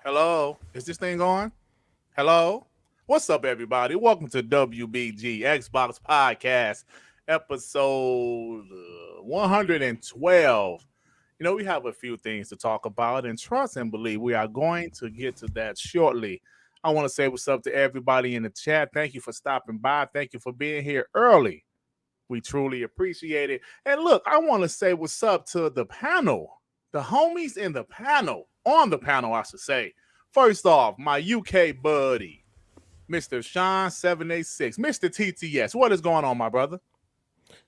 Hello, is this thing on? Hello, what's up, everybody? Welcome to WBG Xbox Podcast, episode 112. We have a few things to talk about, and trust and believe we are going to get to that shortly. I want to say what's up to everybody in the chat. Thank you for stopping by. Thank you for being here early. We truly appreciate it. And look, I want to say what's up to the panel, the homies in the panel, on the panel, I should say. First off, my UK buddy, Mr. Sean786, Mr. TTS. What is going on, my brother?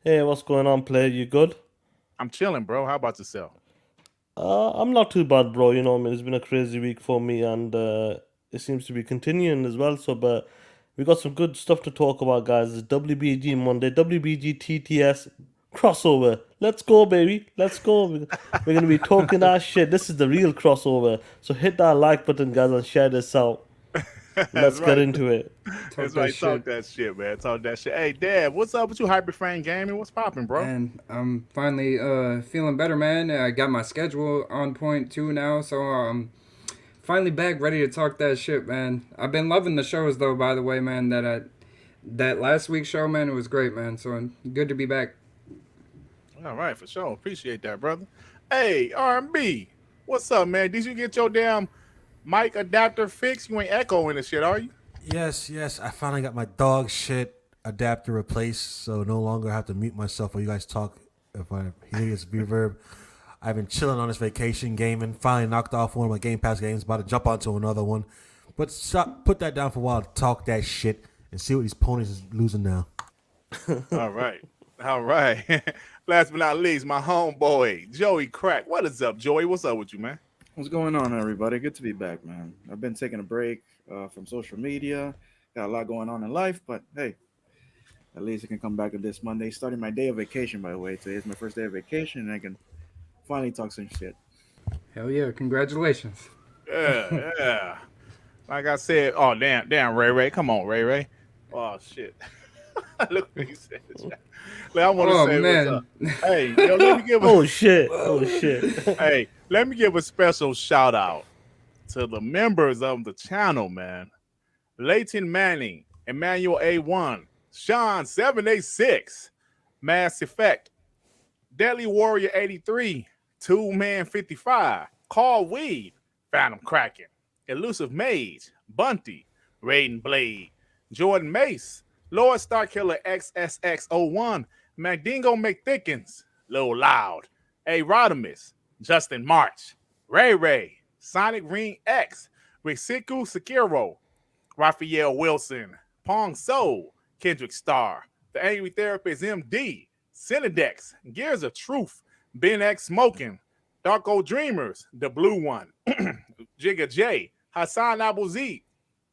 Hey, what's going on, player? You good? I'm chilling, bro. How about yourself? I'm not too bad, bro. It's been a crazy week for me, and it seems to be continuing as well. But we got some good stuff to talk about, guys. It's WBG Monday, WBG TTS crossover. Let's go, baby. Let's go. We're gonna be talking our shit. This is the real crossover. So hit that like button, guys, and share this out. Let's get into it. That's right. Talk that shit, man. Talk that shit. Hey, Dad, what's up with you, Hyperframe Gaming? What's popping, bro? And I'm finally feeling better, man. I got my schedule on point too now, so I'm finally back, ready to talk that shit, man. I've been loving the shows though, by the way, man. That last week's show, man, it was great, man. So good to be back. All right, for sure. Appreciate that, brother. Hey, R&B, what's up, man? Did you get your damn mic adapter fixed? You ain't echoing and shit, are you? Yes. I finally got my dog shit adapter replaced, so no longer have to mute myself while you guys talk. If I hear this reverb, I've been chilling on this vacation gaming. Finally knocked off one of my Gamepass games. About to jump onto another one, but put that down for a while to talk that shit and see what these ponies is losing now. All right. Last but not least, my homeboy, Joey Crack. What is up, Joey? What's up with you, man? What's going on, everybody? Good to be back, man. I've been taking a break from social media. Got a lot going on in life, but hey, at least I can come back to this Monday. Starting my day of vacation, by the way. Today is my first day of vacation, and I can finally talk some shit. Hell yeah! Congratulations. Yeah. Like I said, oh damn, Ray. Come on, Ray. Oh shit. Look what he said. Like, I want to say man. what's up. Hey, yo, let me give a Oh shit! hey, let me give a special shout out to the members of the channel, man. Leighton Manning, Emmanuel A1, Sean786, Mass Effect, Deadly Warrior 83, Two Man 55, Carl Weed, Phantom Kraken, Elusive Mage, Bunty, Raiden Blade, Jordan Mace, Lord Starkiller XSX01, McDingo McThickens, Lil Loud, A. Rodimus, Justin March, Ray, Sonic Ring X, Rixiku Sekiro, Raphael Wilson, Pong Soul, Kendrick Starr, The Angry Therapist MD, Cinedex, Gears of Truth, Ben X Smoking, Darko Dreamers, The Blue One, Jigga J, Hassan Abu Z,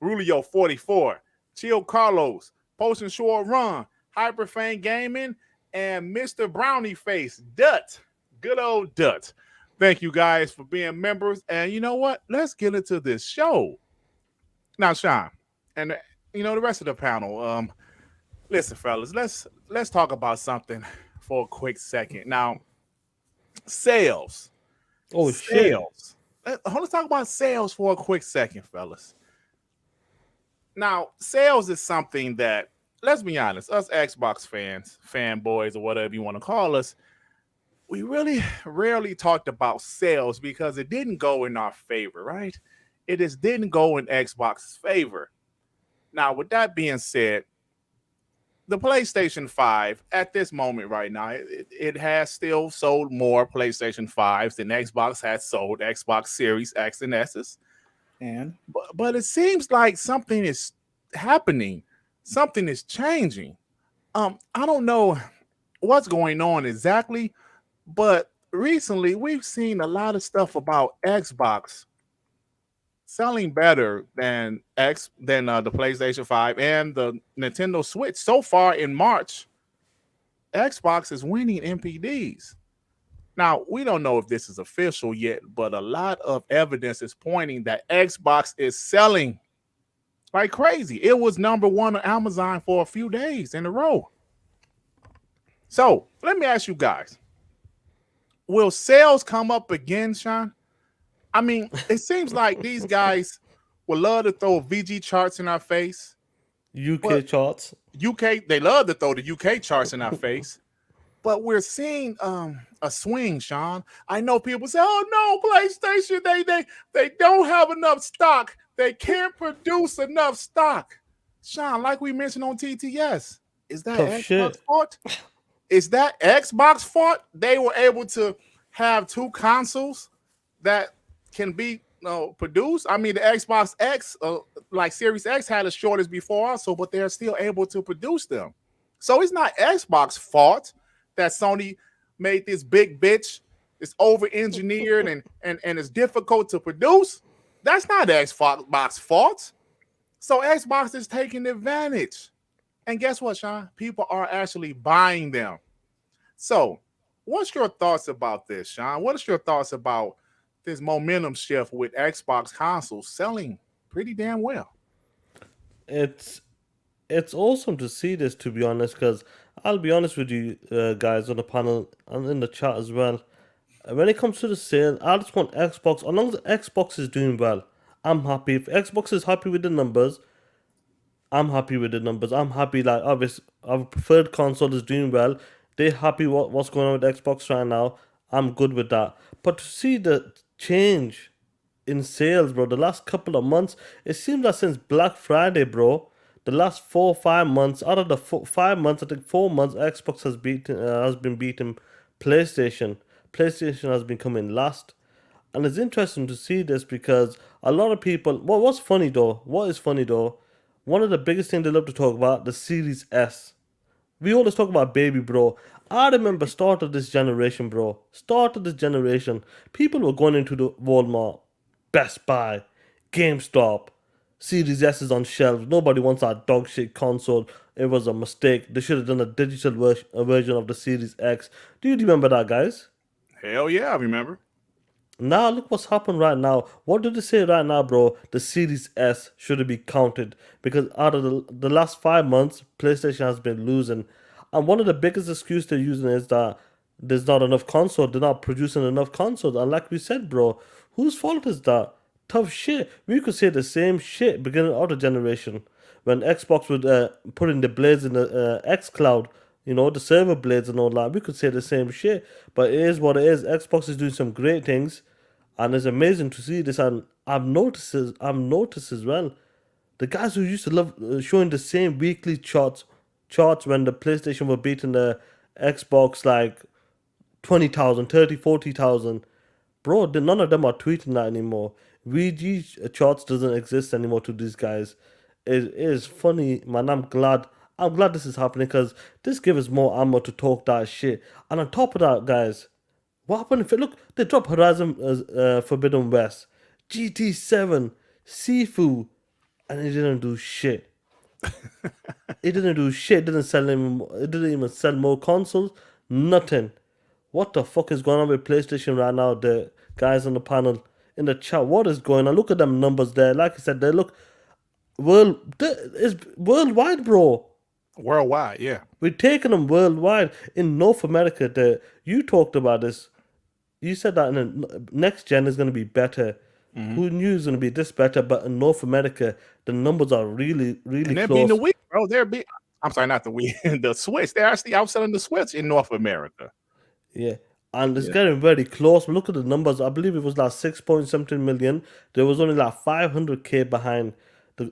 Rulio 44, Chill Carlos, Potion Short Run, Hyperfane Gaming, and Mr. Brownie Face, Dut. Good old Dut. Thank you guys for being members. And you know what? Let's get into this show. Now, Sean, and the rest of the panel. Listen, fellas, let's talk about something for a quick second. Now, sales. Oh shit! Sales. Let's talk about sales for a quick second, fellas. Now, sales is something that, let's be honest, us Xbox fans, fanboys, or whatever you want to call us, we really rarely talked about sales because it didn't go in our favor, right? It just didn't go in Xbox's favor. Now, with that being said, the PlayStation 5 at this moment right now, it has still sold more PlayStation 5s than Xbox has sold Xbox Series X and S's. And But it seems like something is happening. Something is changing. I don't know what's going on exactly, but recently we've seen a lot of stuff about Xbox selling better than the PlayStation 5 and the Nintendo Switch. So far in March, Xbox is winning MPDs. Now, we don't know if this is official yet, but a lot of evidence is pointing that Xbox is selling like crazy. It was number one on Amazon for a few days in a row. So, let me ask you guys, will sales come up again, Sean? I mean, it seems like these guys would love to throw VG charts in our face. UK charts. UK, they love to throw the UK charts in our face. But we're seeing a swing, Sean. I know people say, "Oh no, PlayStation, they don't have enough stock. They can't produce enough stock." Sean, like we mentioned on TTS, is that Tough Xbox shit. fault? Is that Xbox fault? They were able to have two consoles that can be produced. I mean, the Xbox X, like Series X, had a shortage before also, but they're still able to produce them. So it's not Xbox fault that Sony made this big bitch. It's over-engineered and it's difficult to produce. That's not Xbox fault. So Xbox is taking advantage. And guess what, Sean? People are actually buying them. So what's your thoughts about this, Sean? What is your thoughts about this momentum shift with Xbox consoles selling pretty damn well? It's awesome to see this, to be honest, because I'll be honest with you guys on the panel and in the chat as well. When it comes to the sale, I just want Xbox. As long as Xbox is doing well, I'm happy. If Xbox is happy with the numbers, I'm happy with the numbers. I'm happy, like, obviously our preferred console is doing well. They're happy what's going on with Xbox right now. I'm good with that. But to see the change in sales, bro, the last couple of months, it seems that since Black Friday, bro, the last 4 or 5 months, out of the 5 months, I think 4 months, Xbox has been beating PlayStation. PlayStation has been coming last. And it's interesting to see this because a lot of people. What is funny though? One of the biggest things they love to talk about, the Series S. We always talk about baby, bro. I remember start of this generation, bro. People were going into the Walmart, Best Buy, GameStop. Series S is on shelves. Nobody wants that dog shit console. It was a mistake. They should have done a digital version of the Series X. Do you remember that, guys? Hell yeah, I remember. Now look what's happened right now. What did they say right now, bro? The Series S should be counted because out of the last 5 months, PlayStation has been losing, and one of the biggest excuses they're using is that there's not enough console. They're not producing enough consoles, and like we said, bro, whose fault is that? Tough shit. We could say the same shit beginning of the generation when Xbox would put in the blades in the X Cloud. The server blades and all that. We could say the same shit, but it is what it is. Xbox is doing some great things, and it's amazing to see this. And I've noticed as well, the guys who used to love showing the same weekly charts when the PlayStation were beating the Xbox like 20,000, 30, 40,000. Bro, none of them are tweeting that anymore. VG charts doesn't exist anymore to these guys. It is funny, man. I'm glad this is happening because this gives us more ammo to talk that shit. And on top of that, guys, what happened if they drop Horizon Forbidden West, GT7, Sifu, and it didn't do shit. It didn't do shit. It didn't even sell more consoles. Nothing. What the fuck is going on with PlayStation right now? The guys on the panel in the chat, what is going on? Look at them numbers there. Like I said, they look it's worldwide, bro. Worldwide, yeah. We're taking them worldwide. In North America, you talked about this. You said that in the next gen is going to be better. Mm-hmm. Who knew it was going to be this better? But in North America, the numbers are really, really and they're close. Being the Wii, bro. I'm sorry, not the Wii. The Switch. They're actually outselling the Switch in North America. Yeah. And it's getting very close. Look at the numbers. I believe it was like 6.something million. There was only like 500k behind.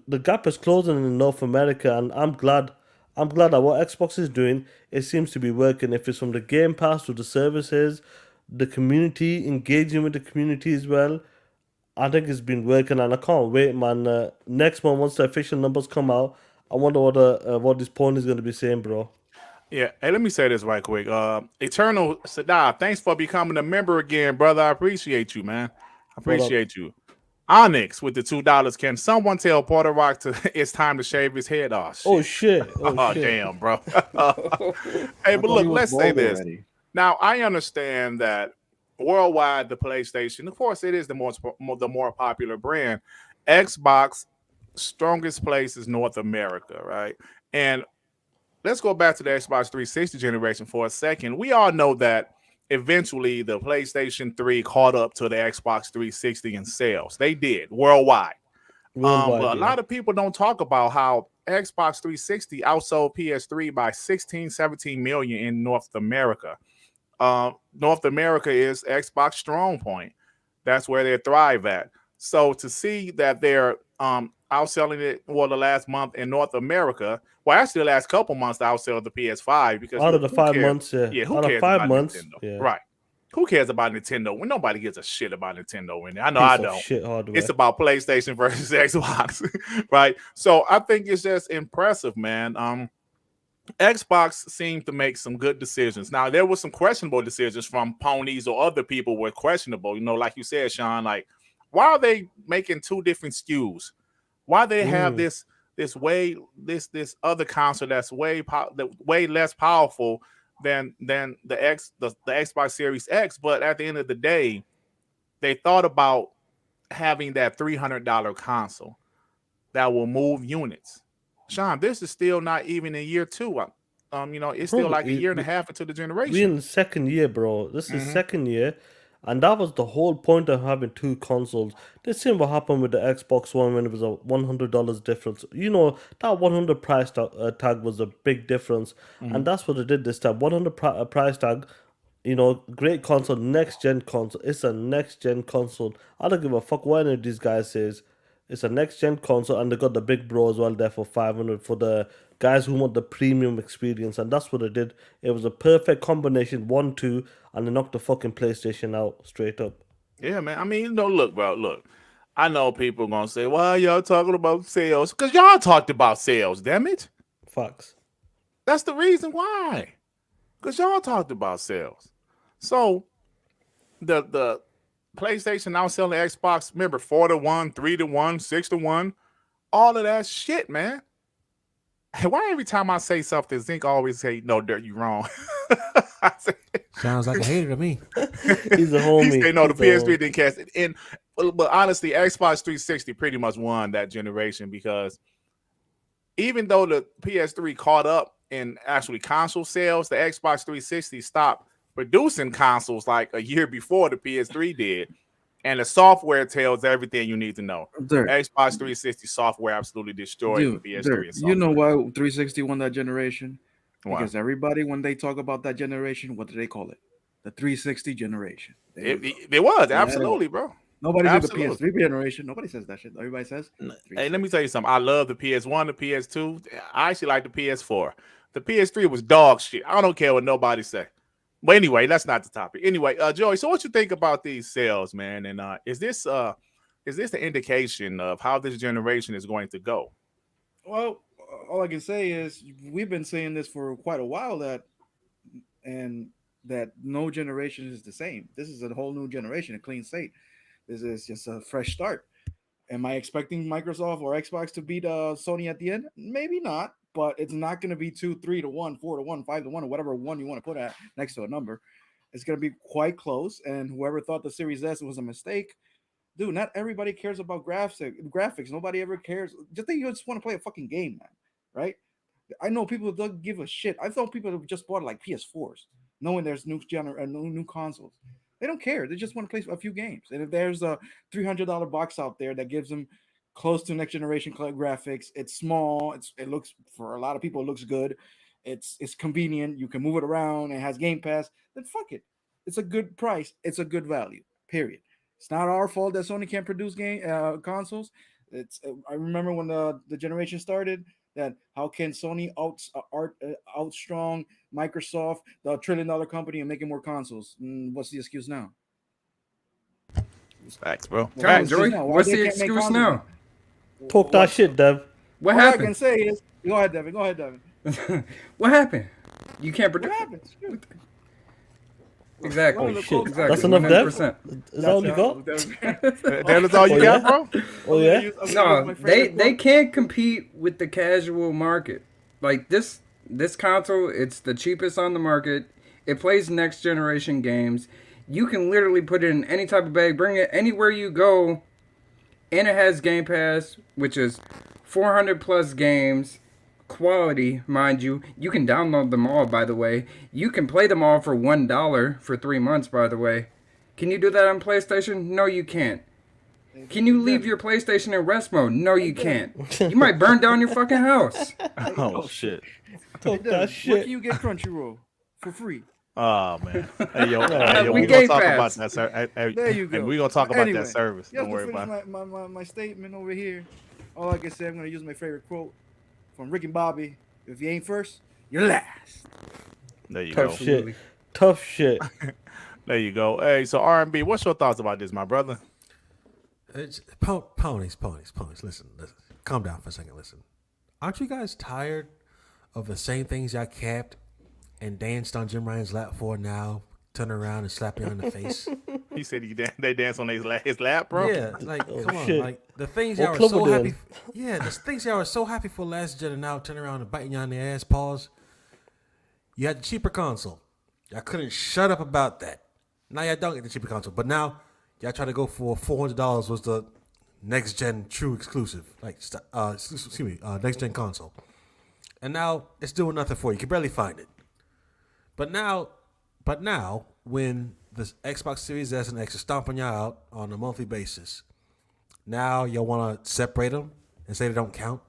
The gap is closing in North America, and I'm glad that what Xbox is doing, it seems to be working. If it's from the Game Pass to the services, the community, engaging with the community as well, I think it's been working, and I can't wait, man. Next month, once the official numbers come out, I wonder what this pony is going to be saying, bro. Yeah, hey, let me say this right quick. Eternal Sadar, thanks for becoming a member again, brother. I appreciate you, man. I appreciate you. Onyx with the $2. Can someone tell Porter Rock it's time to shave his head off? Oh shit! Oh shit. Damn, bro. Hey, but look, let's say this. Already. Now, I understand that worldwide, the PlayStation, of course, it is the more popular brand. Xbox strongest place is North America, right? And let's go back to the Xbox 360 generation for a second. We all know that eventually the PlayStation 3 caught up to the Xbox 360 in sales. They did worldwide. But a lot of people don't talk about how Xbox 360 outsold PS3 by 16, 17 million in North America. North America is Xbox strong point. That's where they thrive at. So to see that they're outselling it the last month in North America, well, actually the last couple months to outsell the PS5 because out of the who 5 cares? months, Who out cares of 5 about months, Nintendo? Right. Who cares about Nintendo when nobody gives a shit about Nintendo in there? I know Piece I of don't. shit hardware. It's about PlayStation versus Xbox, right? So I think it's just impressive, man. Xbox seemed to make some good decisions. Now there were some questionable decisions from ponies or other people were questionable. You know, like you said, Sean, like why are they making two different SKUs? Why they have this other console that's way less powerful than the Xbox Series X, but at the end of the day, they thought about having that $300 console that will move units. Sean, this is still not even in year 2. It's still like a year and a half into the generation. We're in the second year, bro. This is second year, and that was the whole point of having two consoles. This same what happened with the Xbox One when it was a $100 difference. You know, that 100 price tag was a big difference, and that's what it did this time. 100 price tag. You know, great console, next gen console. It's a next gen console. I don't give a fuck what any of these guys says. It's a next gen console, and they got the big bro as well there for 500 for the guys who want the premium experience, and that's what it did. It was a perfect combination, 1-2, and they knocked the fucking PlayStation out straight up. Yeah, man. I mean, look, bro, look. I know people are gonna say, "Why y'all talking about sales?" Because y'all talked about sales. Damn it. Facts. That's the reason why. Because y'all talked about sales. So the PlayStation now selling Xbox, remember 4-1, 3-1, 6-1, all of that shit, man. And why every time I say something, Zink always say, "No, Dirt, you wrong." Sounds like a hater to me. He's a homie. He say, "No, the He's PS3 didn't catch it." But honestly, Xbox 360 pretty much won that generation because even though the PS3 caught up in actually console sales, the Xbox 360 stopped producing consoles like a year before the PS3 did, and the software tells everything you need to know. Xbox 360 software absolutely destroyed the PS3. You know why 360 won that generation? Why? Because everybody, when they talk about that generation, what do they call it? The 360 generation. It was absolutely, bro. Nobody says the PS3 generation. Nobody says that shit. Everybody says. Hey, let me tell you something. I love the PS1, the PS2. I actually like the PS4. The PS3 was dog shit. I don't care what nobody say. But anyway, that's not the topic. Anyway, Joey, so what you think about these sales, man? And is this the indication of how this generation is going to go? Well, all I can say is we've been saying this for quite a while that no generation is the same. This is a whole new generation, a clean slate. This is just a fresh start. Am I expecting Microsoft or Xbox to beat Sony at the end? Maybe not. But it's not going to be 2, 3-1, 4-1, 5-1, or whatever one you want to put at next to a number. It's going to be quite close. And whoever thought the Series S was a mistake, dude, not everybody cares about graphics. Nobody ever cares. Just think you just want to play a fucking game, man. Right? I know people don't give a shit. I thought people have just bought like PS4s, knowing there's new consoles. They don't care. They just want to play a few games. And if there's a $300 box out there that gives them close to next generation graphics, it's small, it looks, for a lot of people, it looks good, it's convenient, you can move it around, it has Gamepass, then fuck it. It's a good price, it's a good value, period. It's not our fault that Sony can't produce consoles. I remember when the generation started, that how can Sony outstrong Microsoft, the $1 trillion company, and making more consoles? What's the excuse now? Facts, bro. Come on, Joey. What's the excuse now? Talk that shit, Dev. What happened? I can say is, go ahead, Devin. What happened? You can't predict. What happened? Exactly. Oh shit. Exactly. That's enough, Dev? 100%. Is that all you got? That's all you got, bro? Oh yeah? No, they can't compete with the casual market. Like this console, it's the cheapest on the market. It plays next generation games. You can literally put it in any type of bag, bring it anywhere you go, and it has Game Pass, which is 400 plus games, quality, mind you. You can download them all, by the way. You can play them all for $1 for 3 months, by the way. Can you do that on PlayStation? No, you can't. Can you leave your PlayStation in rest mode? No, you can't. You might burn down your fucking house. Oh shit. Talk that Where shit. can you get Crunchyroll for free? Oh man. Hey yo, We we gonna Game talk Pass. about that. There you go. We gonna talk about Anyway, that service. Just Don't worry to about it. finish my statement over here. All I can say, I'm gonna use my favorite quote from Rick and Bobby. If you ain't first, you're last. There you Tough go. shit. Tough shit. There you go. Hey, so R&B, what's your thoughts about this, my brother? It's ponies. Listen, calm down for a second. Listen, aren't you guys tired of the same things y'all capped and danced on JimRyan's lap for now? Turn around and slap you on the face. He said they dance on his lap, bro. Yeah, like come on, shit. like the things What y'all were club so we happy. in? Yeah, the things y'all were so happy for last gen, and now turn around and biting you on the ass. Pause. You had the cheaper console. Y'all couldn't shut up about that. Now y'all don't get the cheaper console, but now y'all try to go for $400 was the next gen true exclusive, like next gen console, and now it's doing nothing for you. You can barely find it. But now, when the Xbox Series S and X are stomping y'all out on a monthly basis, now y'all want to separate them and say they don't count.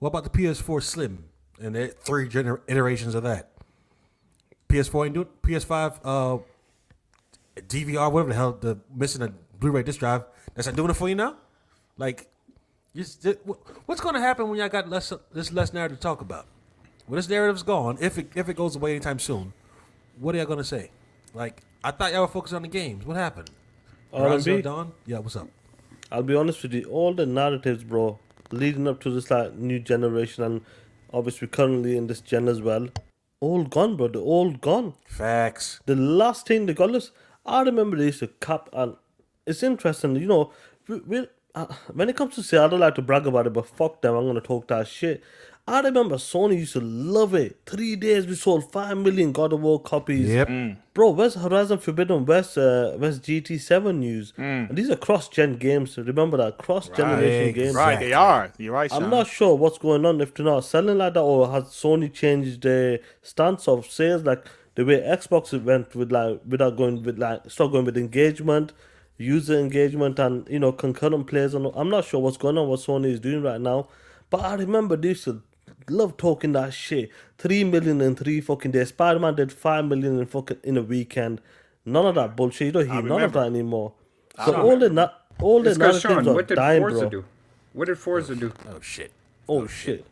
What about the PS4 Slim and the 3 iterations of that? PS4 ain't do it. PS5, DVR, whatever the hell, the missing a Blu-ray disc drive, that's not doing it for you now? Like, what's going to happen when y'all got less narrative to talk about? When this narrative's gone, if it goes away anytime soon, what are y'all going to say? Like, I thought y'all were focused on the games. What happened? R&B? Dawn? Yeah, what's up? I'll be honest with you, all the narratives, bro, leading up to this like new generation and obviously currently in this gen as well, all gone, bro. They're all gone. Facts. The last thing they got us, I remember they used to cap, and it's interesting, you know, when it comes to sale, I don't like to brag about it, but fuck them, I'm gonna talk that shit. I remember Sony used to love it. 3 days we sold 5 million God of War copies. Yep. Bro, where's Horizon Forbidden West? Where's GT7 news? And these are cross-gen games. Remember that cross-generation Right, games. Right, they are. You're right, Sean. I'm not sure what's going on if they're not selling like that, or has Sony changed their stance of sales, like the way Xbox went with like without going with like start going with engagement, user engagement, and you know concurrent players. And I'm not sure what's going on, what Sony is doing right now. But I remember they used to love talking that shit. 3 million in 3 fucking days. Spiderman did 5 million in a weekend. None of that bullshit. You don't hear none of that anymore. So all the It's 'cause, narratives Sean, are what did dying, Forza bro. do? What did Forza do? Oh, shit. Oh shit.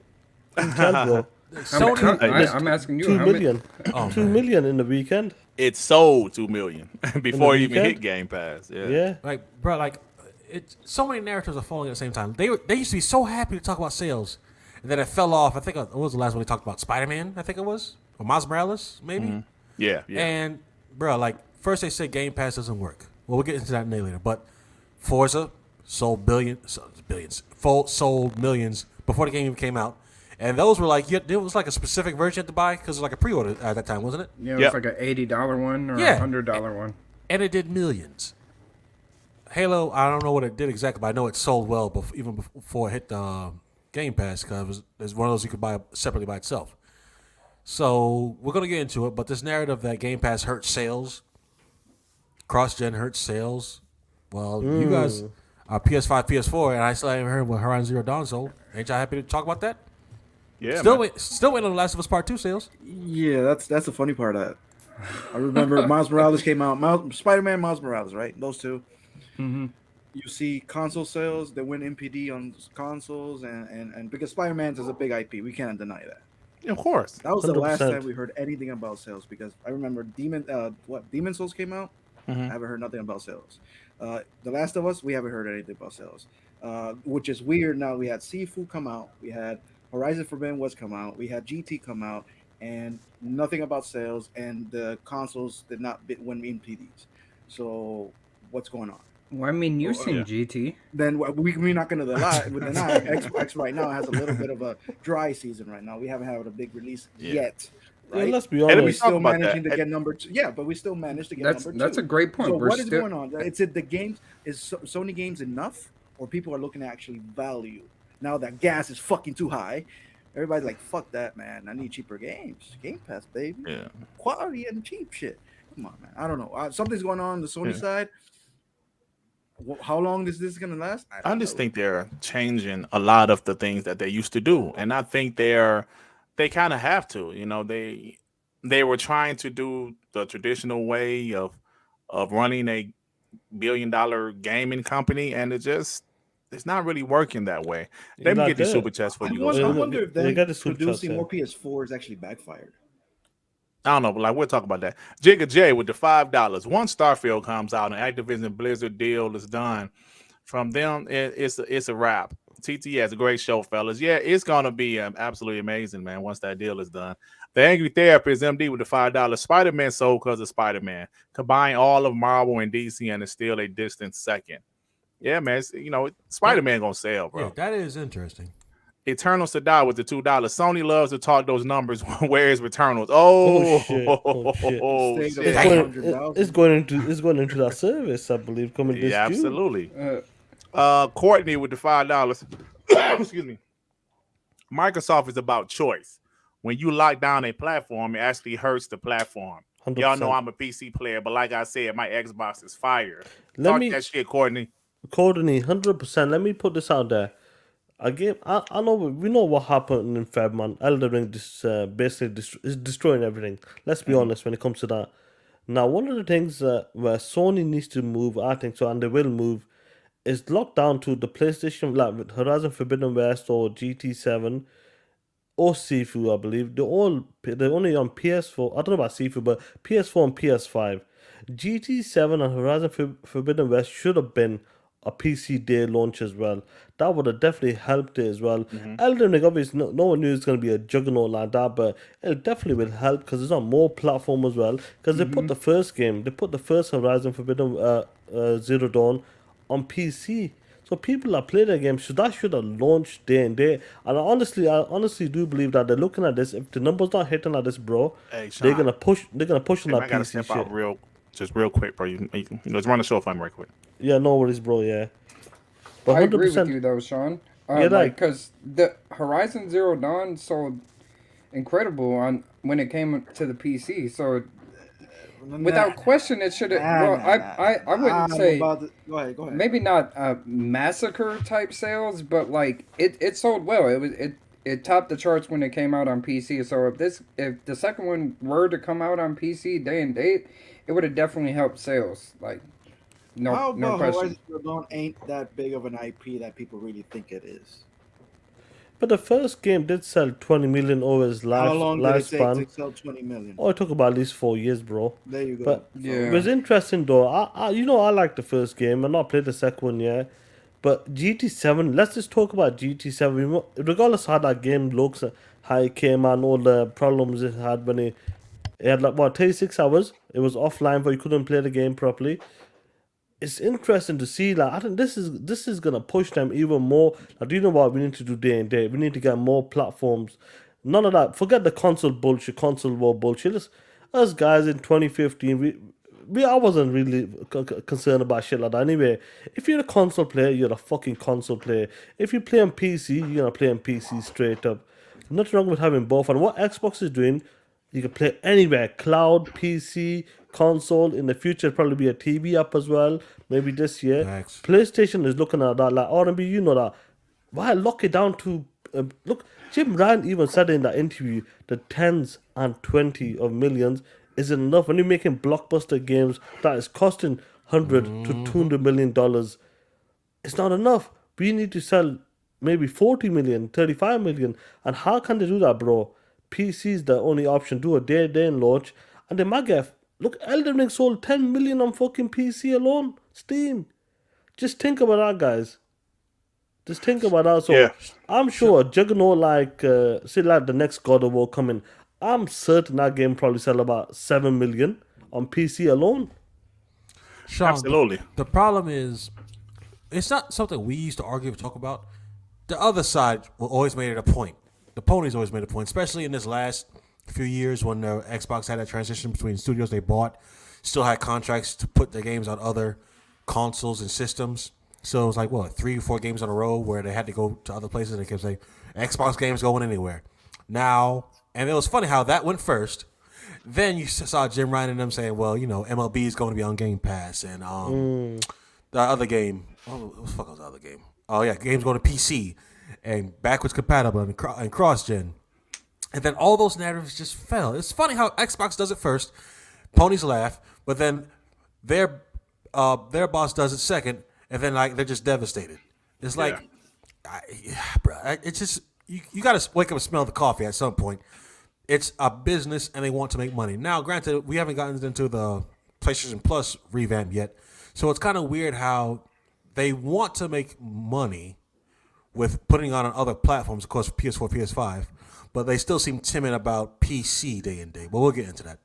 Tell, bro. I'm asking you. 2 how million. Many, 2 million in the weekend. It sold 2 million before it even weekend? hit Game Pass. Yeah. Yeah. Like, bro, like, it's so many narratives are falling at the same time. They used to be so happy to talk about sales, and then it fell off. I think what was the last one they talked about? Spider-Man, I think it was, or Miles Morales, maybe. Yeah. And bro, like, first they said Game Pass doesn't work. Well, we'll get into that later. But Forza sold sold millions before the game even came out, and those were like, it was like a specific version you had to buy because it was like a pre-order at that time, wasn't it? yeah, it was like an $80 one or Yeah. a $100 one. And it did millions. Halo, I don't know what it did exactly, but I know it sold well even before it hit the Game Pass because it was one of those you could buy separately by itself. So we're going to get into it, but this narrative that Game Pass hurts sales, cross-gen hurts sales, well, you guys are PS5, PS4, and I still haven't heard what Horizon Zero Dawn sold. Ain't y'all happy to talk about that? Yeah. Still man. waiting on The Last of Us Part 2 sales. Yeah, that's the funny part of that. I remember Miles Morales came out. Spider-Man, Miles Morales, right? Those two. You see console sales that went NPD on consoles, and because Spider-Man's is a big IP, we can't deny that. Of course. That was the last 100%. time we heard anything about sales, because I remember Demon Souls came out. I haven't heard nothing about sales. The Last of Us, we haven't heard anything about sales, which is weird. Now we had Sifu come out, we had Horizon Forbidden West come out, we had GT come out, and nothing about sales, and the consoles did not win NPDs. So what's going on? Well, I mean, you've seen yeah. GT. Then we're not going to deny Xbox right now has a little bit of a dry season right now. We haven't had a big release yet. Right? Yeah, let's be And We're we honest. talk still about managing that. to get number 2. Yeah, but we still managed to get number 2. That's a great point. So We're what is still, going on? It's the games. Is Sony games enough, or people are looking at actually value? Now that gas is fucking too high, Everybody's like, fuck that, man. I need cheaper games. Game Pass, baby. Yeah. Quality and cheap shit. Come on, man. I don't know. Something's going on the Sony side. How long is this going to last? I just think they're changing a lot of the things that they used to do, and I think they kind of have to. You know, they were trying to do the traditional way of running a $1 billion gaming company, and it's not really working that way. Let me get the super chats for you. I wonder if producing more PS4 is actually backfired. I don't know, but like we'll talk about that. Jigga J with the $5. Once Starfield comes out and Activision Blizzard deal is done, from them it's a wrap. TTS, a great show, fellas. Yeah, it's gonna be absolutely amazing, man. Once that deal is done. The Angry Therapist MD with the $5. Spider-Man sold because of Spider-Man. Combine all of Marvel and DC, and it's still a distant second. Yeah, man. Spider-Man gonna sell, bro. Yeah, that is interesting. Eternals to die with the $2. Sony loves to talk those numbers. Where is Returnals? Shit. It's going into that service, I believe, coming this June. Absolutely. Courtney with the $5. Excuse me. Microsoft is about choice. When you lock down a platform, it actually hurts the platform. 100%. Y'all know I'm a PC player, but like I said, my Xbox is fire. Talk that shit, Courtney. Courtney, 100%. Let me put this out there. I know we know what happened in Feb, man. Elden Ring basically is destroying everything. Let's be honest when it comes to that. Now, one of the things where Sony needs to move, I think so, and they will move, is locked down to the PlayStation, like with Horizon Forbidden West or GT7 or Sifu, I believe. They're only on PS4. I don't know about Sifu, but PS4 and PS5. GT7 and Horizon Forbidden West should have been a PC day launch as well. That would have definitely helped it as well. Elden Ring, obviously, no one knew it's going to be a juggernaut like that, but it definitely will help because it's on more platform as well. Because they put the first Horizon Forbidden Zero Dawn on PC. So people that play the game, that should have launched day and day. And I honestly do believe that they're looking at this. If the numbers not hitting at this, bro, Sean, they're gonna push on that PC. I gotta step out real quick, bro. Let's run the show for me right quick. Yeah, no worries, bro. Yeah, but I agree with you though, Sean. Because the Horizon Zero Dawn sold incredible when it came to the PC. So without question, it should have. I wouldn't say. Go ahead. Maybe not massacre type sales, but like it sold well. It topped the charts when it came out on PC. So if the second one were to come out on PC day and date, it would have definitely helped sales. Like no question. Horizon Zero Dawn ain't that big of an IP that people really think it is. But the first game did sell 20 million over its lifespan. How long did it take to sell 20 million? Oh, it took about at least 4 years, bro. There you go. But it was interesting, though. I like the first game. I've not played the second one yet. But GT7, let's just talk about GT7. Regardless how that game looks, how it came and all the problems it had when it had 36 hours. It was offline, but you couldn't play the game properly. It's interesting to see. I think this is gonna push them even more. Do you know what we need to do day and day? We need to get more platforms. None of that. Forget the console war bullshit. Us guys in 2015, I wasn't really concerned about shit like that. Anyway, if you're a console player, you're a fucking console player. If you play on PC, you're gonna play on PC straight up. Nothing wrong with having both. And what Xbox is doing, you can play anywhere: cloud, PC, console. In the future, probably be a TV app as well. Maybe this year. Thanks. PlayStation is looking at that. Like R&B, you know that. Why lock it down to look? JimRyan even said in that interview, the tens and 20 of millions isn't enough. When you're making blockbuster games that is costing $100 to $200 million, it's not enough. We need to sell maybe 40 million, 35 million. And how can they do that, bro? PC is the only option. Do a day and launch. And they might get... Look, Elden Ring sold 10 million on fucking PC alone. Steam. Just think about that, guys. Just think about that. So I'm sure a juggernaut like the next God of War coming, I'm certain that game probably sell about 7 million on PC alone. Sean, absolutely. The problem is, it's not something we used to argue and talk about. The other side always made it a point. The ponies always made a point, especially in this last few years when the Xbox had that transition between studios they bought, still had contracts to put their games on other consoles and systems. So it was like, what, 3 or 4 games in a row where they had to go to other places and they kept saying, Xbox games going anywhere. Now, and it was funny how that went first. Then you saw JimRyan and them saying, well, MLB is going to be on Game Pass. And the other game, what the fuck was the other game? Oh, yeah, game's going to PC and backwards compatible and cross-gen. And then all those narratives just fell. It's funny how Xbox does it first. Ponies laugh, but then their boss does it second, and then like they're just devastated. It's like, it's just you got to wake up and smell the coffee at some point. It's a business, and they want to make money. Now, granted, we haven't gotten into the PlayStation Plus revamp yet, so it's kind of weird how they want to make money with putting on other platforms, of course, PS4, PS5, but they still seem timid about PC day and day. But we'll get into that.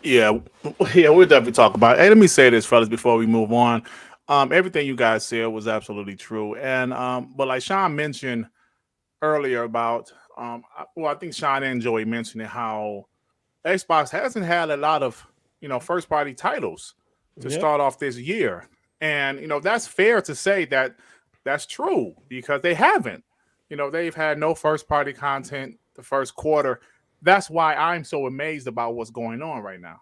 Yeah, we'll definitely talk about it. Hey, let me say this, fellas, before we move on. Everything you guys said was absolutely true. And but like Sean mentioned earlier about, I think Sean and Joey mentioned how Xbox hasn't had a lot of, first party titles to start off this year. And, that's fair to say that that's true because they haven't. They've had no first party content the first quarter. That's why I'm so amazed about what's going on right now.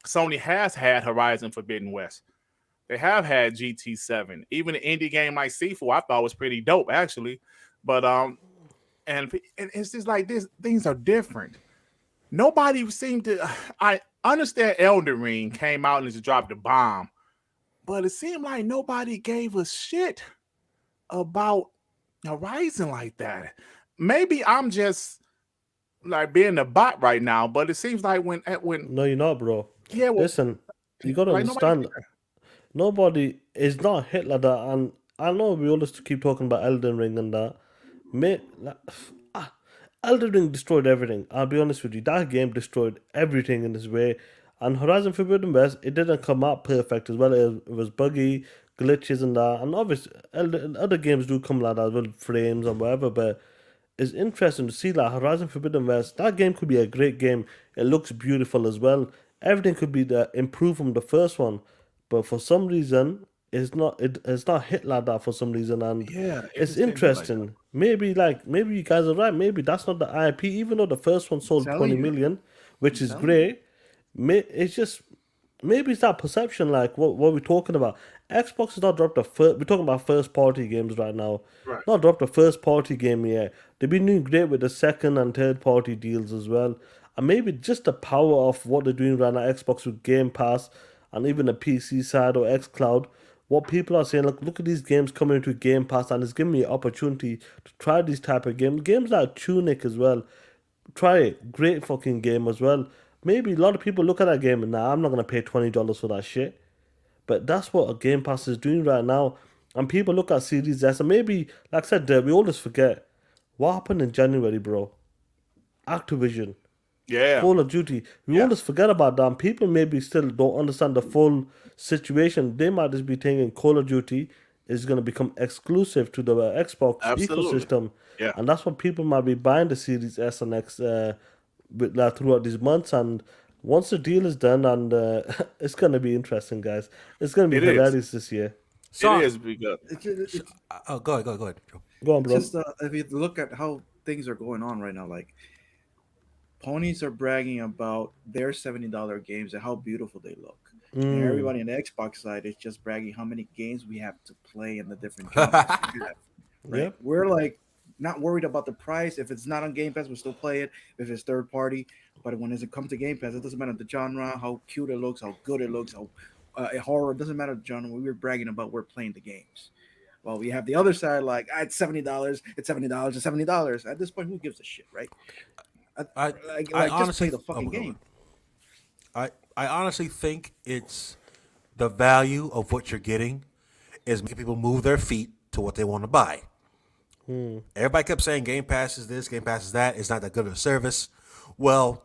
Sony has had Horizon Forbidden West. They have had GT7. Even an indie game like Seafood, I thought was pretty dope, actually. But and it's just like this. Things are different. Nobody seemed to. I understand Elden Ring came out and just dropped a bomb, but it seemed like nobody gave a shit about Horizon like that. Maybe I'm just like being a bot right now, but it seems like when No, you're not, bro. Yeah, well, listen, you gotta like, understand. Nobody is not hit like that, and I know we always keep talking about Elden Ring and that. Elden Ring destroyed everything. I'll be honest with you, that game destroyed everything in its way. And Horizon Forbidden West, it didn't come out perfect as well. It was buggy, glitches and that. And obviously, other games do come like that as well, frames and whatever. But it's interesting to see that Horizon Forbidden West, that game could be a great game. It looks beautiful as well. Everything could be improved from the first one. But for some reason, it's not hit like that for some reason, and it's interesting. Maybe you guys are right. Maybe that's not the IP, even though the first one sold 20 million, which is great. It's just maybe it's that perception, like what we're talking about. Xbox has not dropped the first. We're talking about first party games right now. Right. Not dropped a first party game yet. They've been doing great with the second and third party deals as well, and maybe just the power of what they're doing right now. Xbox with Game Pass and even the PC side or xCloud. What people are saying, look at these games coming into Game Pass, and it's giving me an opportunity to try these type of games. Games like Tunic as well. Try it. Great fucking game as well. Maybe a lot of people look at that game and I'm not going to pay $20 for that shit. But that's what a Game Pass is doing right now. And people look at Series S, and maybe, like I said, we always forget what happened in January, bro. Activision. Yeah. Call of Duty. We always forget about that. And people maybe still don't understand the full situation. They might just be thinking Call of Duty is going to become exclusive to the Xbox ecosystem. Yeah. And that's what people might be buying the Series S and X throughout these months. And once the deal is done, and it's going to be interesting, guys. It's going to be hilarious this year. So, it is because go ahead, Joe. Go on, bro. Just if you look at how things are going on right now, like Ponies are bragging about their $70 games and how beautiful they look. And everybody on the Xbox side is just bragging how many games we have to play in the different genres. Right? Yep. We're like not worried about the price. If it's not on Game Pass, we'll still play it. If it's third party, but when it comes to Game Pass, it doesn't matter the genre, how cute it looks, how good it looks, how horror. It doesn't matter the genre. We were bragging about we're playing the games. Well, we have the other side like it's $70. It's $70. It's $70. At this point, who gives a shit, right? I honestly just play the fucking game. I honestly think it's the value of what you're getting is making people move their feet to what they want to buy. Everybody kept saying Game Pass is this, Game Pass is that. It's not that good of a service. Well,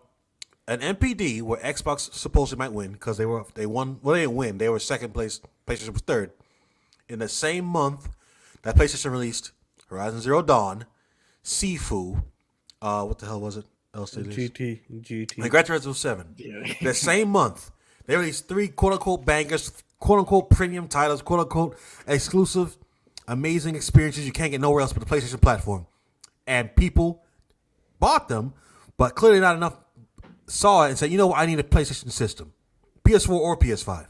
an MPD where Xbox supposedly might win because they won. Well, they didn't win. They were second place. PlayStation was third. In the same month that PlayStation released Horizon Zero Dawn, Sifu, what the hell was it? GT. And Gran Turismo 7. The same month, they released 3 quote-unquote bangers, quote unquote premium titles, quote unquote exclusive, amazing experiences you can't get nowhere else but the PlayStation platform. And people bought them, but clearly not enough saw it and said, you know what, I need a PlayStation system, PS4 or PS5.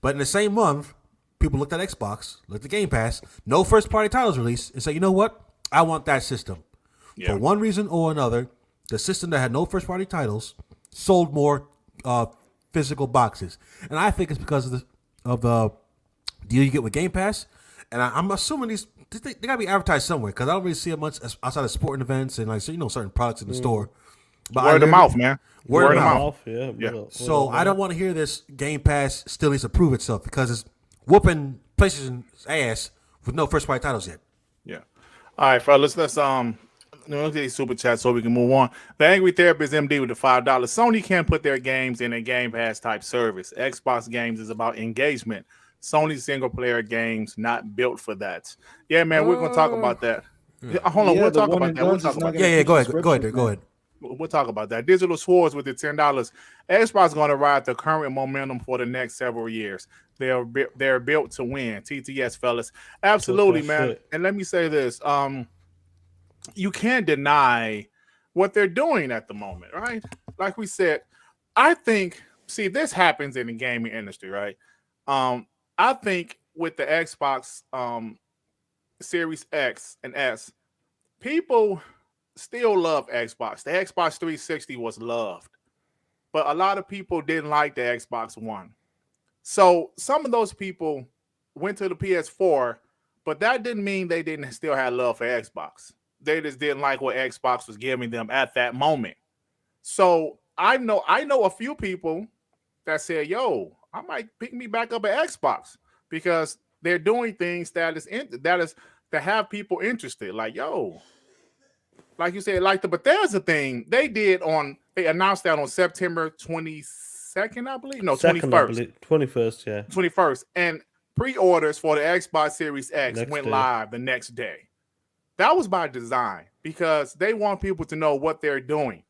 But in the same month, people looked at Xbox, looked at Game Pass, no first party titles released, and said, you know what, I want that system. Yeah. For one reason or another, the system that had no first party titles sold more physical boxes. And I think it's because of the deal you get with Game Pass. And I'm assuming they got to be advertised somewhere, because I don't really see it much outside of sporting events and like, so, certain products in the store. But Word of mouth, man. Word of mouth. Yeah. So I don't want to hear this Game Pass still needs to prove itself, because it's whooping PlayStation's ass with no first party titles yet. Yeah. All right, fellas. Let's look at these super chats so we can move on. The Angry Therapist MD with the $5. Sony can't put their games in a Game Pass type service. Xbox games is about engagement. Sony single player games not built for that. Yeah, man, we're gonna talk about that. Hold on, we'll talk about that. We'll talk about that. Yeah, go ahead. We'll talk about that. Digital Swords with the $10. Xbox is going to ride the current momentum for the next several years. They're built to win. TTS, fellas. Absolutely, man. Shit. And let me say this. You can't deny what they're doing at the moment, right? Like we said, I think, see, this happens in the gaming industry, right? I think with the Xbox Series X and S, people still love Xbox. The Xbox 360 was loved, but a lot of people didn't like the Xbox One. So some of those people went to the PS4, but that didn't mean they didn't still have love for Xbox. They just didn't like what Xbox was giving them at that moment. So I know a few people that said, yo, I might pick me back up an Xbox, because they're doing things that is to have people interested. Like, yo, like you said, like the Bethesda thing, they announced that on September 22nd, I believe. No, 21st. 21st, yeah. 21st. And pre-orders for the Xbox Series X went live the next day. That was by design, because they want people to know what they're doing.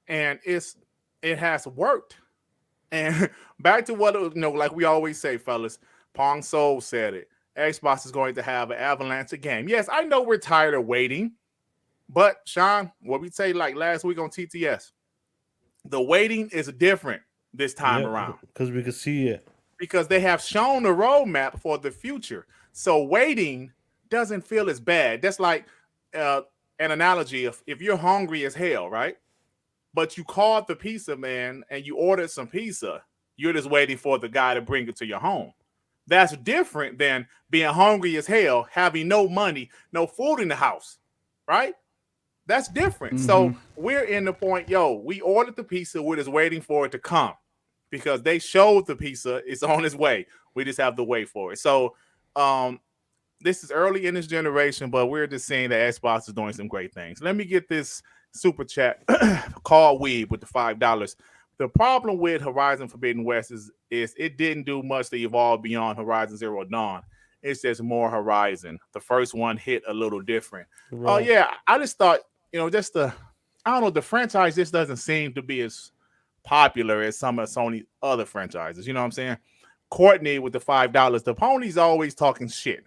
And it has worked. And back to what, like we always say, fellas, Pong Soul said it. Xbox is going to have an avalanche of game. Yes, I know we're tired of waiting. But Sean, what we say like last week on TTS, the waiting is different this time around. Because we can see it. Because they have shown the roadmap for the future. So waiting doesn't feel as bad. That's like an analogy of if you're hungry as hell, right? But you called the pizza man and you ordered some pizza. You're just waiting for the guy to bring it to your home. That's different than being hungry as hell, having no money, no food in the house, right? That's different. Mm-hmm. So we're in the point, we ordered the pizza. We're just waiting for it to come, because they showed the pizza. It's on its way. We just have to wait for it. So this is early in this generation, but we're just seeing that Xbox is doing some great things. Let me get this super chat. Call Weeb with the $5. The problem with Horizon Forbidden West is it didn't do much to evolve beyond Horizon Zero Dawn. It's just more Horizon. The first one hit a little different. Right. Oh, yeah. I just thought, the franchise just doesn't seem to be as popular as some of Sony's other franchises. You know what I'm saying? Courtney with the $5. The ponies always talking shit.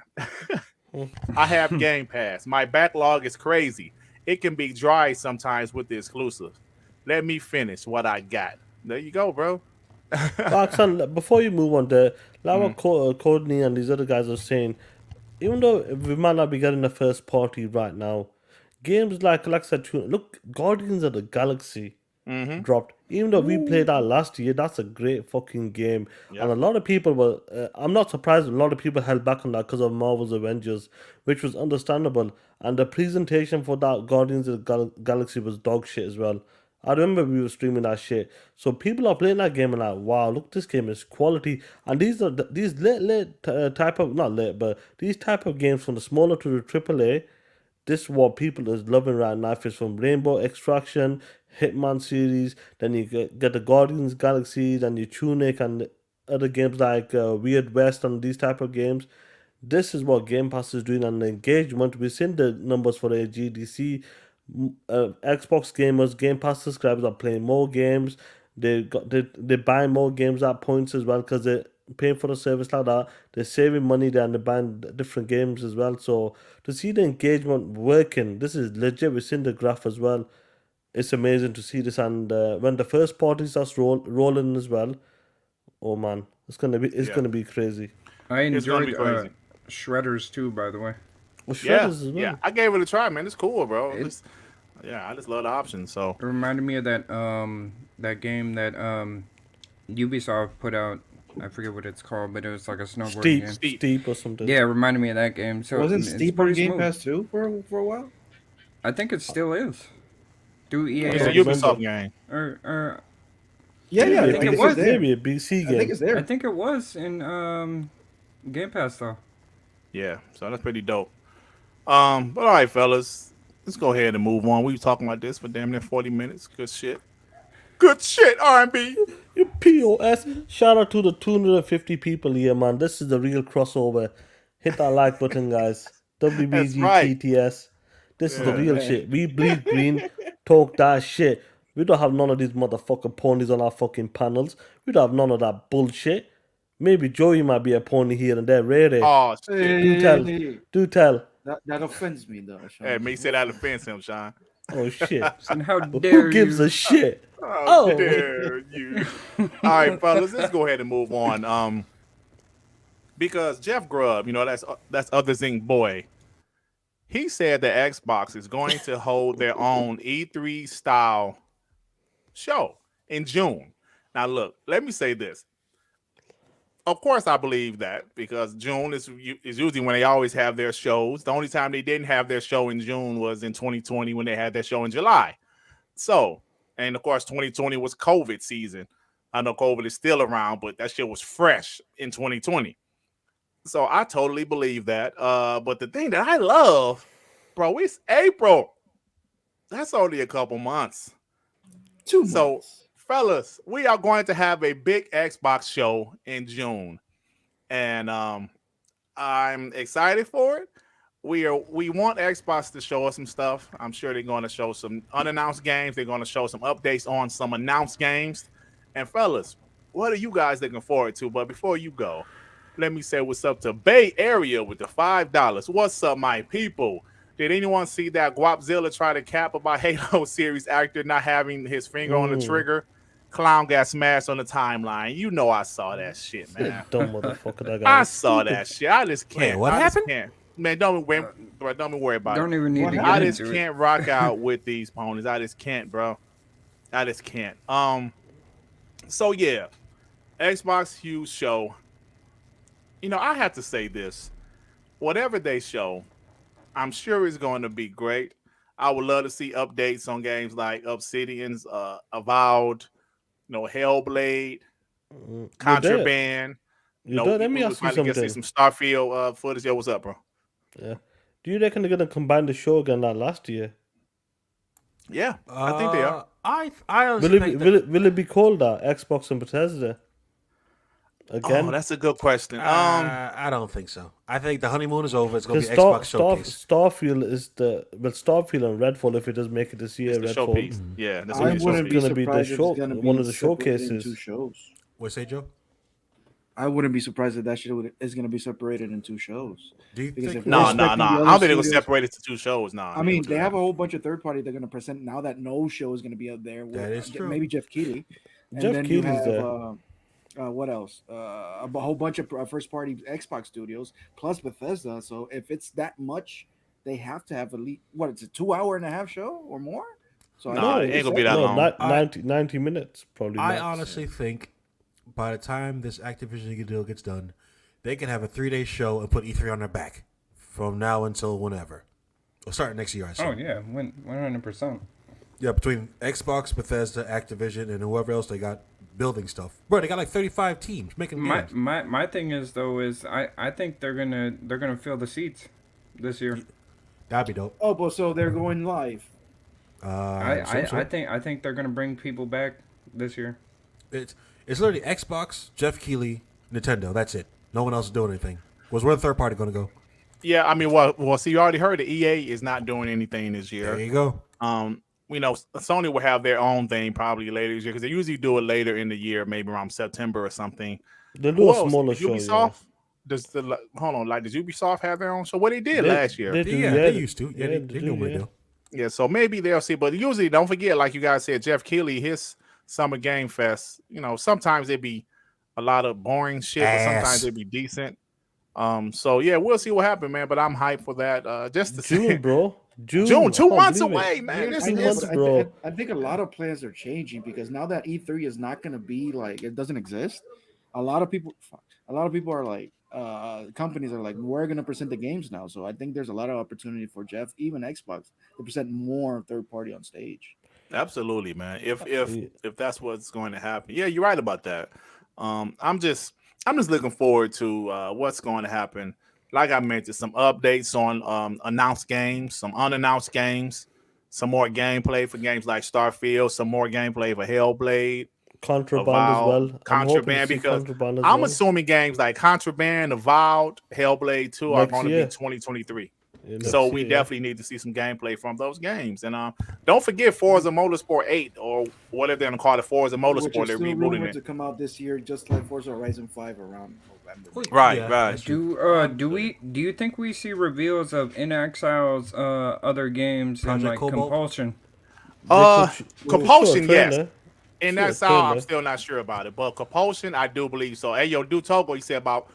I have Game Pass. My backlog is crazy. It can be dry sometimes with the exclusives. Let me finish what I got. There you go, bro. Roxanne, before you move on there, like what Courtney and these other guys are saying, even though we might not be getting the first party right now, games like I said, look, Guardians of the Galaxy dropped. Even though we played that last year, that's a great fucking game. Yep. And a lot of people were, I'm not surprised, a lot of people held back on that because of Marvel's Avengers, which was understandable. And the presentation for that Guardians of the Galaxy was dog shit as well. I remember we were streaming that shit. So people are playing that game and like, wow, look, this game is quality. And these are these type of games from the smaller to the AAA. This is what people is loving right now. If it's from Rainbow Extraction, Hitman series, then you get the Guardians Galaxy, then you Tunic and other games like Weird West and these type of games. This is what Game Pass is doing, and the engagement. We've seen the numbers for the GDC. Xbox gamers, Game Pass subscribers are playing more games. They buy more games at points as well, because paying for a service like that. They're saving money there and they're buying different games as well. So to see the engagement working, this is legit. We've seen the graph as well. It's amazing to see this. And when the first party starts rolling as well, oh man, it's gonna be crazy. I It's gonna enjoyed be crazy. Shredders too, by the way. Well, Yeah, Shredders as well. yeah. I gave it a try, man. It's cool, bro. It's- I just love the options. So It reminded me of that game that Ubisoft put out. I forget what it's called, but it was like a snowboarding game. Steep or something. Yeah, it reminded me of that game. So Wasn't it's Steep on pretty Game smooth. Pass too for a while? I think it still is. Do EA it's a Yeah. Ubisoft game. or Yeah, I think it it's was. there. Maybe a BC I think game. it's there. I think it was in Game Pass though. Yeah, so that's pretty dope. But all right, fellas, let's go ahead and move on. We were talking about this for damn near 40 minutes. Good shit. Good shit, R&B. You POS. Shout out to the 250 people here, man. This is the real crossover. Hit that like button, guys. WBG right. TTS. This is the real man. shit. We bleed green, talk that shit. We don't have none of these motherfucking ponies on our fucking panels. We don't have none of that bullshit. Maybe Joey might be a pony here and there, rare. Oh, shit. Do tell. Hey, Do tell. that offends me though. Sean. Hey, me say that offends him, Sean. Oh shit. And how But dare who gives you? a shit? Oh, Oh. dare you. All right, fellas, let's go ahead and move on. Because Jeff Grubb, that's Other Zing Boy, he said that Xbox is going to hold their own E3 style show in June. Now, look, let me say this. Of course, I believe that because June is usually when they always have their shows. The only time they didn't have their show in June was in 2020 when they had their show in July. So, and of course, 2020 was COVID season. I know COVID is still around, but that shit was fresh in 2020. So I totally believe that. But the thing that I love, bro, it's April. That's only a couple months. 2 months. So, fellas, we are going to have a big Xbox show in June. And I'm excited for it. We want Xbox to show us some stuff. I'm sure they're going to show some unannounced games. They're going to show some updates on some announced games. And fellas, what are you guys looking forward to? But before you go, let me say what's up to Bay Area with the $5. What's up, my people? Did anyone see that Guapzilla try to cap about Halo series actor not having his finger on the trigger? Clown got smashed on the timeline. You know I saw that shit, man. Dumb motherfucker, that guy. I saw that shit. I just can't. Wait, what I just happened? can't. Man, don't worry about Don't it. even need What to get I into just it. can't rock out with these ponies. I just can't, bro. I just can't. So yeah, Xbox huge show. I have to say this. Whatever they show, I'm sure it's going to be great. I would love to see updates on games like Obsidian's Avowed, Hellblade, Contraband. You do? Let me ask you Get something. some Starfield footage. Yo, what's up, bro? Yeah. Do you reckon they're gonna combine the show again like last year? Yeah, I think they are. I honestly Will it, think will it will it be called that? Xbox and Bethesda? Again? Oh, that's a good question. I don't think so. I think the honeymoon is over. It's going to Because be Xbox showcase. Starfield is Starfield and Redfall, if it does make it this year, it's the Redfall. showpiece. Yeah, that's I what it's wouldn't be gonna be the surprised if show- it's gonna be one of the separated showcases. in 2 shows. What say, Joe? I wouldn't be surprised if that shit is going to be separated in 2 shows. Do you Because think? if No. respecting the I other don't think they're gonna studios- separate it to 2 shows. No, I mean, they have a whole bunch of third party they're going to present now that no show is going to be up there. That is true. Maybe Jeff Keighley. And Jeff then you Keighley's have, what else? A whole bunch of first party Xbox studios plus Bethesda. So if it's that much, they have to have at least, it's a 2.5-hour show or more? So Nah, it ain't gonna be that long. 90 minutes probably. I max. honestly think by the time this Activision deal gets done, they can have a 3-day show and put E3 on their back from now until whenever. Or start next year, I Oh say. yeah, 100%. Yeah, between Xbox, Bethesda, Activision, and whoever else they got building stuff. Bro, they got like 35 teams making games. My thing is though I think they're gonna fill the seats this year. That'd be dope. Oh, but so they're going live. I think they're gonna bring people back this year. It's literally Xbox, Jeff Keighley, Nintendo. That's it. No one else is doing anything. Where's where the third party going to go? Yeah, I mean, well, see, you already heard that EA is not doing anything this year. There you go. Sony will have their own thing probably later this year because they usually do it later in the year, maybe around September or something. They'll Who do a else? smaller show. Ubisoft. Does hold on? Like, does Ubisoft have their own show? What they did last year? They do, Yeah, yeah. they used to. Yeah, Yeah, they knew what to yeah. do. Yeah, so maybe they'll see. But usually, don't forget, like you guys said, Jeff Keighley, his Summer Game Fest. You know, sometimes it'd be a lot of boring shit, but sometimes it'd be decent. So yeah, we'll see what happens, man. But I'm hyped for that. Just to June, see bro. June, 2 I months can't believe away, it. man. Yeah, This 2 is months, bro. I think a lot of plans are changing because now that E3 is not going to be like it doesn't exist, a lot of people are like, companies are like, we're going to present the games now. So I think there's a lot of opportunity for Jeff, even Xbox, to present more third party on stage. Absolutely, man. If that's what's going to happen, yeah, you're right about that. I'm just looking forward to what's going to happen. Like I mentioned, some updates on announced games, some unannounced games, some more gameplay for games like Starfield, some more gameplay for Hellblade, Contraband Avowed, as well. Contraband, because Contraband as I'm well. assuming games like Contraband, Avowed, Hellblade 2 are Next going to year. be 2023. Yeah, So next we year, definitely need to see some gameplay from those games. And don't forget Forza Motorsport 8 or whatever they're going to call it, Forza Which Motorsport. is They're still rebooting rumored it. to come out this year, just like Forza Horizon 5 around November. Right, Yeah, right. that's true. Do you think we see reveals of In Exile's other games and Project like Cobalt? Compulsion? Compulsion, yes. trailer. And Sure, that's how I'm trailer. still not sure about it. But Compulsion, I do believe so. Hey, yo, Togo, you said about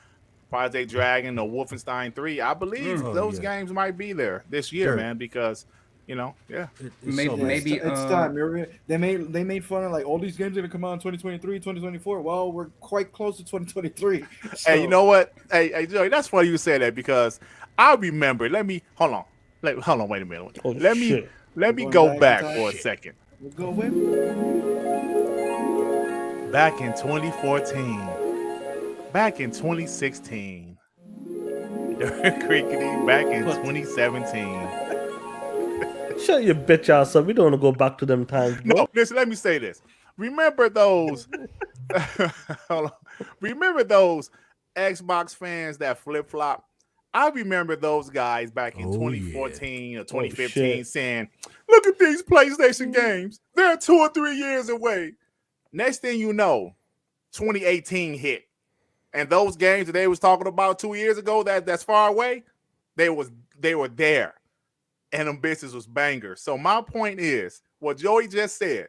Project Dragon or Wolfenstein 3. I believe Oh, those yeah. games might be there this year, Sure. man, because, yeah. Maybe It's time. They made fun of like all these games are gonna come out in 2023, 2024. Well, we're quite close to 2023. Hey, you know what? Hey, Joey, that's funny you say that because I remember. Hold on. Wait a minute. Oh, let me shit. go Going back back in for a time? second. We'll go with Back in 2014. Back in 2016. DirtGriggity back in 2017. Shut your bitch ass up. We don't want to go back to them times, bro. No, listen, let me say this. Remember those hold on. Remember those Xbox fans that flip-flop? I remember those guys back in 2014 or 2015 shit. saying, look at these PlayStation games. They're 2 or 3 years away. Next thing you know, 2018 hit. And those games that they was talking about 2 years ago that's far away, they were there. And them bitches was bangers. So my point is, what Joey just said,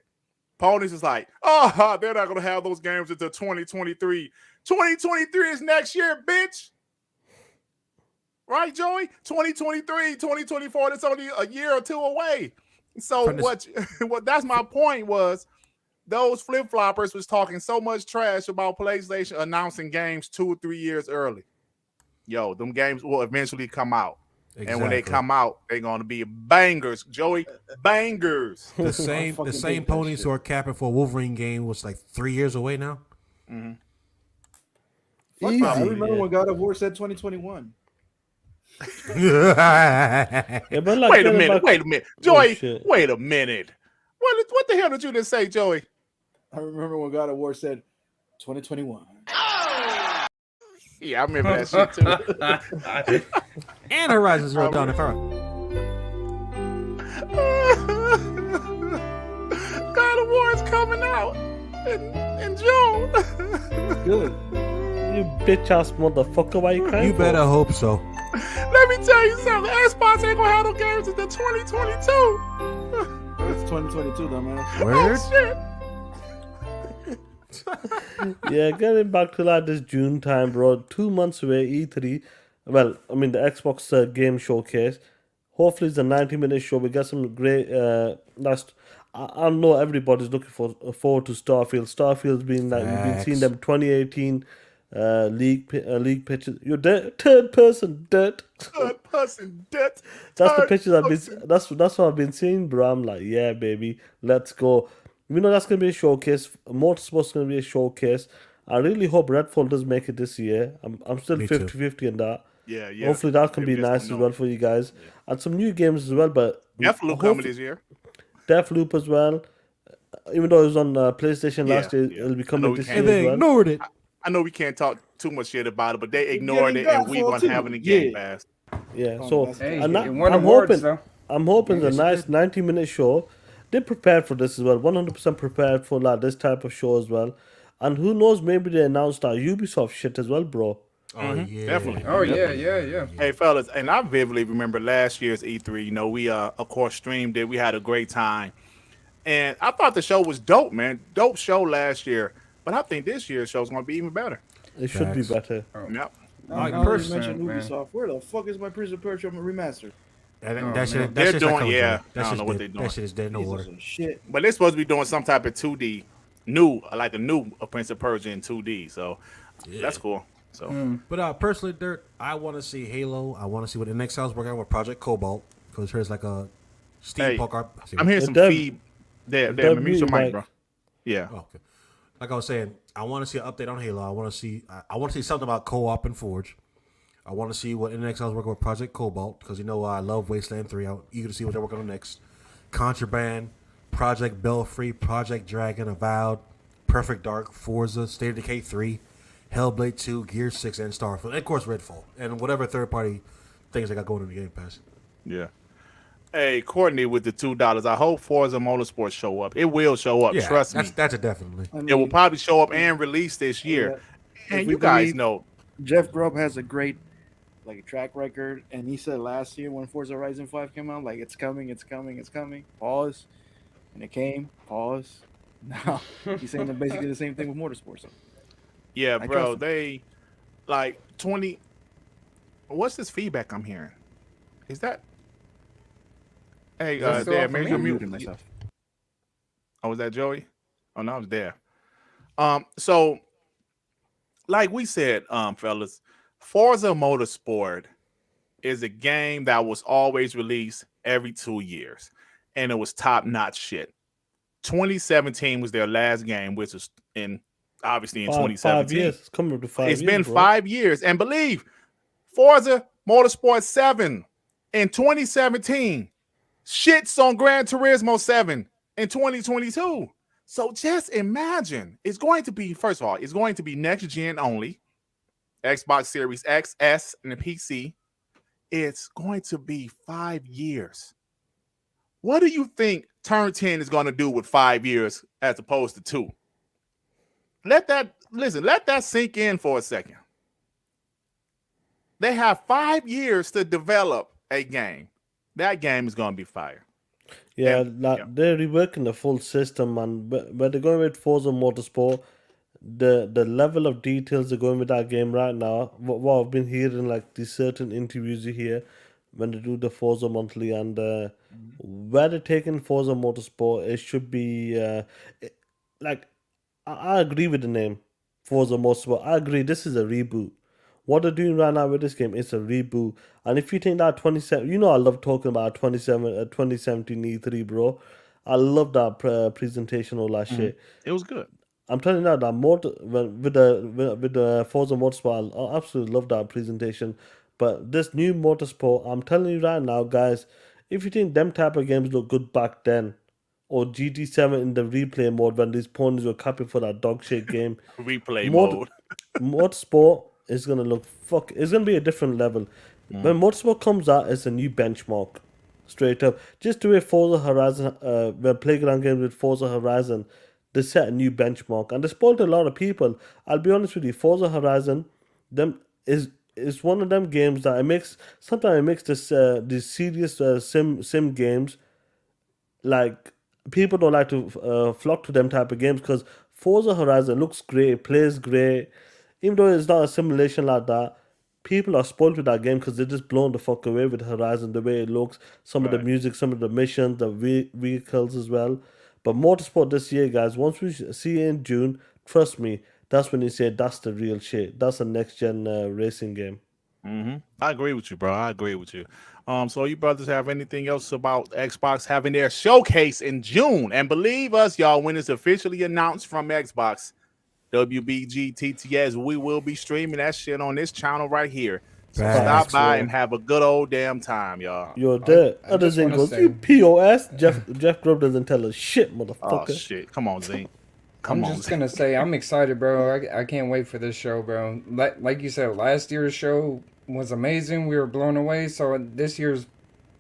Ponies is like, they're not going to have those games until 2023. 2023 is next year, bitch. Right, Joey? 2023, 2024, that's only a year or two away. So what that's my point was, those flip-floppers was talking so much trash about PlayStation announcing games 2 or 3 years early. Yo, them games will eventually come out. Exactly. And when they come out, they're going to be bangers, Joey. Bangers. The same ponies who are capping for a Wolverine game was like 3 years away now. Mm-hmm. I remember when God of War said 2021. Yeah, but like, Wait a minute. Joey, shit. wait a minute. What the hell did you just say, Joey? I remember when God of War said 2021. Yeah, I remember that shit too. And Horizon Zero Dawn, if I'm God of War is coming out in June. Good. You bitch ass motherfucker, why you crying? You better hope so. Let me tell you something. Xbox ain't gonna have no games until 2022. It's 2022, dumbass. Word? Oh, shit. Yeah, getting back to like this June time, bro. 2 months away, E3. Well, I mean the Xbox game showcase. Hopefully it's a 90-minute show. We got some great. I know everybody's looking forward to Starfield. Starfield's been like we've been seeing them 2018 league pictures. You're third person dirt. Third person death. That's the pictures I've been. That's what I've been seeing, bro. I'm like, yeah, baby, let's go. We know that's gonna be a showcase. Motorsport's gonna be a showcase. I really hope Redfall does make it this year. I'm still Me too. 50-50 in that. Yeah. Hopefully that can be Just nice as don't well know. for you guys. And some new games as well, but Deathloop coming this year. Deathloop as well. Even though it was on PlayStation last year, yeah. it'll be I know coming we this can't- year And they as well. ignored it. I know we can't talk too much shit about it, but they ignored it, and we Godfall gonna have it in Game too. Pass. Yeah, Oh, so that's- Hey, and it won I'm awards, hoping though. I'm hoping it's a Yes, nice it 90-minute show. They're prepared for this as well, 100% prepared for like this type of show as well. And who knows, maybe they announced our Ubisoft shit as well, bro. Oh yeah, definitely. Oh yeah. Hey fellas, and I vividly remember last year's E3. You know, we of course streamed it. We had a great time, and I thought the show was dope, man. Dope show last year, but I think this year's show's gonna be even better. It should be Facts. better. Yep. Like, Now you personally, mentioned man. Ubisoft. Where the fuck is my Prince of Persia remaster? That shit, They're that shit's not doing- coming, yeah, Joe. I That don't shit's know what dead. they're doing. That shit is dead in the Pieces water. of shit. But they're supposed to be doing some type of 2D, like a new Prince of Persia in 2D. So that's cool. So But personally, Dirt, I want to see Halo. I want to see what the next house working on with Project Cobalt because here's like a steampunk art. I'm hearing The some dev- feed. There, dev mute your like- mic, bro. Yeah. Oh, okay. Like I was saying, I want to see an update on Halo. I want to see something about co-op and Forge. I want to see what NXL is working with Project Cobalt because you know I love Wasteland 3. I'm eager to see what they're working on next. Contraband, Project Belfry, Project Dragon, Avowed, Perfect Dark, Forza, State of Decay 3, Hellblade 2, Gear 6, and Starfield. And of course Redfall. And whatever third-party things they got going in the Game Pass. Yeah. Hey, Courtney with the $2. I hope Forza Motorsport show up. It will show up. Yeah, Trust me. that's a definitely. I It will mean, probably show up and release this year. If And we you guys believe- know, Jeff Grubb has a great track record, and he said last year when Forza Horizon 5 came out, like it's coming. Pause, and it came. Pause. Now he's saying basically the same thing with Motorsport. So. yeah, I bro, trust him. they like 20. What's this feedback I'm hearing? Is that? Hey, Is that still Dad, off for maybe me? you're I'm muting muting myself. myself. Oh, was that Joey? Oh, no, it's there. So like we said, fellas, Forza Motorsport is a game that was always released every 2 years, and it was top-notch shit. 2017 was their last game, which was obviously in 2017. 5 years. It's coming up to 5 years. It's been bro. 5 years, and believe Forza Motorsport 7 in 2017 shits on Gran Turismo 7 in 2022. So just imagine, it's going to be, first of all, it's going to be next gen only, Xbox Series X, S, and the PC. It's going to be 5 years. What do you think Turn 10 is going to do with 5 years as opposed to 2? Let that sink in for a second. They have 5 years to develop a game. That game is going to be fire. Yeah, And- they're reworking the full system, and but they're going with Forza Motorsport. The level of details they're going with that game right now. What I've been hearing, like these certain interviews you hear when they do the Forza Monthly, and where they're taking Forza Motorsport, it should be like I agree with the name Forza Motorsport. I agree this is a reboot. What they're doing right now with this game is a reboot. And if you think that 27, you know I love talking about 2017 E3, bro. I love that presentation, all that shit. It was good. I'm telling you now that with the Forza Motorsport, I absolutely love that presentation. But this new Motorsport, I'm telling you right now, guys, if you think them type of games look good back then, or GT7 in the replay mode when these ponies were capping for that dog shit game, Replay Motor- mode. Motorsport is gonna look it's gonna be a different level. When Motorsport comes out, it's a new benchmark. Straight up. Just the way Forza Horizon when Playground games with Forza Horizon, they set a new benchmark. And they spoiled a lot of people. I'll be honest with you, Forza Horizon is one of them games that sometimes it makes these serious sim games, like people don't like to flock to them type of games because Forza Horizon looks great, plays great. Even though it's not a simulation like that, people are spoiled with that game because they're just blown the fuck away with Horizon, the way it looks, some of the Right. music, some of the missions, the vehicles as well. But Motorsport this year, guys, once we see it in June, trust me, that's when you say that's the real shit. That's a next gen racing game. I agree with you, bro. I agree with you. So you brothers have anything else about Xbox having their showcase in June? And believe us, y'all, when it's officially announced from Xbox, WBG TTS, we will be streaming that shit on this channel right here. So Facts, stop by bro. and have a good old damn time, y'all. You're there. I Other just thing wanna goes, say- you POS. Jeff Grubb doesn't tell us shit, motherfucker. Oh shit! Come on, Zeke. I'm Come on, just Zeke. gonna say I'm excited, bro. I can't wait for this show, bro. Like you said, last year's show was amazing. We were blown away. So this year's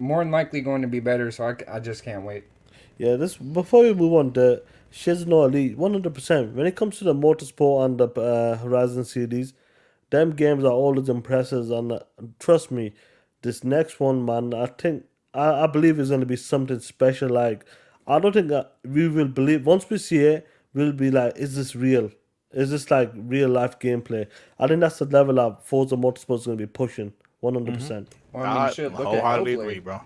more than likely going to be better. So I just can't wait. Yeah, this before we move on, the Shizuno Elite 100%. When it comes to the Motorsport and the Horizon series, them games are always impressive, and trust me, this next one, man, I believe is going to be something special. Like, I don't think we will believe once we see it, we'll be like, is this real? Is this like real life gameplay? I think that's the level of Forza Motorsport is going to be pushing 100%. Well, I mean, I shit, look at wholeheartedly Hellblade. agree, bro.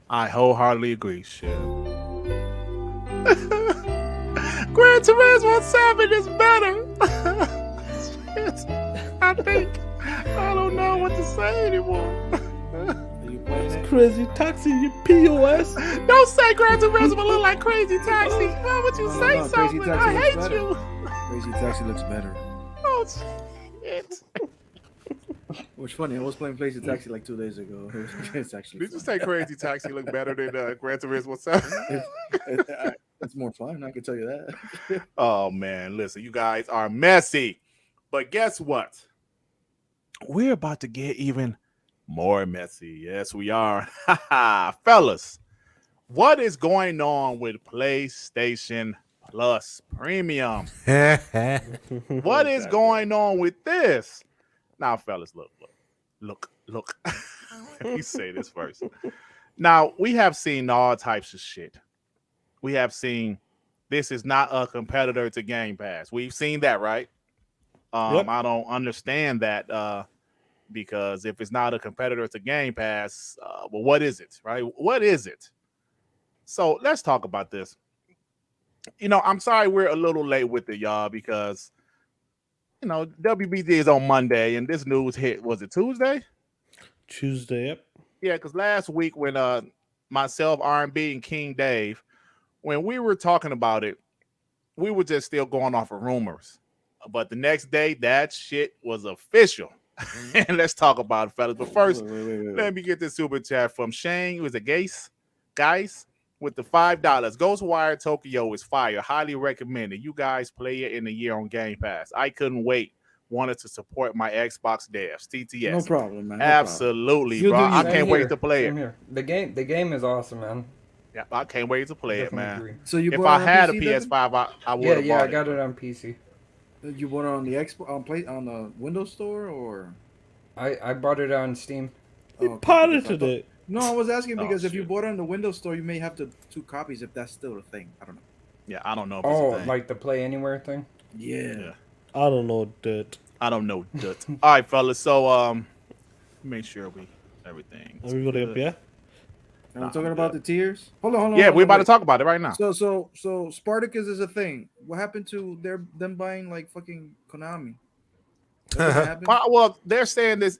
I wholeheartedly agree. Shit. Gran Turismo 7 is better. Shit. I think I don't know what to say anymore. Are you playing it? Crazy Taxi, you POS. Don't say Gran Turismo look like Crazy Taxi. Why would you say no, Crazy something? Taxi I looks hate better. you. Crazy Taxi looks better. Oh shit. Which funny, I was playing Crazy Taxi like 2 days ago. It's actually Did you fun. say Crazy Taxi look better than Gran Turismo 7? It's more fun, I can tell you that. Oh man, listen, you guys are messy. But guess what? We're about to get even more messy. Yes, we are. Fellas, what is going on with PlayStation Plus Premium? What is going on with this? Now, fellas, look. Let me say this first. Now, we have seen all types of shit. We have seen this is not a competitor to Game Pass. We've seen that, right? Yep. I don't understand that because if it's not a competitor to Game Pass, well, what is it, right? What is it? So let's talk about this. You know, I'm sorry we're a little late with it, y'all, because you know WBG is on Monday, and this news hit. Was it Tuesday? Tuesday, yep. Yeah, because last week when myself, R&B, and King Dave, when we were talking about it, we were just still going off of rumors. But the next day, that shit was official. And let's talk about it, fellas. But first, Wait. let me get this super chat from Shane. It was a guys with the $5. Ghostwire Tokyo is fire. Highly recommended. You guys play it in a year on Game Pass. I couldn't wait. Wanted to support my Xbox devs. TTS. No problem, man. No Absolutely, You bro. do you. I Same can't wait here, to play same it. here. The game is awesome, man. Yeah, I can't wait to play it, Definitely man. agree. So you If bought I it on had a PC, Devin? PS5, I would Yeah, have I bought got it. it on PC. You bought it on the Xbox on the Windows Store or? I bought it on Steam. He Oh, okay, pirated because I thought- it. No, I was asking Oh, because if you shit. bought it on the Windows Store, you may have to 2 copies if that's still a thing. I don't know. Yeah, I don't know if Oh, it's a thing. like the Play Anywhere thing? Yeah. I don't know, dude. I don't know. Dut. All right, fellas. So make sure everything. Everybody up, yeah? And Nah, we're talking I'm about good. the tiers. Hold on. Yeah, we're about to wait. talk about it right now. So Spartacus is a thing. What happened to them buying like fucking Konami? That didn't happen? Well, they're saying this.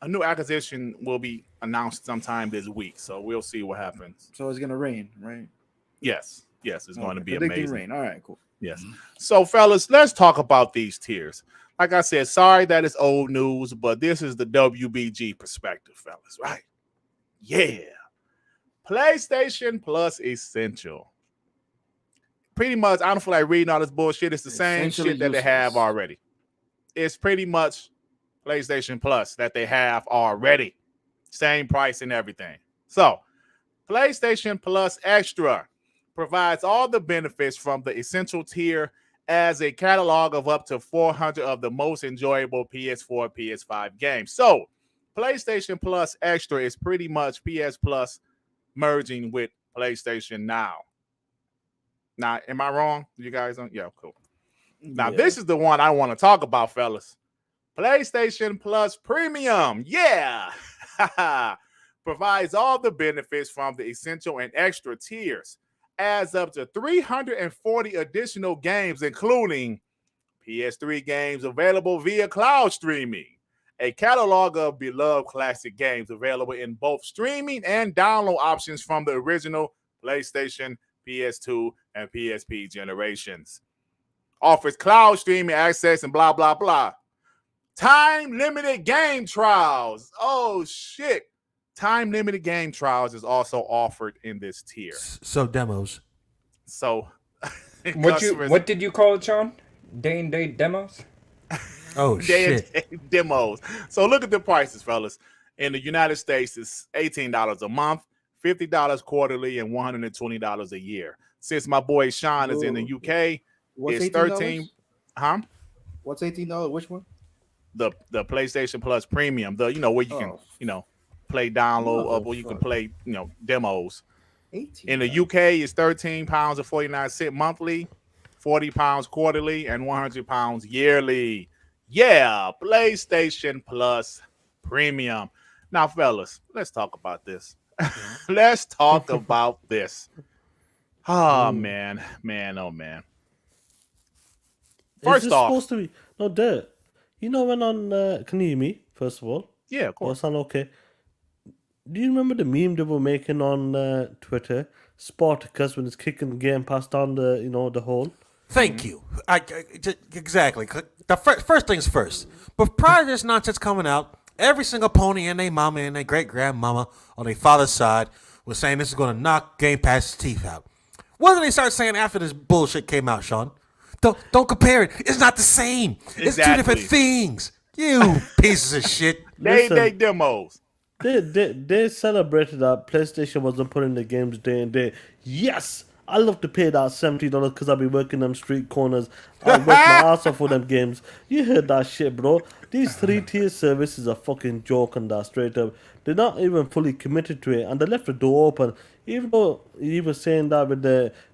A new acquisition will be announced sometime this week, so we'll see what happens. So it's gonna rain, right? Yes, it's going to be predicting amazing. rain. All right, cool. Yes. So, fellas, let's talk about these tiers. Like I said, sorry that it's old news, but this is the WBG perspective, fellas, right? Yeah. PlayStation Plus Essential. Pretty much, I don't feel like reading all this bullshit. It's the same Essentially shit that they useless. have already. It's pretty much PlayStation Plus that they have already. Same price and everything. So, PlayStation Plus Extra provides all the benefits from the Essential tier as a catalog of up to 400 of the most enjoyable PS4, PS5 games. So, PlayStation Plus Extra is pretty much PS Plus merging with PlayStation Now. Now, am I wrong? You guys don't? Yeah, cool. Now, this is the one I want to talk about, fellas. PlayStation Plus Premium. Yeah. Provides all the benefits from the Essential and Extra tiers. Adds up to 340 additional games, including PS3 games available via cloud streaming, a catalog of beloved classic games available in both streaming and download options from the original PlayStation, PS2, and PSP generations. Offers cloud streaming access and blah, blah, blah. Time-limited game trials. Oh, shit. Time-limited game trials is also offered in this tier. So demos. So, What did you call it, Sean? Day and date demos? Oh shit. demos. So look at the prices, fellas. In the United States, it's $18 a month, $50 quarterly, and $120 a year. Since my boy Sean is in the UK, What's it's $18? 13. Huh? What's $18? Which one? The PlayStation Plus Premium, where you can play download up, or you can play demos. 18. In the UK, it's £13.49 monthly, £40 quarterly, and £100 yearly. Yeah, PlayStation Plus Premium. Now, fellas, let's talk about this. Let's talk about this. Oh man, oh man. Is this supposed to be no dirt? When on can you hear me? First of all, yeah, of course. Sound okay? Do you remember the meme they were making on Twitter? Spartacus when it's kicking Gamepass down the hole. Thank you. Exactly. The first things first. But prior to this nonsense coming out, every single pony and their mama and their great grandmama on their father's side was saying this is going to knock Game Pass's teeth out. What did they start saying after this bullshit came out, Sean? Don't compare it. It's not the same. Exactly. It's two different things. You pieces of shit. They demos. They celebrated that PlayStation wasn't putting the games day and day. Yes, I love to pay that $70 because I'll be working them street corners. I'll work my ass off for them games. You heard that shit, bro. These 3-tier services are fucking joke on that, straight up. They're not even fully committed to it, and they left the door open. Even though you were saying that with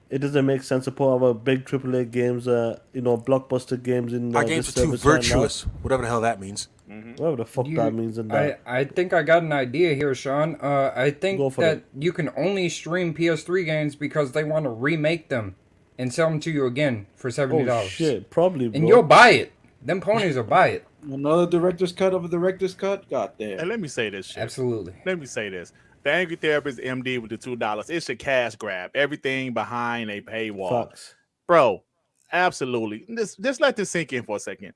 it doesn't make sense to put our big AAA games, blockbuster games in our games are too virtuous, whatever the hell that means. Whatever the fuck that means in that. I think I got an idea here, Sean. I think that you can only stream PS3 games because they want to remake them and sell them to you again for $70. Oh shit, probably, bro. And you'll buy it. Them ponies will buy it. Another director's cut of a director's cut? God damn. And let me say this shit. Absolutely. Let me say this. The Angry Therapist MD with the $2, it's a cash grab. Everything behind a paywall. Facts. Bro, absolutely. Just let this sink in for a second.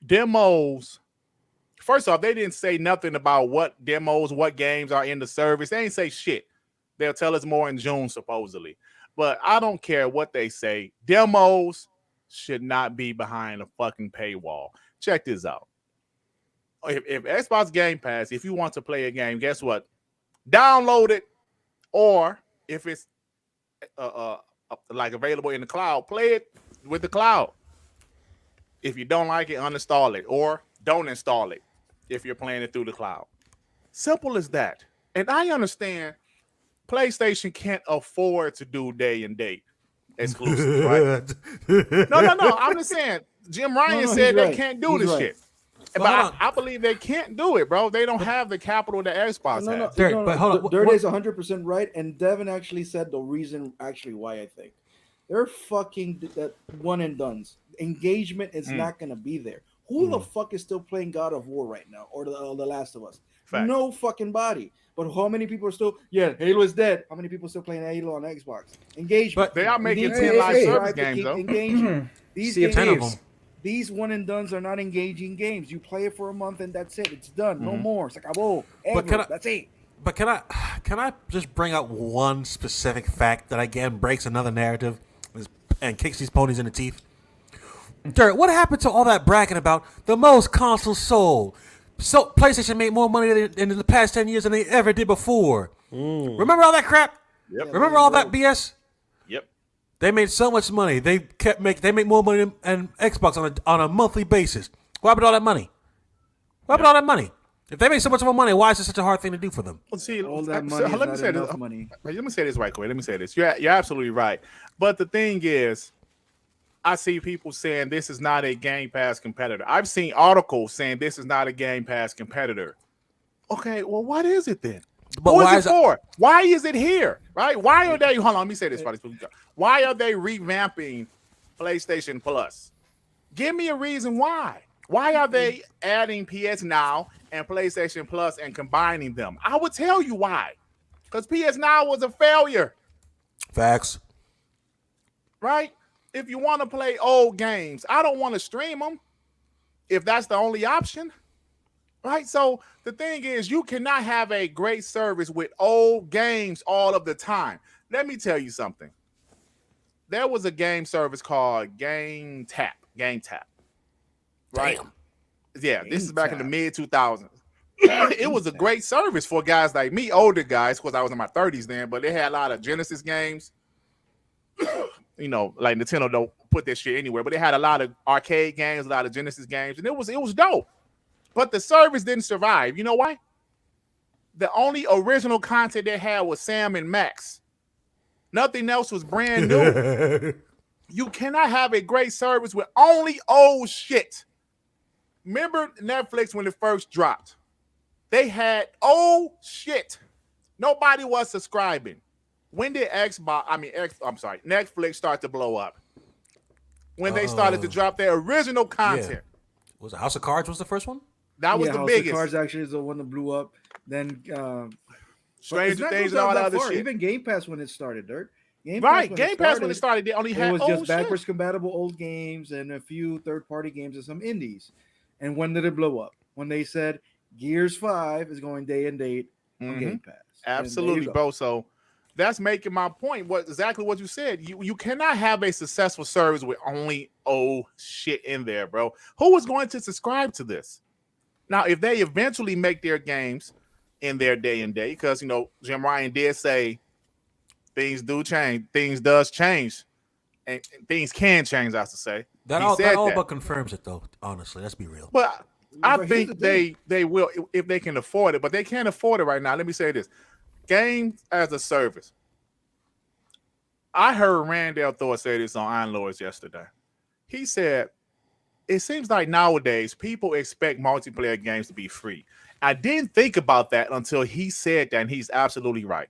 Demos. First off, they didn't say nothing about what demos, what games are in the service. They ain't say shit. They'll tell us more in June, supposedly. But I don't care what they say. Demos should not be behind a fucking paywall. Check this out. If Xbox Game Pass, if you want to play a game, guess what? Download it, or if it's like available in the cloud, play it with the cloud. If you don't like it, uninstall it, or don't install it if you're playing it through the cloud. Simple as that. And I understand PlayStation can't afford to do day and date exclusives, right? No. I'm just saying. JimRyan said they can't do this shit. But I believe they can't do it, bro. They don't have the capital that Xbox has. But hold on. Dirt is 100% right, and Devin actually said the reason why I think. They're fucking one and dones. Engagement is not going to be there. Who the fuck is still playing God of War right now, or the Last of Us? Fact. No fucking body. But how many people are still? Yeah, Halo is dead. How many people are still playing Halo on Xbox? Engagement. But they are making 10 live service games though. Engaging. These See, 10 of them. These one and dones are not engaging games. You play it for a month and that's it. It's done. No more. It's like that's it. But can I just bring up one specific fact that again breaks another narrative and kicks these ponies in the teeth? Dirt, what happened to all that bragging about the most consoles sold? So PlayStation made more money in the past 10 years than they ever did before. Remember all that crap? Yep. Remember all that BS? Yep. They made so much money. They make more money than Xbox on a monthly basis. What happened to all that money? What happened to all that money? If they made so much more money, why is it such a hard thing to do for them? Well, see, all that money is not enough money. Let me say this right quick. Let me say this. You're absolutely right. But the thing is, I see people saying this is not a Game Pass competitor. I've seen articles saying this is not a Game Pass competitor. Okay, well, what is it then? But what is it for? Why is it here? Right? Why are they? Hold on, let me say this. Why are they revamping PlayStation Plus? Give me a reason why. Why are they adding PS Now and PlayStation Plus and combining them? I would tell you why. Because PS Now was a failure. Facts. Right? If you want to play old games, I don't want to stream them if that's the only option. Right? So the thing is, you cannot have a great service with old games all of the time. Let me tell you something. There was a game service called Game Tap. Right? Damn. Yeah, this is back in the mid 2000s. it was a great service for guys like me, older guys, because I was in my 30s then. But they had a lot of Genesis games. Like Nintendo don't put that shit anywhere, but they had a lot of arcade games, a lot of Genesis games, and it was dope. But the service didn't survive. You know why? The only original content they had was Sam and Max. Nothing else was brand new. You cannot have a great service with only old shit. Remember Netflix when it first dropped? They had old shit. Nobody was subscribing. When did Netflix start to blow up? When they started to drop their original content. Yeah. Was House of Cards was the first one? That was the House biggest. Of Cards actually is the one that blew up. Then Stranger Things and all that other shit. Even Game Pass when it started, Dirt. Game Pass when it started, they only had it was old just backwards shit. compatible old games and a few third-party games and some indies. And when did it blow up? When they said Gears 5 is going day and date on Game Pass. Absolutely, bro. So that's making my point. Exactly what you said. You cannot have a successful service with only old shit in there, bro. Who is going to subscribe to this? Now, if they eventually make their games in their day and day, because JimRyan did say things do change, things does change, and things can change, I have to say. That all but confirms it, though. Honestly, let's be real. But I think they will if they can afford it, but they can't afford it right now. Let me say this: games as a service. I heard Randall Thor say this on Iron Lords yesterday. He said, "It seems like nowadays people expect multiplayer games to be free." I didn't think about that until he said that, and he's absolutely right.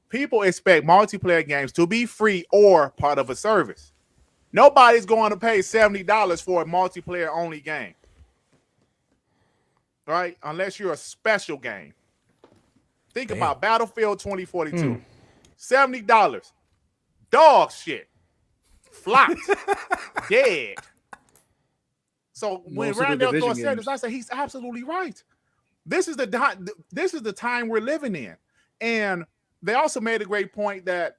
People expect multiplayer games to be free or part of a service. Nobody's going to pay $70 for a multiplayer only game. Right? Unless you're a special game. Think about Battlefield 2042. $70. Dog shit. Flopped. Dead. So when Randall Thor said this, I said he's absolutely right. This is the time we're living in. And they also made a great point that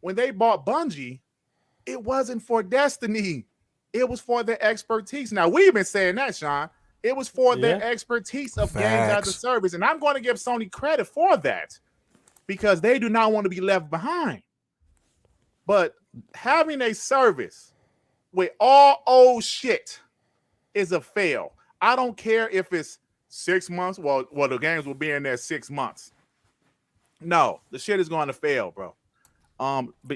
when they bought Bungie, it wasn't for Destiny. It was for their expertise. Now, we've been saying that, Sean. It was for their expertise of games as a service. And I'm going to give Sony credit for that because they do not want to be left behind. But having a service with all old shit is a fail. I don't care if it's 6 months. Well, the games will be in there 6 months. No, the shit is going to fail, bro.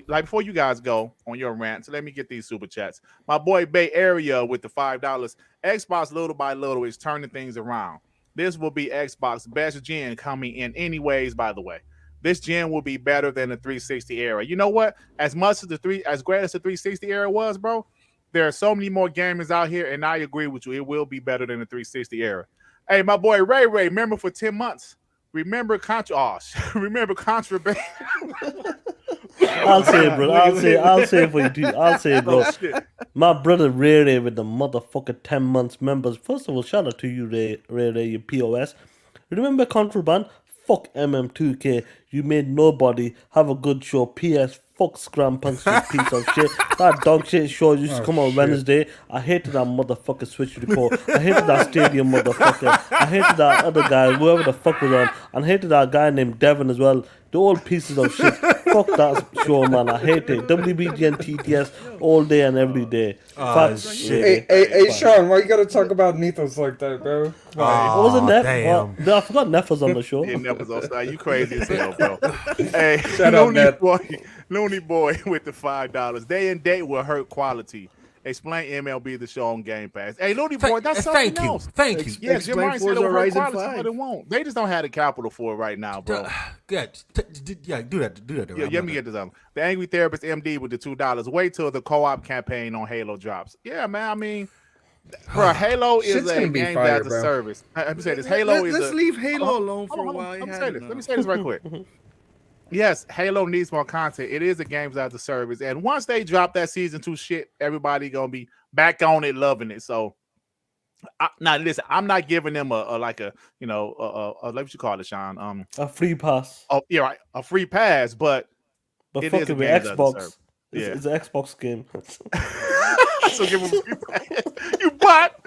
Like before you guys go on your rant, so let me get these super chats. My boy Bay Area with the $5. Xbox little by little is turning things around. This will be Xbox best gen coming in anyways, by the way. This gen will be better than the 360 era. You know what? As great as the 360 era was, bro, there are so many more gamers out here, and I agree with you. It will be better than the 360 era. Hey, my boy Ray, remember for 10 months. Remember contraband. I'll say it, bro. I'll say it for you, dude. I'll say it, bro. My brother Ray with the motherfucker 10 months members. First of all, shout out to you, Ray, you POS. Remember Contraband? Fuck MM2K. You made nobody have a good show. PS. Fuck Scram Punks, you piece of shit. That dog shit show used to come on Wednesday. I hated that motherfucker Switch Report. I hated that Stadium motherfucker. I hated that other guy, whoever the fuck was on. And I hated that guy named Devin as well. They're all pieces of shit. Fuck that show, man. I hate it. WBG and TTS all day and every day. Shit. Hey, Sean, why you gotta talk about Nethos like that, bro? Wasn't Neff? I forgot Neff was on the show. Yeah, Neff was on side. You crazy as hell, bro. Hey, Shut up, Neff. Looney Boy with the $5. Day and date will hurt quality. Explain MLB the show on Game Pass. Hey, Looney Boy, that's something else. Thank you. Yeah, JimRyan said it will hurt Horizon quality, 5. but it won't. They just don't have the capital for it right now, bro. Do that. Yeah, let me get this out. The Angry Therapist MD with the $2. Wait till the co-op campaign on Halo drops. Yeah, man. I mean, bro, Halo is Shit's a gonna be game fire, as a bro. service. Let me say this. Halo is Let's leave Halo alone for a Hold on, while. Let me say this right quick. Yes, Halo needs more content. It is a games as a service, and once they drop that season 2 shit, everybody gonna be back on it, loving it. So, now listen, I'm not giving them a what you call it, Sean? A free pass. Oh yeah, right, a free pass, but But it fuck is it a with games as a Xbox. service. It's an Xbox game. So give them a free pass. You bought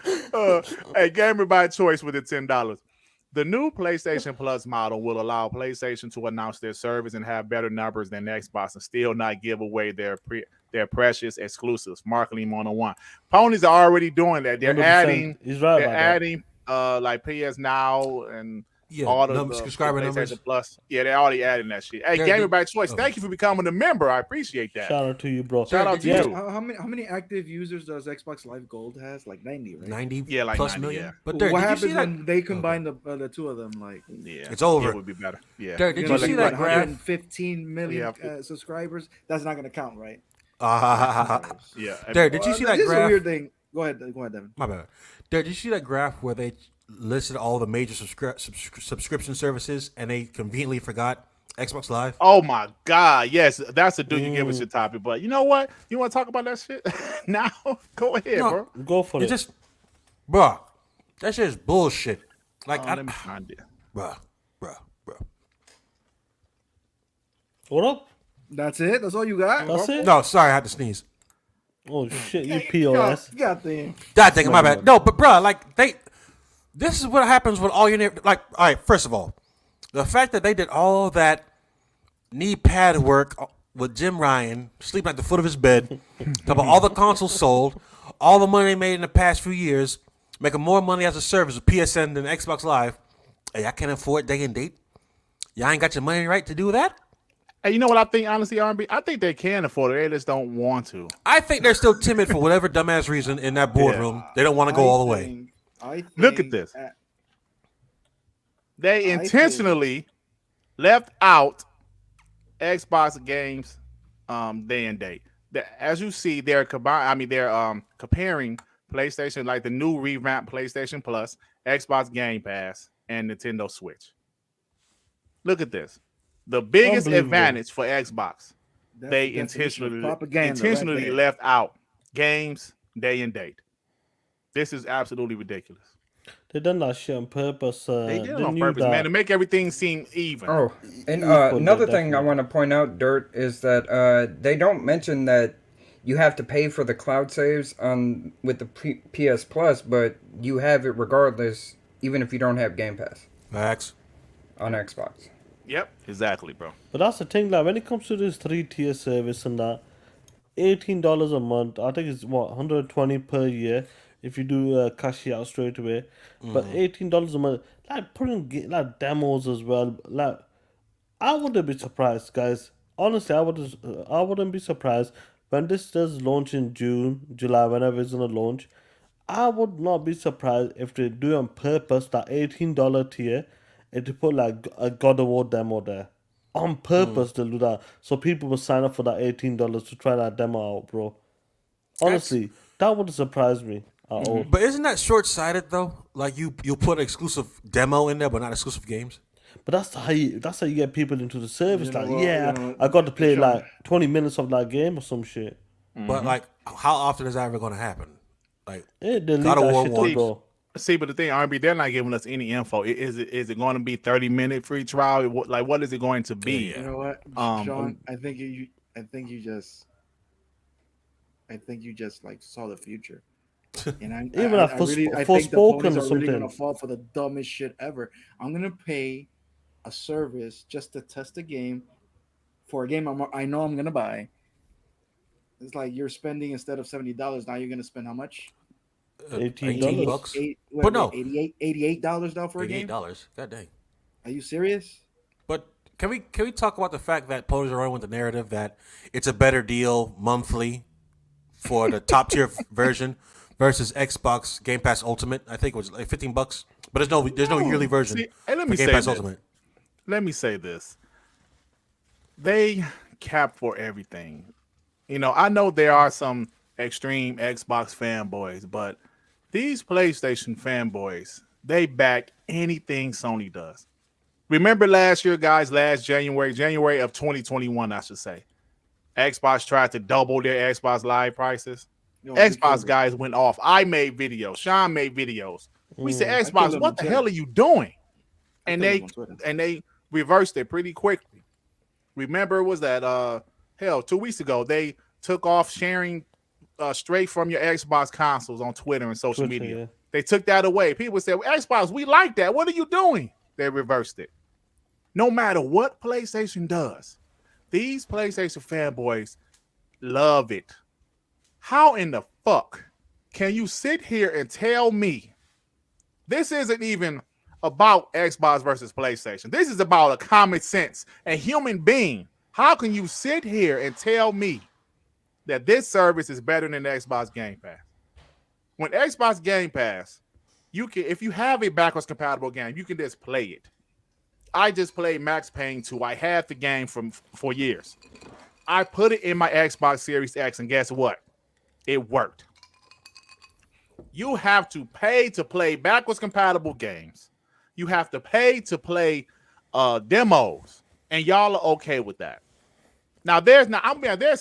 hey, gamer by choice with the $10. The new PlayStation Plus model will allow PlayStation to announce their service and have better numbers than Xbox and still not give away their precious exclusives. Marketing 101. Ponies are already doing that. They're 100%. adding. He's right They're about that. adding like PS Now and Yeah, all the subscriber PlayStation numbers. Plus. Yeah, they're already adding that shit. Hey, They're- Gamer by Choice, oh. thank you for becoming a member. I appreciate that. Shout out to you, bro. Shout out to Yeah. you. How many active users does Xbox Live Gold has? Like 90, right? 90 Yeah, like plus 90, million. yeah. But Dirk, what did you happens see that? when they combine the two of them? Like, Yeah, It's over. It would be better. Yeah. Dirk, did you you know, see like, that what, graph? 115 million Yeah. subscribers. That's not gonna count, right? Yeah. Dirk, did you see that this is a graph? weird thing. Go ahead, Devin. My bad. Dirk, did you see that graph where they listed all the major subscription services and they conveniently forgot Xbox Live? Oh my God! Yes, that's a do you give us your topic. But you know what? You want to talk about that shit now? Go ahead, No. bro. Go for It it. just, bruh, that shit is bullshit. Like, Let me find it. bruh. What up? That's it. That's all you got. That's it? No, sorry, I had to sneeze. Oh shit, you POS. God damn. God dang it, my bad. No, but bruh, like this is what happens with all your like. All right, first of all, the fact that they did all that knee pad work with JimRyan sleeping at the foot of his bed, talk about all the consoles sold, all the money they made in the past few years, making more money as a service with PSN than Xbox Live. Hey, I can't afford day and date. Y'all ain't got your money right to do that. Hey, you know what I think? Honestly, R&B, I think they can afford it. They just don't want to. I think they're still timid for whatever dumbass reason in that boardroom. They don't want to go all the way. Look at this. They intentionally left out Xbox games day and date. As you see, they're comparing PlayStation, like the new revamped PlayStation Plus, Xbox Gamepass, and Nintendo Switch. Look at this. The biggest Unbelievable. advantage for Xbox, they intentionally left out games day and date. This is absolutely ridiculous. They done that shit on purpose. They did it on knew purpose, that. man, to make everything seem even. Oh, and Equal, another thing I definitely. want to point out, Dirt, is that they don't mention that you have to pay for the cloud saves on with the PS Plus, but you have it regardless, even if you don't have Game Pass Facts. on Xbox. Yep, exactly, bro. But that's the thing, like when it comes to this 3-tier service and that, $18 a month. I think it's what $120 per year if you do cash it out straight away. But $18 a month, like putting like demos as well. Like I wouldn't be surprised, guys. Honestly, I wouldn't be surprised when this does launch in June, July, whenever it's gonna launch. I would not be surprised if they do on purpose that $18 tier and to put like a God of War demo there. On purpose they'll do that. So people will sign up for that $18 to try that demo out, bro. Honestly, that wouldn't surprise me at all. But isn't that short-sighted though? Like you'll put exclusive demo in there, but not exclusive games. But that's how you get people into the service. You know Like, what, yeah, you know, I got to play Sean. like 20 minutes of that game or some shit. But like, how often is that ever going to happen? Like, Yeah, they leave God of that War shit one. up, bro. See, but the thing, R&B, they're not giving us any info. Is it going to be 30-minute free trial? What is it going to be? Yeah. You know what, Sean? I think you just like saw the future. And Even at I think the Forspoken ponies or are really something. gonna fall for the dumbest shit ever. I'm gonna pay a service just to test a game for a game I know I'm gonna buy. It's like you're spending instead of $70, now you're gonna spend how much? $18. bucks. But no. $88 now for a game. $88. God dang. Are you serious? But can we talk about the fact that ponies are running with the narrative that it's a better deal monthly for the top tier version versus Xbox Game Pass Ultimate? I think it was like $15, but there's no yearly version. See, hey, let for me Game say Pass this. Ultimate. Let me say this. They cap for everything. You know, I know there are some extreme Xbox fanboys, but these PlayStation fanboys, they back anything Sony does. Remember last year, guys, January of 2021, I should say, Xbox tried to double their Xbox Live prices. No, Xbox guys went off. I made videos. Sean made videos. We said, I killed Xbox, them what on the Twitter. hell are you doing? I And killed they them on Twitter. and they reversed it pretty quickly. Remember, was that 2 weeks ago they took off sharing straight from your Xbox consoles on Twitter and social Twitter, media. yeah. They took that away. People said, well, Xbox, we like that. What are you doing? They reversed it. No matter what PlayStation does, these PlayStation fanboys love it. How in the fuck can you sit here and tell me this isn't even about Xbox versus PlayStation? This is about a common sense, a human being. How can you sit here and tell me that this service is better than Xbox Game Pass? When Xbox Game Pass, you can, if you have a backwards compatible game, you can just play it. I just played Max Payne 2. I had the game for years. I put it in my Xbox Series X, and guess what? It worked. You have to pay to play backwards compatible games. You have to pay to play demos, and y'all are okay with that. Now, there's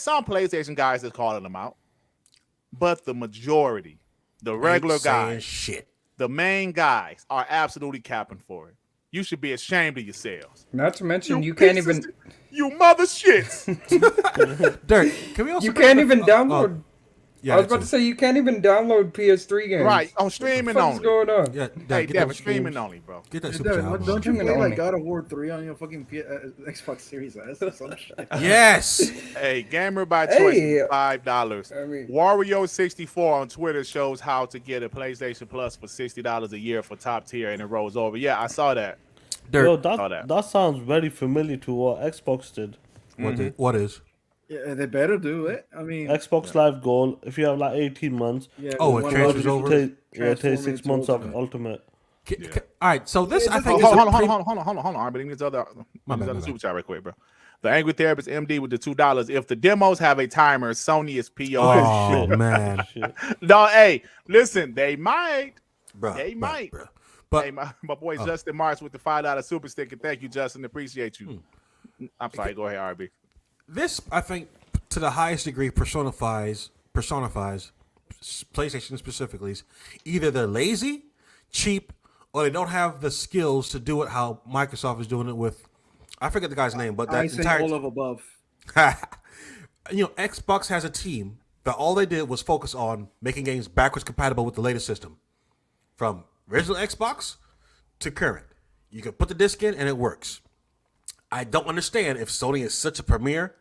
some PlayStation guys that's calling them out, but the majority, the regular guys, shit. the main guys, are absolutely capping for it. You should be ashamed of yourselves. Not to mention, you can't even. You mother shits. Dirt, can we also? You can't even download. Yeah, I was about to say you can't even download PS3 games. Right, on streaming What's only. going on? Yeah, Hey, get Devin, that, streaming only, bro. get that Hey, super Devin, chat. don't you Streaming play only. like God of War 3 on your fucking Xbox Series S or some shit? Yes. Hey, Gamer by Choice, Hey. $5. I mean, Wario64 on Twitter shows how to get a PlayStation Plus for $60 a year for top tier, and it rolls over. Yeah, I saw that. Dirt. Yo, Saw that. that sounds very familiar to what Xbox did. What is? Yeah, they better do it. I mean, Xbox Live Gold, if you have like 18 months, yeah, Oh, it one transfers of over? those take transform 6 into months of Ultimate. Ultimate. All right, so this I Oh, think hold is a on. I'm reading this other bad. super chat right quick, bro. The Angry Therapist MD with the $2. If the demos have a timer, Sony is PO. Oh man, Shit. No, hey, listen, they might. bro. They might. Bro. But Hey, my boy Justin Marks with the $5 super sticker. Thank you, Justin. Appreciate you. I'm sorry. Go ahead, RB. this, I think, to the highest degree personifies PlayStation specifically. Either they're lazy, cheap, or they don't have the skills to do it how Microsoft is doing it with. I forget the guy's name, but that I say entire all of above. Xbox has a team that all they did was focus on making games backwards compatible with the latest system, from original Xbox to current. You can put the disc in and it works. I don't understand if Sony is such a premier,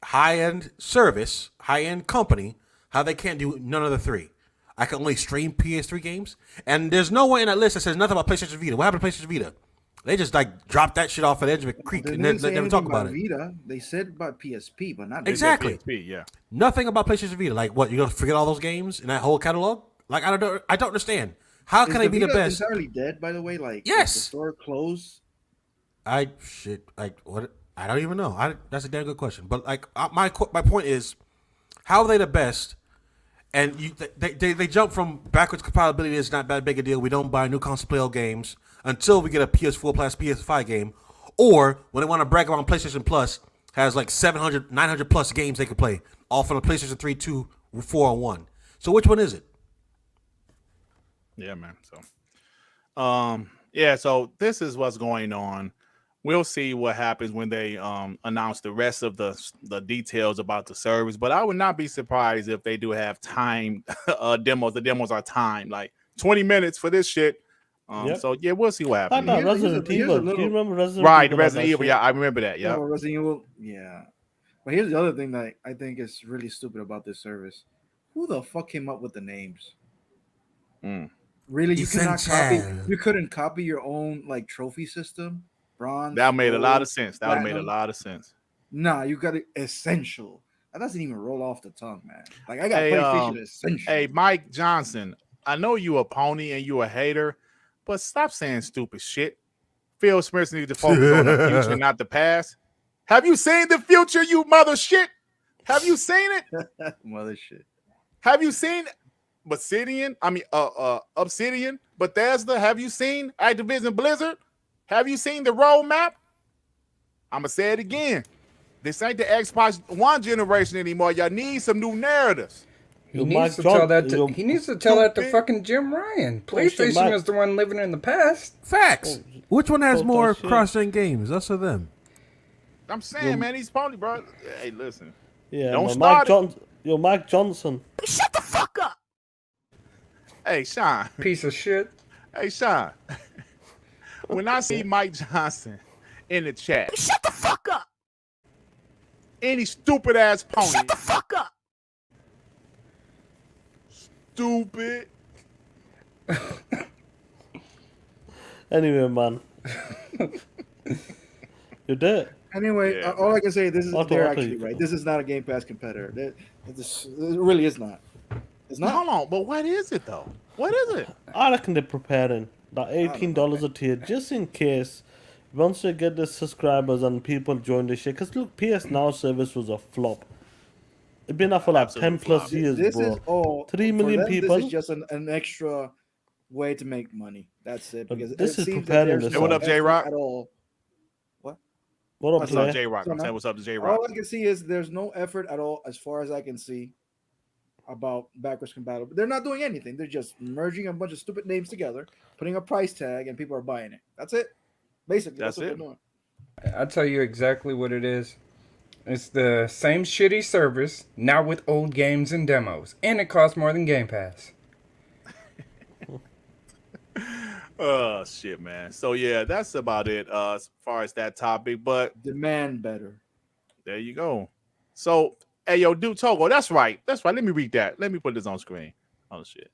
high-end service, high-end company, how they can't do none of the three. I can only stream PS3 games, and there's no one in that list that says nothing about PlayStation Vita. What happened to PlayStation Vita? They just like dropped that shit off at the edge of a creek They and didn't then say never talk anything about it. Vita. They said about PSP, but not Exactly. PSP, yeah. Nothing about PlayStation Vita. Like what? You're gonna forget all those games in that whole catalog? Like I don't understand. How can they be the Vita best? entirely dead, by the way? Like, Yes. is the store closed? What? I don't even know. That's a damn good question. But like my point is, how are they the best? And they jump from backwards compatibility is not that big a deal. We don't buy new console play old games until we get a PS4 plus PS5 game, or when they want to brag about PlayStation Plus has like 700, 900 plus games they can play, all from the PlayStation 3, 2, 4, and 1. So which one is it? Yeah, man. So, yeah. So this is what's going on. We'll see what happens when they announce the rest of the details about the service. But I would not be surprised if they do have time demos. The demos are timed, like 20 minutes for this shit. Yep. So yeah, we'll see what I happens. know Here's a- Resident here's a Evil. Do little- you remember Resident Right, Evil? Resident That Evil. shit? Yeah, I remember that. Yeah. well, Resident Evil. Yeah. But here's the other thing that I think is really stupid about this service. Who the fuck came up with the names? Really, you cannot copy. Essential. You couldn't copy your own like trophy system, bronze. That made a lot gold, of sense. That would have made a platinum. lot of sense. Nah, you got it essential. That doesn't even roll off the tongue, man. Like I got Hey, PlayStation Essential. Hey, Mike Johnson, I know you a pony and you a hater, but stop saying stupid shit. PhilSpencer needs to focus on the future, not the past. Have you seen the future, you mother shit? Have you seen it? Mother shit. Have you seen Obsidian? Obsidian, Bethesda. Have you seen Activision Blizzard? Have you seen the roadmap? I'm gonna say it again. This ain't the Xbox One generation anymore. Y'all need some new narratives. He needs to tell that to fucking JimRyan. PlayStation Mike. is the one living in the past. Facts. Which one has Oh, more shit. cross-gen games? Us or them? I'm saying, man, he's pony, bro. Hey, listen. Yeah, Don't man, start it. Mike Johnson. Hey, Sean. Piece of shit. Hey, Sean. When I see Mike Johnson in the chat, Shut the fuck up. any stupid ass pony, Shut the fuck up. stupid. Anyway, man. You're dead. Anyway, Yeah, all I can say is this is I'll they're tell actually you. right. This is not a Game Pass competitor. It really is not. It's not. Hold on, but what is it though? What is it? I reckon they're preparing that $18 a tier just in case once they get the subscribers and people join the shit. Because look, PS Now service was a flop. It's been out for like Absolute 10 plus flop. years, This bro. is all 3 for million them, people. This is just an extra way to make money. That's it. But Because this it is seems preparing that there's the no What up, effort J-Rock? at all. What up, What's What's up, player? J Rock? I'm saying what's up to J Rock. All I can see is there's no effort at all, as far as I can see, about backwards compatible. They're not doing anything. They're just merging a bunch of stupid names together, putting a price tag, and people are buying it. That's it. Basically, that's what That's they're it. doing. I'll tell you exactly what it is. It's the same shitty service, now with old games and demos. And it costs more than Game Pass. Oh shit, man. So yeah, that's about it as far as that topic. But Demand better. there you go. So hey yo, dude Togo, that's right. That's right. Let me read that. Let me put this on screen. Oh shit.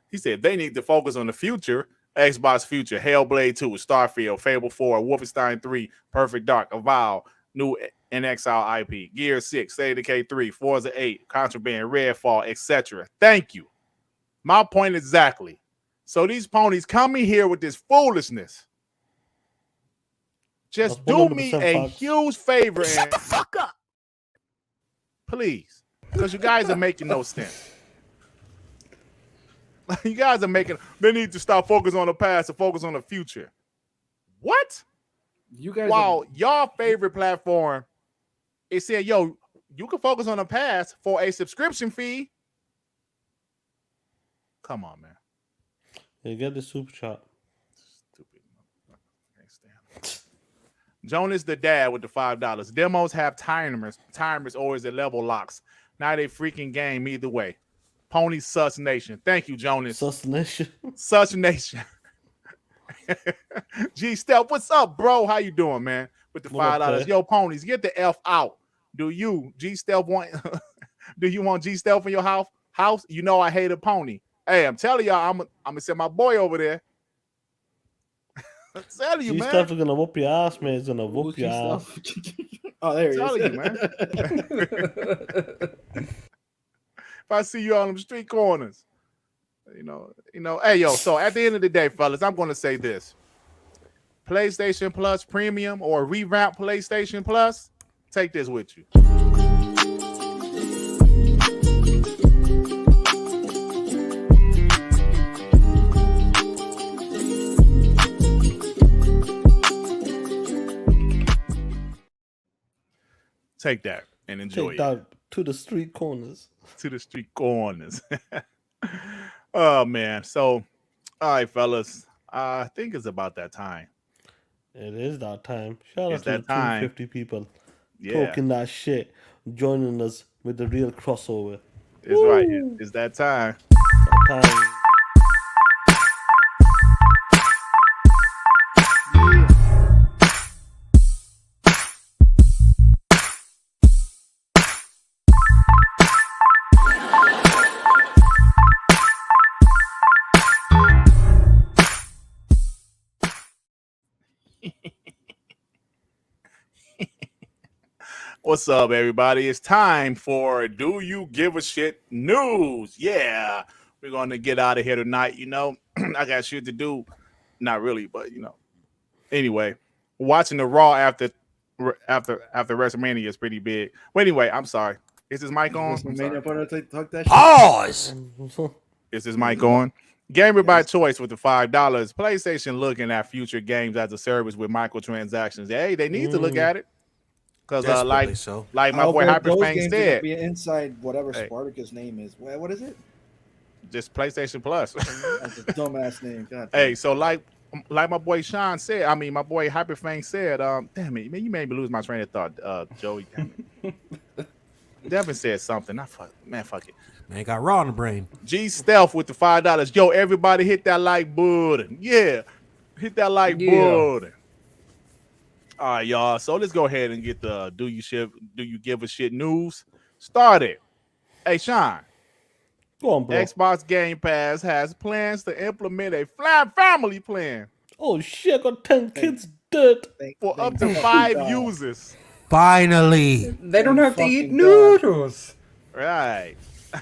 He said they need to focus on the future. Xbox future, Hellblade 2, Starfield, Fable 4, Wolfenstein 3, Perfect Dark, Avowed, new NXL IP, Gear 6, State of Decay 3, Forza 8, Contraband, Redfall, etc. Thank you. My point exactly. So these ponies coming here with this foolishness. Just That's do 100% me a facts. huge favor Shut and the fuck up. please, because you guys are making no sense. You guys are making. They need to stop focusing on the past and focus on the future. What? You guys. Wow, y'all favorite platform. It said, "Yo, you can focus on the past for a subscription fee." Come on, man. You get the super chat. Stupid. Can't stand it. Jonas the dad with the $5. Demos have timers or is it level locks? Not a freaking game either way. Pony Sus Nation. Thank you, Jonas. Susnation. Sus Nation. G Step, what's up, bro? How you doing, man? With the What up, $5. man? Yo, ponies, get the F out. Do you, G Step, want do you want G Step in your house? You know I hate a pony. Hey, I'm telling y'all, I'm gonna send my boy over there. I'm telling you, G man. stuff is gonna whoop your ass, man. It's gonna whoop your ass. Oh, there he Telling is. you, man. If I see you on them street corners, you know. Hey, yo. So at the end of the day, fellas, I'm gonna say this: PlayStation Plus Premium or revamp PlayStation Plus. Take this with you. Take that and enjoy Take it. that to the street corners. To the street corners. Oh man. So all right, fellas. I think it's about that time. It is that time. Shout It's out to the that time. 250 people Yeah, talking that shit, joining us with the real crossover. it's right. It's that time. That time. What's up, everybody? It's time for Do You Give a Shit News. Yeah, we're going to get out of here tonight. You know, I got shit to do. Not really, but you know. Anyway, watching the Raw after WrestleMania is pretty big. Well, anyway, I'm sorry. Is this mic on? I'm sorry. WrestleMania part of talk that shit. Pause. Is this mic on? Gamer by choice with the $5. PlayStation looking at future games as a service with microtransactions. Hey, they need to look at it. Because Desperately so. like my boy However, those Hyperfang games are said, gonna be inside whatever Hey. Spartacus name is. What is it? just PlayStation Plus. That's a dumbass name. God damn. Hey, so like my boy Sean said, I mean my boy Hyperfang said, damn it, man, you made me lose my train of thought, Joey. Damn it. Devin said something. Fuck it. Man, got raw in the brain. G Stealth with the $5. Yo, everybody hit that like button. Yeah. Hit that like button. All right, y'all. So let's go ahead and get the do you give a shit news started. Hey, Sean. Go on, bro. Xbox Game Pass has plans to implement a flat family plan Oh shit, I got 10 kids dead. for up to 5 users. Finally. They don't have to eat fucking noodles. Right.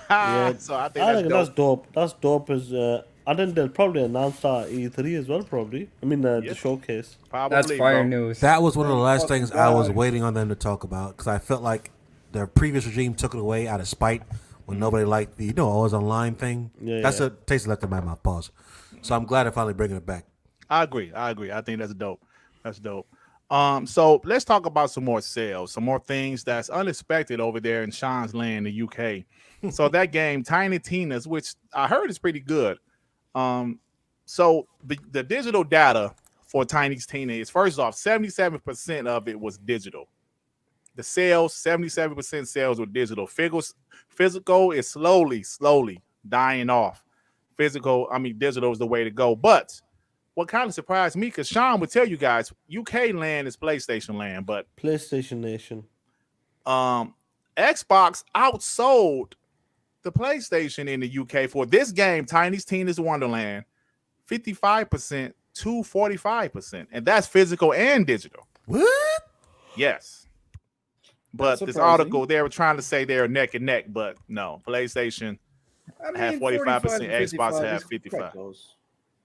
Yeah, So I think I that's think dope. that's dope. That's dope. I think they'll probably announce that at E3 as well, probably. I mean, the Yes. showcase. Probably, That's fire bro. news. That was one of the last fucking things I was God. waiting on them to talk about because I felt like the previous regime took it away out of spite when nobody liked the always online thing. Yeah, That's yeah. a taste left in my mouth. Pause. So I'm glad they're finally bringing it back. I agree. I think that's dope. That's dope. So let's talk about some more sales, some more things that's unexpected over there in Sean's land, the UK. So that game, Tiny Tina's, which I heard is pretty good. So the digital data for Tiny Tina is, first off, 77% of it was digital. The sales, 77% sales were digital. Physical is slowly dying off. Digital is the way to go. But what kind of surprised me, because Sean would tell you guys, UK land is PlayStation land, but PlayStation Nation. Xbox outsold the PlayStation in the UK for this game, Tiny Tina's Wonderland, 55% to 45%. And that's physical and digital. What? Yes. But That's this surprising. article, they were trying to say they're neck and neck, but no, PlayStation had 45%, 45 to Xbox 55 had is 55. quite close.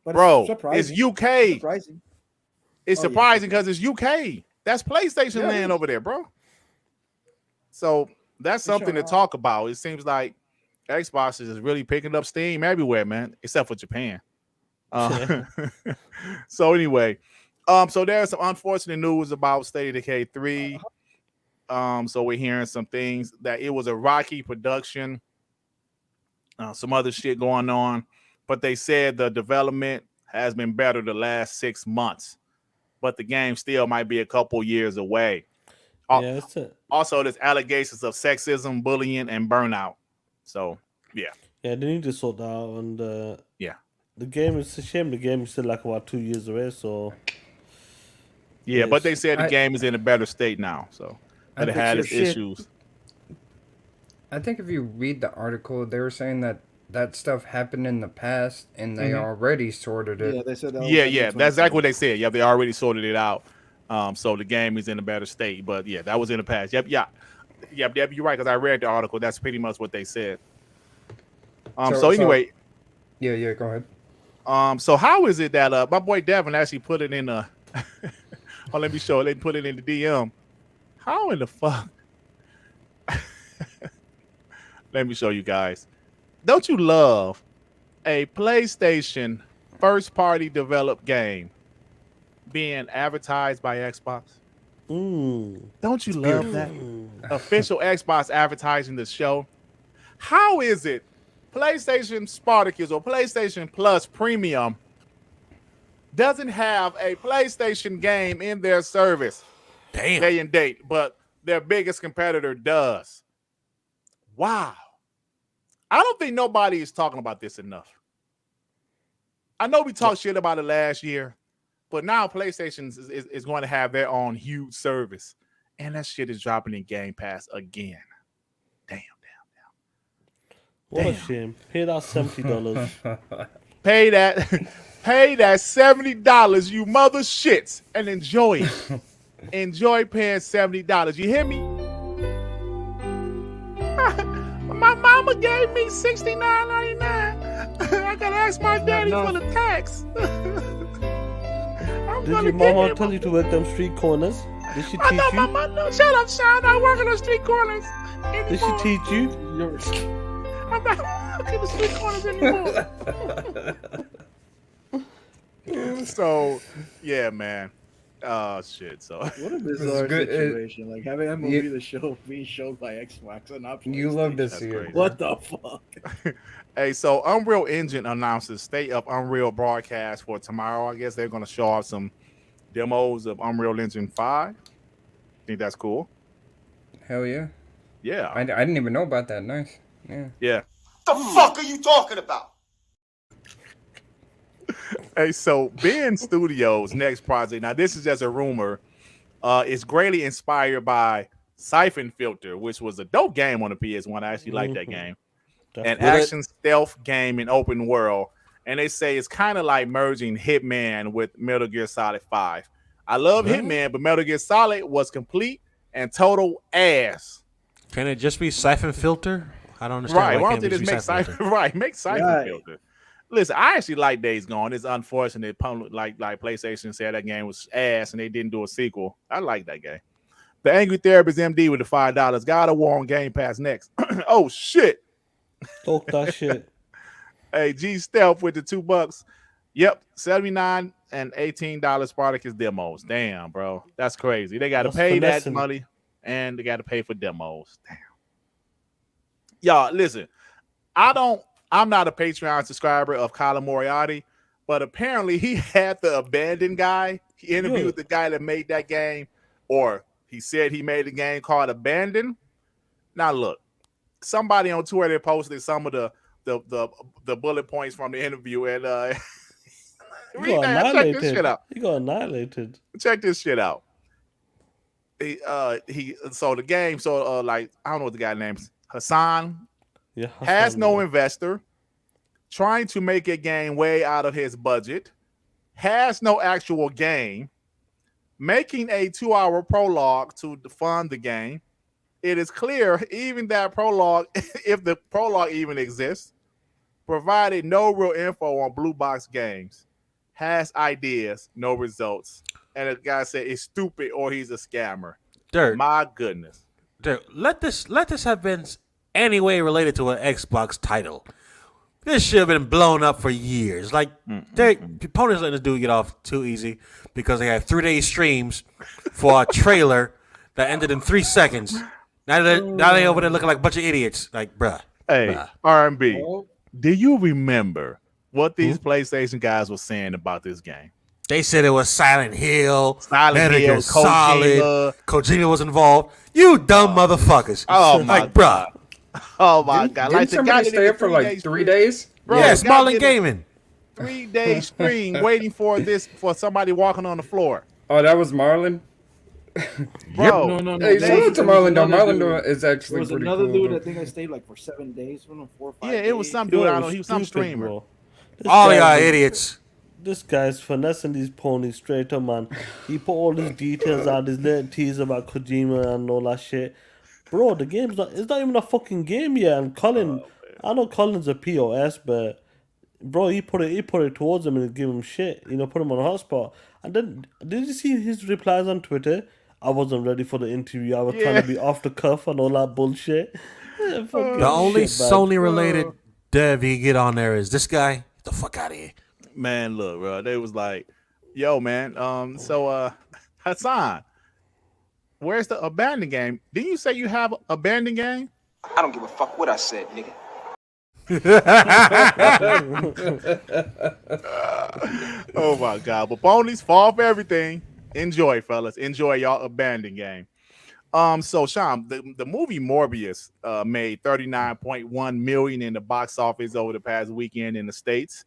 But Bro, it's surprising. it's UK. Surprising. It's Oh, yeah. surprising because it's UK. That's PlayStation Yeah, it land is. over there, bro. So that's For something sure. to talk about. It seems like Xbox is really picking up steam everywhere, man, except for Japan. So anyway, so there's some unfortunate news about State of Decay 3. So we're hearing some things that it was a rocky production, some other shit going on, but they said the development has been better the last 6 months, but the game still might be a couple years away. Yeah, it's it. Also, there's allegations of sexism, bullying, and burnout. So, yeah. Yeah, they need to sort that out. And Yeah. the game, it's a shame the game is still like about 2 years away. So, Yeah, but they said the I- game is in a better state now. So, but it think had your its shit. issues. I think if you read the article, they were saying that stuff happened in the past and they already sorted it. Yeah, they said that. was Yeah, in yeah. That's 2020. exactly what they said. Yeah, they already sorted it out. So the game is in a better state. But yeah, that was in the past. Yep, you're right, because I read the article. That's pretty much what they said. So anyway, Yeah, go ahead. so how is it that my boy Devin actually put it in a oh, let me show it. They put it in the DM. How in the fuck? Let me show you guys. Don't you love a PlayStation first party developed game being advertised by Xbox? Don't you love that? Official Xbox advertising the show. How is it PlayStation Spartacus or PlayStation Plus Premium doesn't have a PlayStation game in their service Damn. day and date, but their biggest competitor does? Wow. I don't think nobody is talking about this enough. I know we talked shit about it last year, but now PlayStation is going to have their own huge service. And that shit is dropping in Game Pass again. Damn. what a Damn. shame. Pay that $70. Pay that $70, you mother shits, and enjoy it. Enjoy paying $70. You hear me? My mama gave me $69.99. I gotta ask my daddy for the tax. Did your mama tell you to work them street corners? Did she I teach know my you? mama. Shut up, Sean. I work on the street corners. Did she anymore. teach you? I'm not working the street corners anymore. So, yeah, man. Oh shit. So What a bizarre good. situation. Like having that movie You- the show being showed by Xbox and not You love to PlayStation. see it. crazy. What the fuck? Hey, so Unreal Engine announces State of Unreal broadcast for tomorrow. I guess they're going to show off some demos of Unreal Engine 5. Think that's cool. Hell yeah. Yeah. I didn't even know about that. Nice. Yeah. Yeah. The fuck are you talking about? Hey, so Ben Studios' next project, now this is just a rumor, is greatly inspired by Siphon Filter, which was a dope game on the PS1. I actually like that game. An action stealth game in open world. And they say it's kind of like merging Hitman with Metal Gear Solid 5. I love Hitman, but Metal Gear Solid was complete and total ass. Can it just be Siphon Filter? I don't understand. Right. Why can't don't they it just make Siphon? Right. Make Siphon Right. Filter. Listen, I actually like Days Gone. It's unfortunate, like PlayStation said that game was ass and they didn't do a sequel. I like that game. The Angry Therapist MD with the $5. God of War on Game Pass next. Oh shit. Talk that shit. Hey, G Stealth with the $2. Yep, $79 and $18 product is demos. Damn, bro, that's crazy. They got to That's pay finessing. that money and they got to pay for demos. Damn. Y'all, listen. I'm not a Patreon subscriber of Colin Moriarty, but apparently he had the abandoned guy. He interviewed the guy that made that game, or he said he made a game called Abandon. Now look, somebody on Twitter posted some of the bullet points from the interview, and He got check this shit annihilated. out. He got annihilated. Check this shit out. The game, like I don't know what the guy's name is, Hassan, Yeah. has no investor, trying to make a game way out of his budget, has no actual game, making a 2-hour prologue to fund the game. It is clear even that prologue, if the prologue even exists, provided no real info on Blue Box Games, has ideas, no results. And the guy said it's stupid or he's a scammer. Dirt. My goodness. Dirt. Let this have been any way related to an Xbox title. This should have been blown up for years. Like, ponies letting this dude get off too easy because they had 3-day streams for a trailer that ended in 3 seconds. Now they over there looking like a bunch of idiots. Like, bruh. Hey, bruh. R&B, do you remember what these PlayStation guys were saying about this game? They said it was Silent Hill, Silent Metal Hill, Gear Solid, Kojima. Kojima was involved. You dumb motherfuckers. Oh, my like, bruh. Oh my God! Didn't somebody stay up for like 3 days? Bro, Yeah, the guy Smiling did a Gaming. 3-day stream waiting for somebody walking on the floor. Oh, that was Marlon. Bro, No. Hey, shout out to Marlon. Though Another Marlon dude. is actually There was pretty another cool. dude. I think I stayed like for 7 days, 4 or 5 yeah, it was days. some dude. I don't know. He was some Stupid, streamer. bro. This All guy y'all was- idiots. This guy's finessing these ponies straight up, man. He put all his details out, his little tease about Kojima and all that shit. Bro, the game's it's not even a fucking game yet. And Colin, I know Colin's a POS, but bro, he put it towards him and give him shit. You know, put him on a hotspot. And then, did you see his replies on Twitter? I wasn't ready for the interview. I was trying to be off the cuff and all that bullshit. The only Sony related dev you get on there is this guy. Get the fuck out of here. Man, look, bro. They was like, "Yo, man. Hassan, where's the abandoned game? Didn't you say you have abandoned game?" I don't give a fuck what I said, nigga. Oh my God! But ponies fall for everything. Enjoy, fellas. Enjoy y'all abandoned game. So Sean, the movie Morbius made $39.1 million in the box office over the past weekend in the States.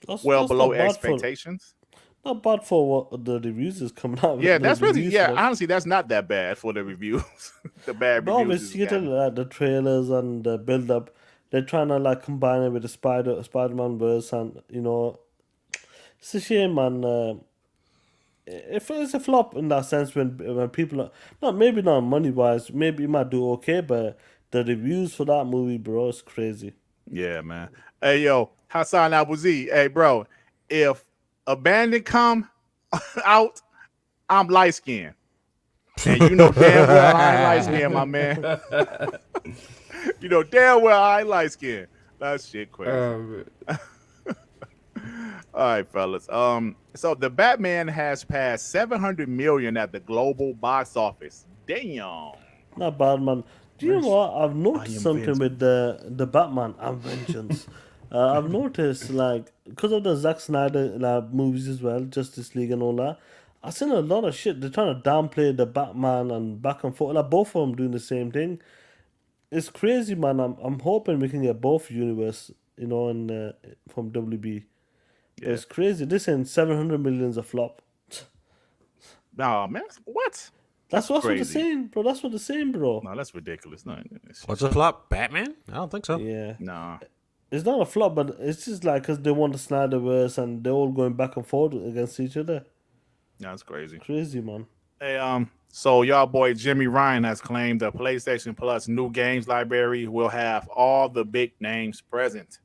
That's Below not bad expectations. Not bad for what the reviews is coming out. Yeah, the that's really reviews for- honestly, that's not that bad for the reviews. The bad No, we reviews. see it in the trailers and the build up. They're trying to like combine it with the Spider-Man verse, and you know, it's a shame, man. If it's a flop in that sense, when people are maybe not money wise, maybe it might do okay, but the reviews for that movie, bro, is crazy. Yeah, man. Hey, yo, Hassan Abuzi. Hey, bro, if Abandon come out, I'm light skinned. And you know damn well I ain't light skinned, my man. You know damn well I ain't light skinned. That shit crazy. All right, fellas. So the Batman has passed 700 million at the global box office. Damn. Not bad, man. Do you know what? I've noticed something with the Batman and Vengeance. I've noticed, like, because of the Zack Snyder movies as well, Justice League and all that, I've seen a lot of shit. They're trying to downplay the Batman and back and forth. Like, both of them doing the same thing. it's crazy, man. I'm hoping we can get both universe, you know, and from WB. But it's crazy. This ain't 700 million a flop. Nah, man, what? That's what they're crazy. saying, bro. That's what they're saying, bro. No, that's ridiculous. No, What's a flop? Batman? I don't think so. Yeah. nah. It's not a flop, but it's just like because they want the Snyderverse and they're all going back and forth against each other. That's crazy. Crazy, man. Hey, so y'all boy JimRyan has claimed the PlayStation Plus new games library will have all the big names present.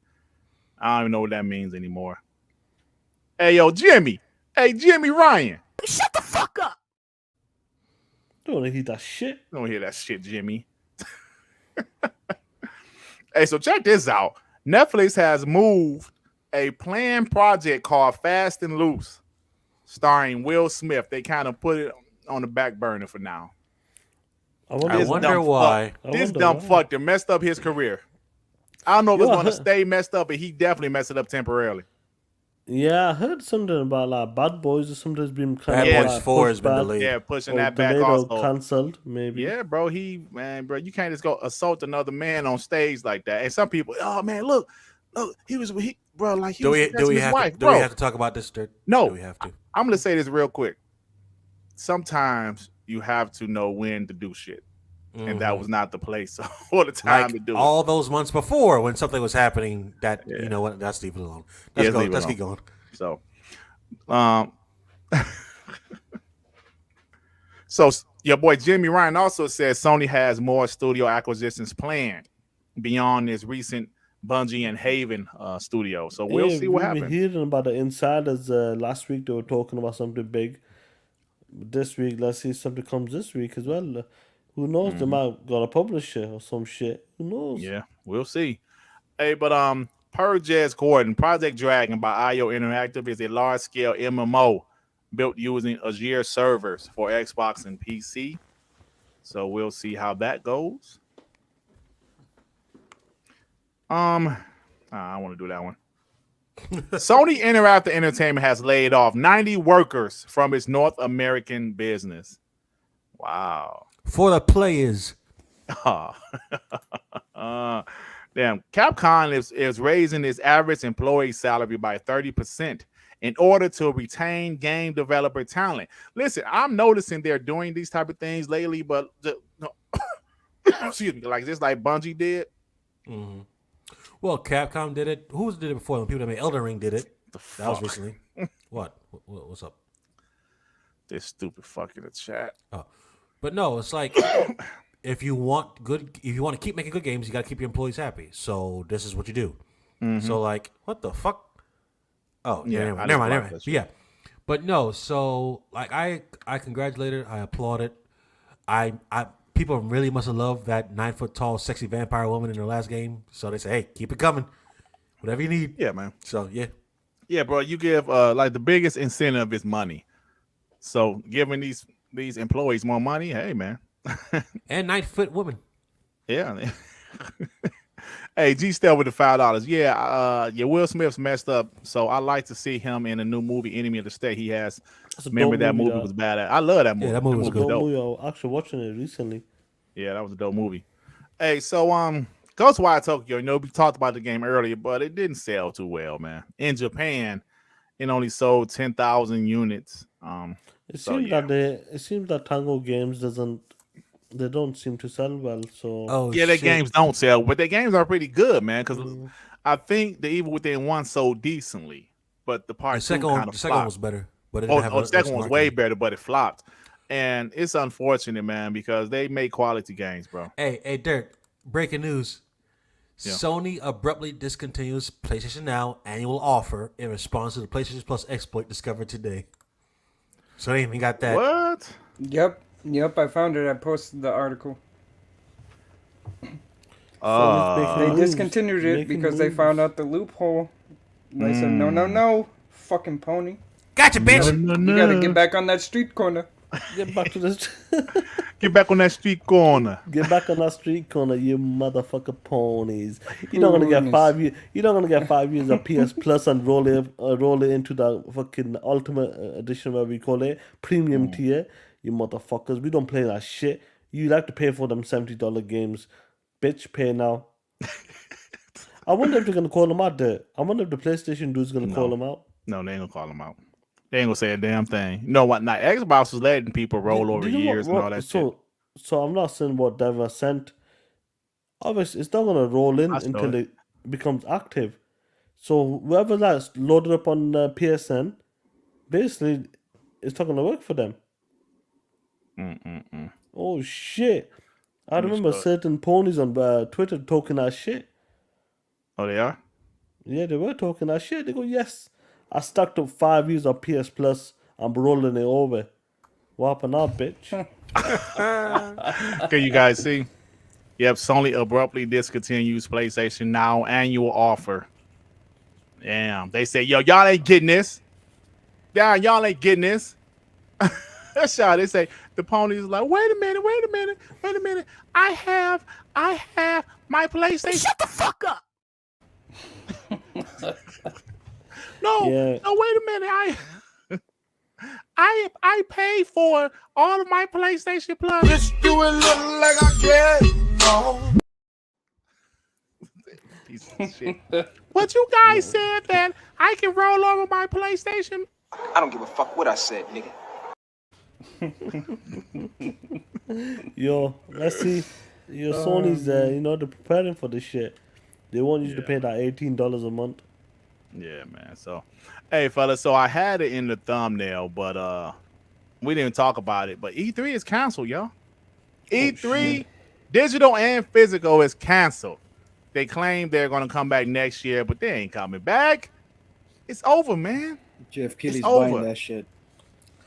I don't even know what that means anymore. Hey, yo, Jimmy. Hey, JimRyan. Shut the fuck up. Don't want to hear that shit. Don't hear that shit, Jimmy. Hey, so check this out. Netflix has moved a planned project called Fast and Loose, starring Will Smith. They kind of put it on the back burner for now. I wonder dumb why. This dumb fuck that messed up his career. I don't know if it's going to stay messed up, but he definitely messed it up temporarily. Yeah, I heard something about like Bad Boys or something has been kind Bad of Boys 4 has been delayed. Yeah, pushing or that back delayed or also. cancelled, maybe. Yeah, bro, bro, you can't just go assault another man on stage like that. And some people, oh man, look, bro, like he Do was we his have wife, to, bro. do we have to talk about this, Dirt? No, Do we have to? I'm gonna say this real quick. Sometimes you have to know when to do shit, and that was not the place or the time to do it. All those months before when something was happening, that you know what? Let's leave it alone. Let's keep going. So, so your boy JimRyan also says Sony has more studio acquisitions planned beyond this recent Bungie and Haven studio. So we'll see what happens. We were hearing about the insiders last week. They were talking about something big. This week, let's see if something comes this week as well. Who knows? They might got a publisher or some shit. Who knows? Yeah, we'll see. Hey, but per Jez Gordon, Project Dragon by IO Interactive is a large-scale MMO built using Azure servers for Xbox and PC. So we'll see how that goes. I want to do that one. Sony Interactive Entertainment has laid off 90 workers from its North American business. Wow. For the players. Damn. Capcom is raising its average employee salary by 30% in order to retain game developer talent. Listen, I'm noticing they're doing these type of things lately, but excuse me, like this, like Bungie did. Mm-hmm. Well, Capcom did it. Who did it before? When people that made Elden Ring did it. That was recently. What? What's up? This stupid fuck in the chat. Oh, but no, it's like if you want to keep making good games, you got to keep your employees happy. So this is what you do. Mm-hmm. So like, what the fuck? Oh, yeah, never mind. Yeah, but no. So like, I congratulate it. I applaud it. I people really must have loved that 9-foot tall, sexy vampire woman in her last game. So they say, hey, keep it coming. Whatever you need. Yeah, man. So yeah. Yeah, bro. You give like the biggest incentive is money. So giving these employees more money, hey man. And 9-foot woman. Yeah. Hey, G still with the $5. Yeah, Will Smith's messed up. So I like to see him in a new movie, Enemy of the State. He has. Remember that movie was bad. I love that movie. Yeah, that movie was good. I was actually watching it recently. Yeah, that was a dope movie. Hey, so Ghostwire Tokyo, we talked about the game earlier, but it didn't sell too well, man. In Japan, it only sold 10,000 units. It seems that Tango Games don't seem to sell well. So their games don't sell, but their games are pretty good, man. Because I think the Evil Within 1 sold decently, but the second one was better. But the second one was way better, but it flopped. And it's unfortunate, man, because they make quality games, bro. Hey, Dirk, breaking news. Yeah. Sony abruptly discontinues PlayStation Now annual offer in response to the PlayStation Plus exploit discovered today. So they even got that. What? Yep, I found it. I posted the article. They discontinued it because they found out the loophole. They said, no, fucking pony. Gotcha, bitch. You gotta get back on that street corner. Get back to this. Get back on that street corner. Get back on that street corner, you motherfucker ponies. You're not gonna get 5 years. You're not gonna get 5 years of PS Plus and roll it into the fucking ultimate edition, where we call it premium tier. You motherfuckers. We don't play that shit. You like to pay for them $70 games. bitch pay now. I wonder if they're gonna call him out there. I wonder if the PlayStation dude's gonna call him out. No, they ain't gonna call him out. They ain't gonna say a damn thing. You know what? Now Xbox was letting people roll over you know years and all that shit. So I'm not saying what Dev has sent. Obviously, it's not gonna roll in I saw until it. it becomes active. So whoever that's loaded up on PSN, basically, it's not gonna work for them. Oh shit! I remember certain ponies on Twitter talking that shit. Oh, they are? Yeah, they were talking that shit. They go, yes, I stacked up 5 years of PS Plus. I'm rolling it over. What happened now, bitch? Can you guys see? Yep, Sony abruptly discontinues PlayStation Now annual offer. Damn, they say, yo, y'all ain't getting this. Yeah, y'all ain't getting this. That's how they say. The ponies are like, wait a minute. I have my PlayStation. Shut the fuck up. No, wait a minute. I pay for all of my PlayStation Plus. Bitch, you a little like I care. No. Piece of shit. But you guys said that I can roll over my PlayStation. I don't give a fuck what I said, nigga. Yo, let's see. Your Sony's they're preparing for this shit. They want you to pay that $18 a month. Yeah, man. So, hey, fellas. So I had it in the thumbnail, but we didn't talk about it. But E3 is canceled, y'all. E3, digital and physical, is canceled. They claim they're gonna come back next year, but they ain't coming back. It's over, man. Jeff Kelly's over. buying that shit.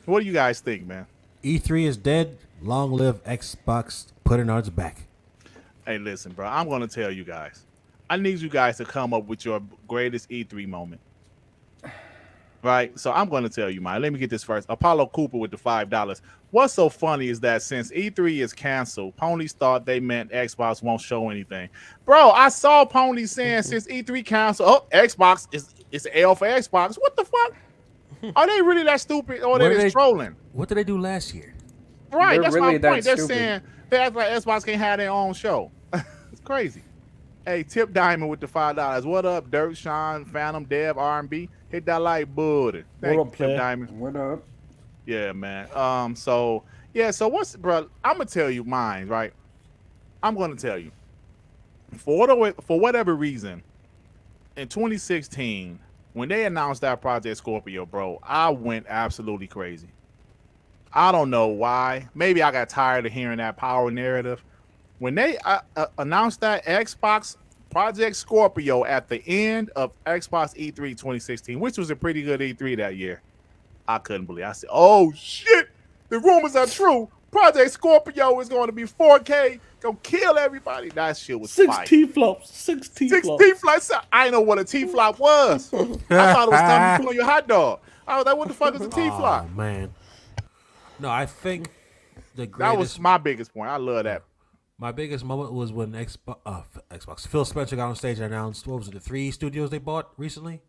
What do you guys think, man? E3 is dead. Long live Xbox putting on its back. Hey, listen, bro. I'm gonna tell you guys. I need you guys to come up with your greatest E3 moment. Right? So I'm going to tell you mine. Let me get this first. Apollo Cooper with the $5. What's so funny is that since E3 is canceled, ponies thought they meant Xbox won't show anything. Bro, I saw ponies saying since E3 canceled, Xbox it's an L for Xbox. What the fuck? Are they really that stupid or they just trolling? What did they do last year? Right, They're that's really my point. that They're stupid. saying they act like Xbox can't have their own show. It's crazy. Hey, Tip Diamond with the $5. What up, Dirt, Sean, Phantom, Dev, R&B? Hit that like booty. Thank What up, you, Tip player? Diamond. What up? Yeah, man. So what's, bro? I'm gonna tell you mine, right? I'm gonna tell you. For whatever reason, in 2016, when they announced that Project Scorpio, bro, I went absolutely crazy. I don't know why. Maybe I got tired of hearing that power narrative. When they announced that Xbox Project Scorpio at the end of Xbox E3 2016, which was a pretty good E3 that year, I couldn't believe it. I said, oh, shit, the rumors are true. Project Scorpio is going to be 4K, gonna kill everybody. That shit was Six fire. T-flops. Six T-flops. I didn't know what a T-flop was. I thought it was time to put on your hot dog. I was like, what the fuck is a T-flop? Oh, man. No, I think the greatest... That was my biggest point. I love that. My biggest moment was when Xbox PhilSpencer got on stage and announced, what was it, the 3 studios they bought recently?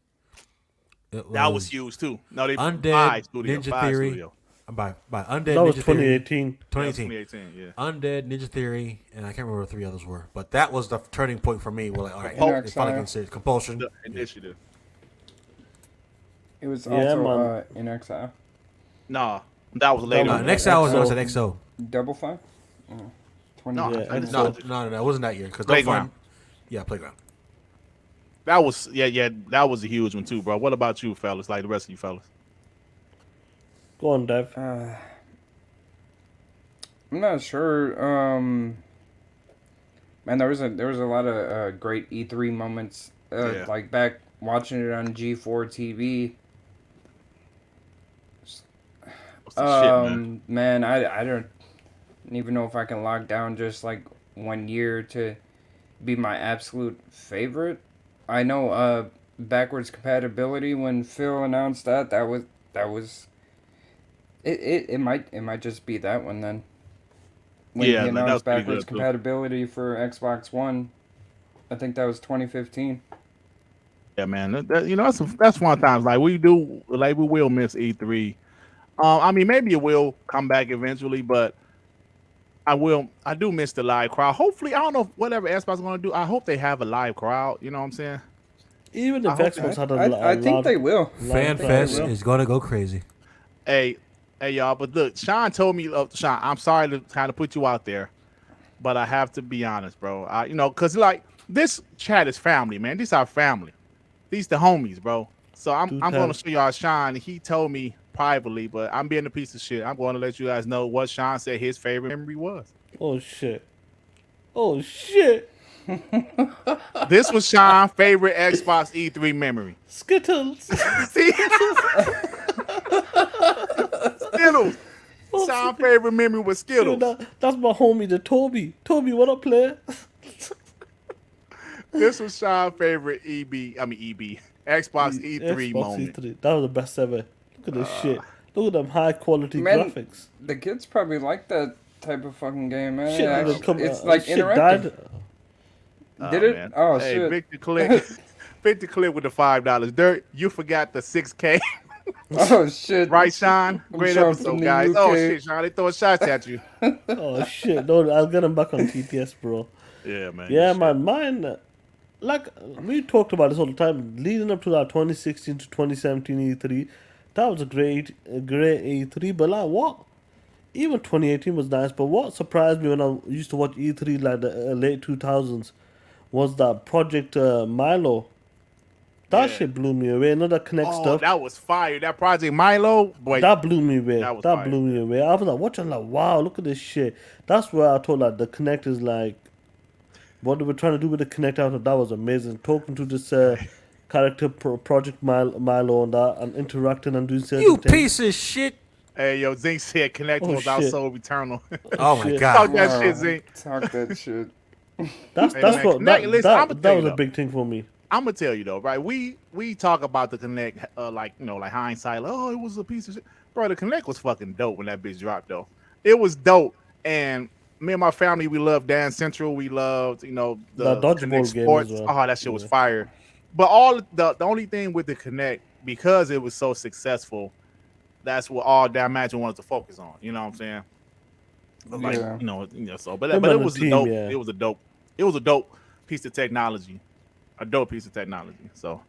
That was huge too. No, they Undead, studio, Ninja Theory. Studio. By Undead, That was Ninja Theory. 2018. 2018. Yeah. Undead, Ninja Theory, and I can't remember what 3 others were. But that was the turning point for me. We're like, all right, it's finally considered Compulsion. The initiative. It was Yeah, also in Exile. No, that was later. No, on. next hour was at XO. Double Fine? Oh, 20. No, Yeah, No, it wasn't that year. Because Playground. Playground. That was that was a huge one too, bro. What about you, fellas? Like the rest of you fellas? Go on, Dev. I'm not sure. Man, there was a lot of great E3 moments. Yeah. Like back watching it on G4 TV. What's the shit, man? Man, I don't even know if I can lock down just like one year to be my absolute favorite. I know backwards compatibility when Phil announced that was it might just be that one then. When Yeah, he man, that was announced pretty backwards good, too. compatibility for Xbox One. I think that was 2015. Yeah, man. That's one of the times like we will miss E3. I mean, maybe it will come back eventually, but I do miss the live crowd. Hopefully, I don't know whatever Xbox is going to do. I hope they have a live crowd. You know what I'm saying? Even if I hope Xbox had I think they will. Fan Fest is gonna go crazy. Hey, y'all. But look, Sean told me, Sean, I'm sorry to kind of put you out there, but I have to be honest, bro. Because like this chat is family, man. These are family. These the homies, bro. So I'm going to show y'all Sean. He told me privately, but I'm being a piece of shit. I'm going to let you guys know what Sean said his favorite memory was. Oh shit! Oh shit! This was Sean's favorite Xbox E3 memory. Skittles. See? Skittles. Sean's favorite memory was Skittles. That's my homie, the Toby. Toby, what up, player? This was Sean's favorite Xbox E3 moment. E3. That was the best ever. Look at this shit. Look at them high quality Man, graphics. The kids probably like that type of fucking game, man. Shit, It's like shit interactive. Did it? Man. Oh, hey, shit. Victor Click with the $5. Dirt, you forgot the 6K. Oh, shit. Right, Sean? I'm Great sure episode, from the guys. UK. Oh, shit, Sean. They throwing shots at you. Oh shit! No, I'll get him back on TTS, bro. Yeah, man. Yeah, man. Mine, like we talked about this all the time, leading up to that 2016 to 2017 E3. That was a great E3. But like, what? Even 2018 was nice. But what surprised me when I used to watch E3 like the late 2000s was that Project Milo. That shit blew me away. Another Connect stuff. That was fire. That Project Milo, boy. That blew me away. That was That fire. blew me away. I was like watching, like, wow, look at this shit. That's where I thought like the Connect is like what they were trying to do with the Connect out of that was amazing. Talking to this character Project Milo and that and interacting and doing certain You things. piece of shit. Hey, yo, Zink said Connect Oh, was our shit. soul eternal. Oh my Shit. Talk god. that shit, Zink. Talk that shit. That's Hey, that's man, what Connect, listen, I'ma that tell was you a though. big thing for me. I'm gonna tell you though, right? We talk about the Connect, like hindsight. Like, oh, it was a piece of shit, bro. The Connect was fucking dope when that bitch dropped, though. It was dope, and me and my family, we loved Dance Central. We loved, the dodgeball Connect game Sports. as well. Oh, that shit was Yeah. fire. But all the only thing with the Connect, because it was so successful, that's what all that Imagine wanted to focus on. You know what I'm saying? But like, Yeah. so but Them it and the was team, dope. yeah. It was a dope piece of technology. A dope piece of technology. So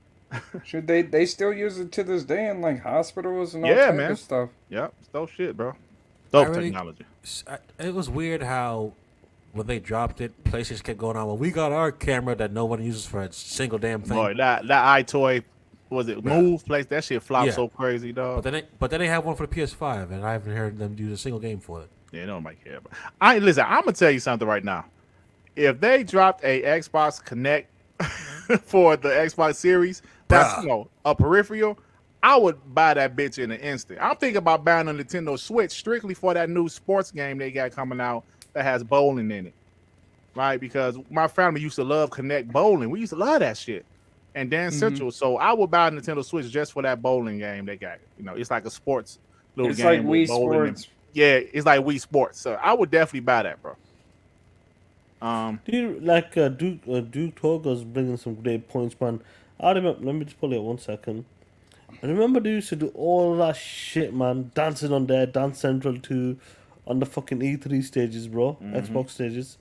Should they still use it to this day in like hospitals and all Yeah, type man. of stuff? yeah, it's dope shit, bro. Dope really- technology. It was weird how when they dropped it, PlayStation kept going on. Well, we got our camera that no one uses for a single damn thing. Boy, that iToy, was it Move place? That shit flopped Yeah. so crazy, dog. But then they have one for the PS5, and I haven't heard them use a single game for it. Yeah, nobody care. But listen, I'm gonna tell you something right now. If they dropped a Xbox Connect for the Xbox Series, that's Bruh. a peripheral, I would buy that bitch in an instant. I'm thinking about buying a Nintendo Switch strictly for that new sports game they got coming out that has bowling in it. Right? Because my family used to love Connect bowling. We used to love that shit. And Dance Central. So I would buy a Nintendo Switch just for that bowling game they got. It's like a sports little It's game. like with Wii bowling and- Sports. Yeah, it's like Wii Sports. So I would definitely buy that, bro. Do you like Duke Togo's bringing some great points, man? I remember. Let me just pull it 1 second. I remember they used to do all that shit, man. Dancing on there, Dance Central 2, on the fucking E3 stages, bro. Xbox stages.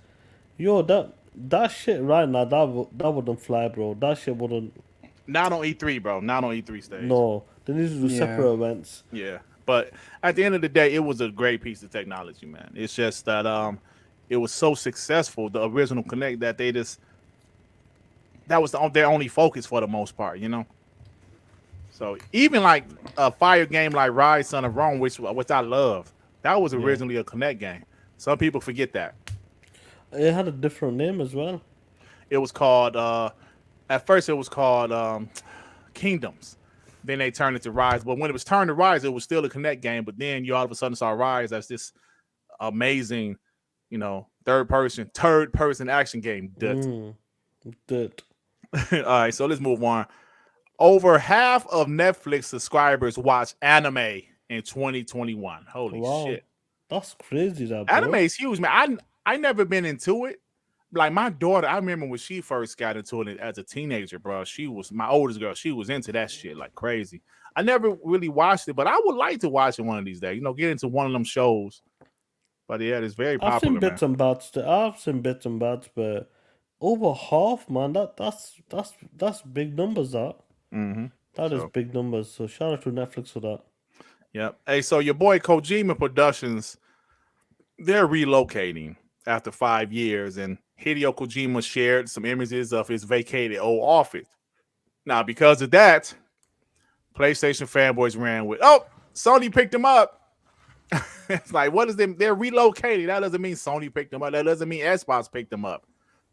Yo, that shit right now, that wouldn't fly, bro. That shit wouldn't. Not on E3, bro. Not on E3 stage. No, they need to do Yeah. separate events. Yeah, but at the end of the day, it was a great piece of technology, man. It's just that it was so successful, the original Connect, that that was their only focus for the most part, So even like a fire game like Rise Son of Rome, which I love, that was originally a Connect game. Some people forget that. It had a different name as well. It was called at first it was called Kingdoms. Then they turned it to Rise. But when it was turned to Rise, it was still a Connect game. But then you all of a sudden saw Rise as this amazing, third person action game. Dirt. All right, so let's move on. Over half of Netflix subscribers watch anime in 2021. Holy Wow. shit. That's crazy, that, bro. Anime is huge, man. I never been into it. Like my daughter, I remember when she first got into it as a teenager, bro. She was my oldest girl. She was into that shit like crazy. I never really watched it, but I would like to watch it one of these days. Get into one of them shows. But yeah, it's very I've seen popular, man. bits and bats. I've seen bits and bats, but over half, man. That's big numbers. That is So, big numbers. So shout out to Netflix for that. yep. Hey, so your boy Kojima Productions, they're relocating after 5 years, and Hideo Kojima shared some images of his vacated old office. Now, because of that, PlayStation fanboys ran with, oh, Sony picked them up. It's like, what is them? They're relocating. That doesn't mean Sony picked them up. That doesn't mean Xbox picked them up.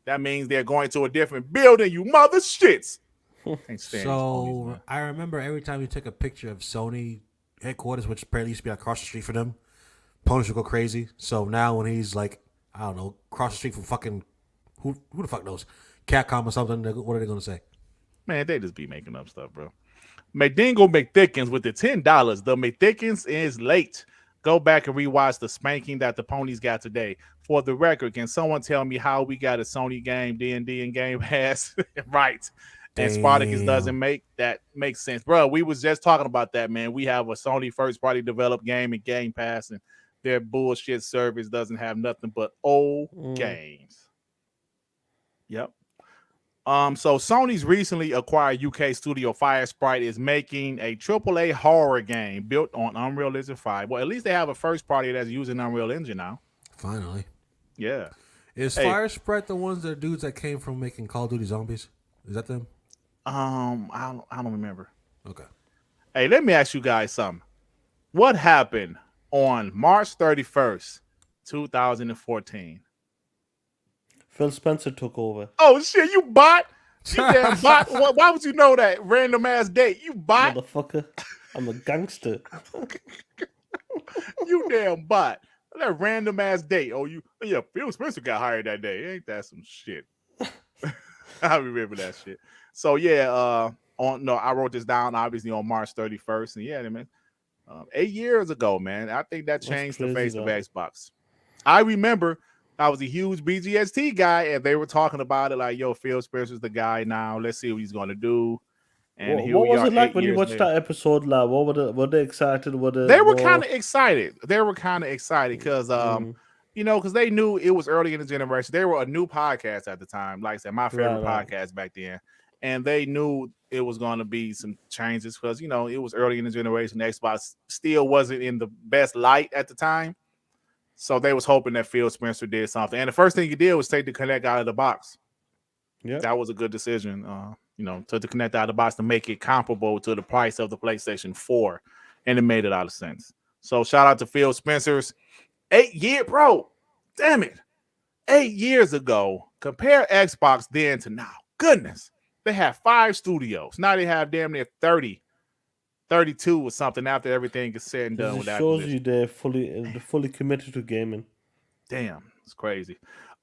That means they're going to a different building, you mother shits. Can't stand these ponies, man. I remember every time you took a picture of Sony headquarters, which apparently used to be across the street for them, ponies would go crazy. So now when he's like, I don't know, across the street from fucking, who the fuck knows, Capcom or something, what are they going to say? Man, they just be making up stuff, bro. McDingle McThickens with the $10. The McThickens is late. Go back and rewatch the spanking that the ponies got today. For the record, can someone tell me how we got a Sony game, D&D, and Gamepass? Right. And Spartacus doesn't make sense. Bro, we was just talking about that, man. We have a Sony first-party developed game in Game Pass, and their bullshit service doesn't have nothing but old games. Yep. So Sony's recently acquired UK studio Firesprite is making a AAA horror game built on Unreal Engine 5. Well, at least they have a first party that's using Unreal Engine now. Finally. Yeah. Is Firesprite the ones that dudes that came from making Call of Duty Zombies? Is that them? I don't remember. Okay. Hey, let me ask you guys something. What happened on March 31st, 2014? PhilSpencer took over. Oh shit, you bot? You damn bot. Why would you know that random ass date? You bot. Motherfucker. I'm a gangster. You damn bot. That random ass date. Oh, yeah, PhilSpencer got hired that day. Ain't that some shit? I remember that shit. So yeah, I wrote this down obviously on March 31st. And yeah, man, 8 years ago, man. I think that changed the face of Xbox. I remember I was a huge BGST guy, and they were talking about it like, yo, PhilSpencer's the guy now. Let's see what he's going to do. And what was it like when you watched that episode? Like, were they excited? They were kind of excited. Because, because they knew it was early in the generation. They were a new podcast at the time. Like I said, my favorite podcast back then. And they knew it was going to be some changes because, it was early in the generation. Xbox still wasn't in the best light at the time. So they was hoping that PhilSpencer did something. And the first thing he did was take the Kinect out of the box. Yeah, that was a good decision, to the Kinect out of the box to make it comparable to the price of the PlayStation 4. And it made a lot of sense. So shout out to PhilSpencer's 8 year, bro. Damn it. 8 years ago, compare Xbox then to now. Goodness. They have 5 studios. Now they have damn near 30. 32 or something after everything is said and done with that. It shows you they're fully committed to gaming. Damn, it's crazy.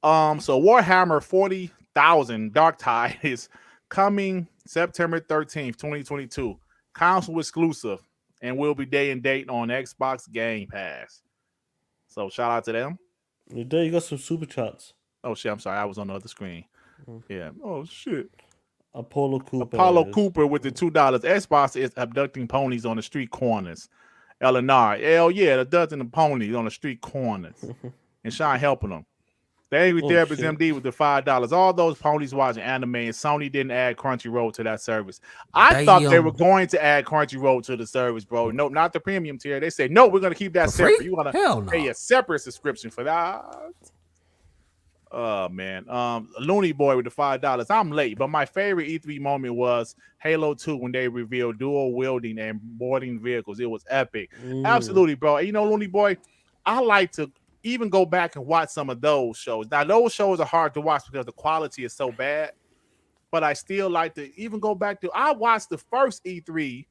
So Warhammer 40,000 Dark Tide is coming September 13th, 2022. Console exclusive and will be day and date on Xbox Game Pass. So shout out to them. There you got some super chats. Oh shit, I'm sorry, I was on the other screen. Yeah. Oh shit. Apollo Cooper with the $2. Xbox is abducting ponies on the street corners. Eleanor, hell yeah, a dozen of ponies on the street corners. And Sean helping them. The Angry Therapist MD with the $5. All those ponies watching anime, and Sony didn't add Crunchyroll to that service. I thought they were going to add Crunchyroll to the service, bro. No, not the premium tier. They said, no, we're going to keep that separate. You want to pay a separate subscription for that. Oh man, Looney Boy with the $5. I'm late, but my favorite E3 moment was Halo 2 when they revealed dual wielding and boarding vehicles. It was epic. Absolutely, bro. Looney Boy, I like to even go back and watch some of those shows. Now, those shows are hard to watch because the quality is so bad, but I still like to even go back to. I watched the first E3.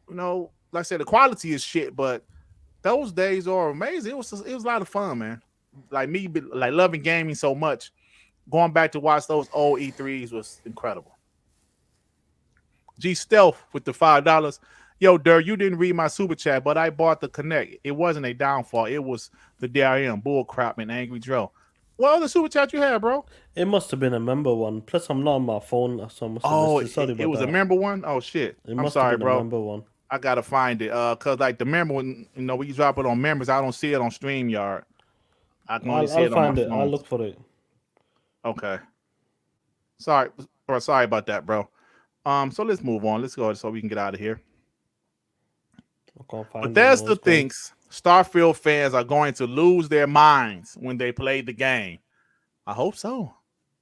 Like I said, the quality is shit, but those days are amazing. It was a lot of fun, man. Like me, like loving gaming so much, going back to watch those old E3s was incredible. G Stealth with the $5. Yo, Dirt, you didn't read my super chat, but I bought the Kinect. It wasn't a downfall. It was the DRM, bullcrap, and Angry Joe. What other super chat you had, bro? It must have been a member one. Plus, I'm not on my phone, so I must have it was a member one? Oh, shit. I'm sorry, bro. A member one. I got to find it. Because, like, the member one, we drop it on members. I don't see it on StreamYard. I can only see I'll it on find my it. phone. I'll look for it. Okay. Sorry, sorry about that, bro. So let's move on. Let's go so we can get out of here. I can't find Bethesda it. thinks Starfield fans are going to lose their minds when they play the game. I hope so.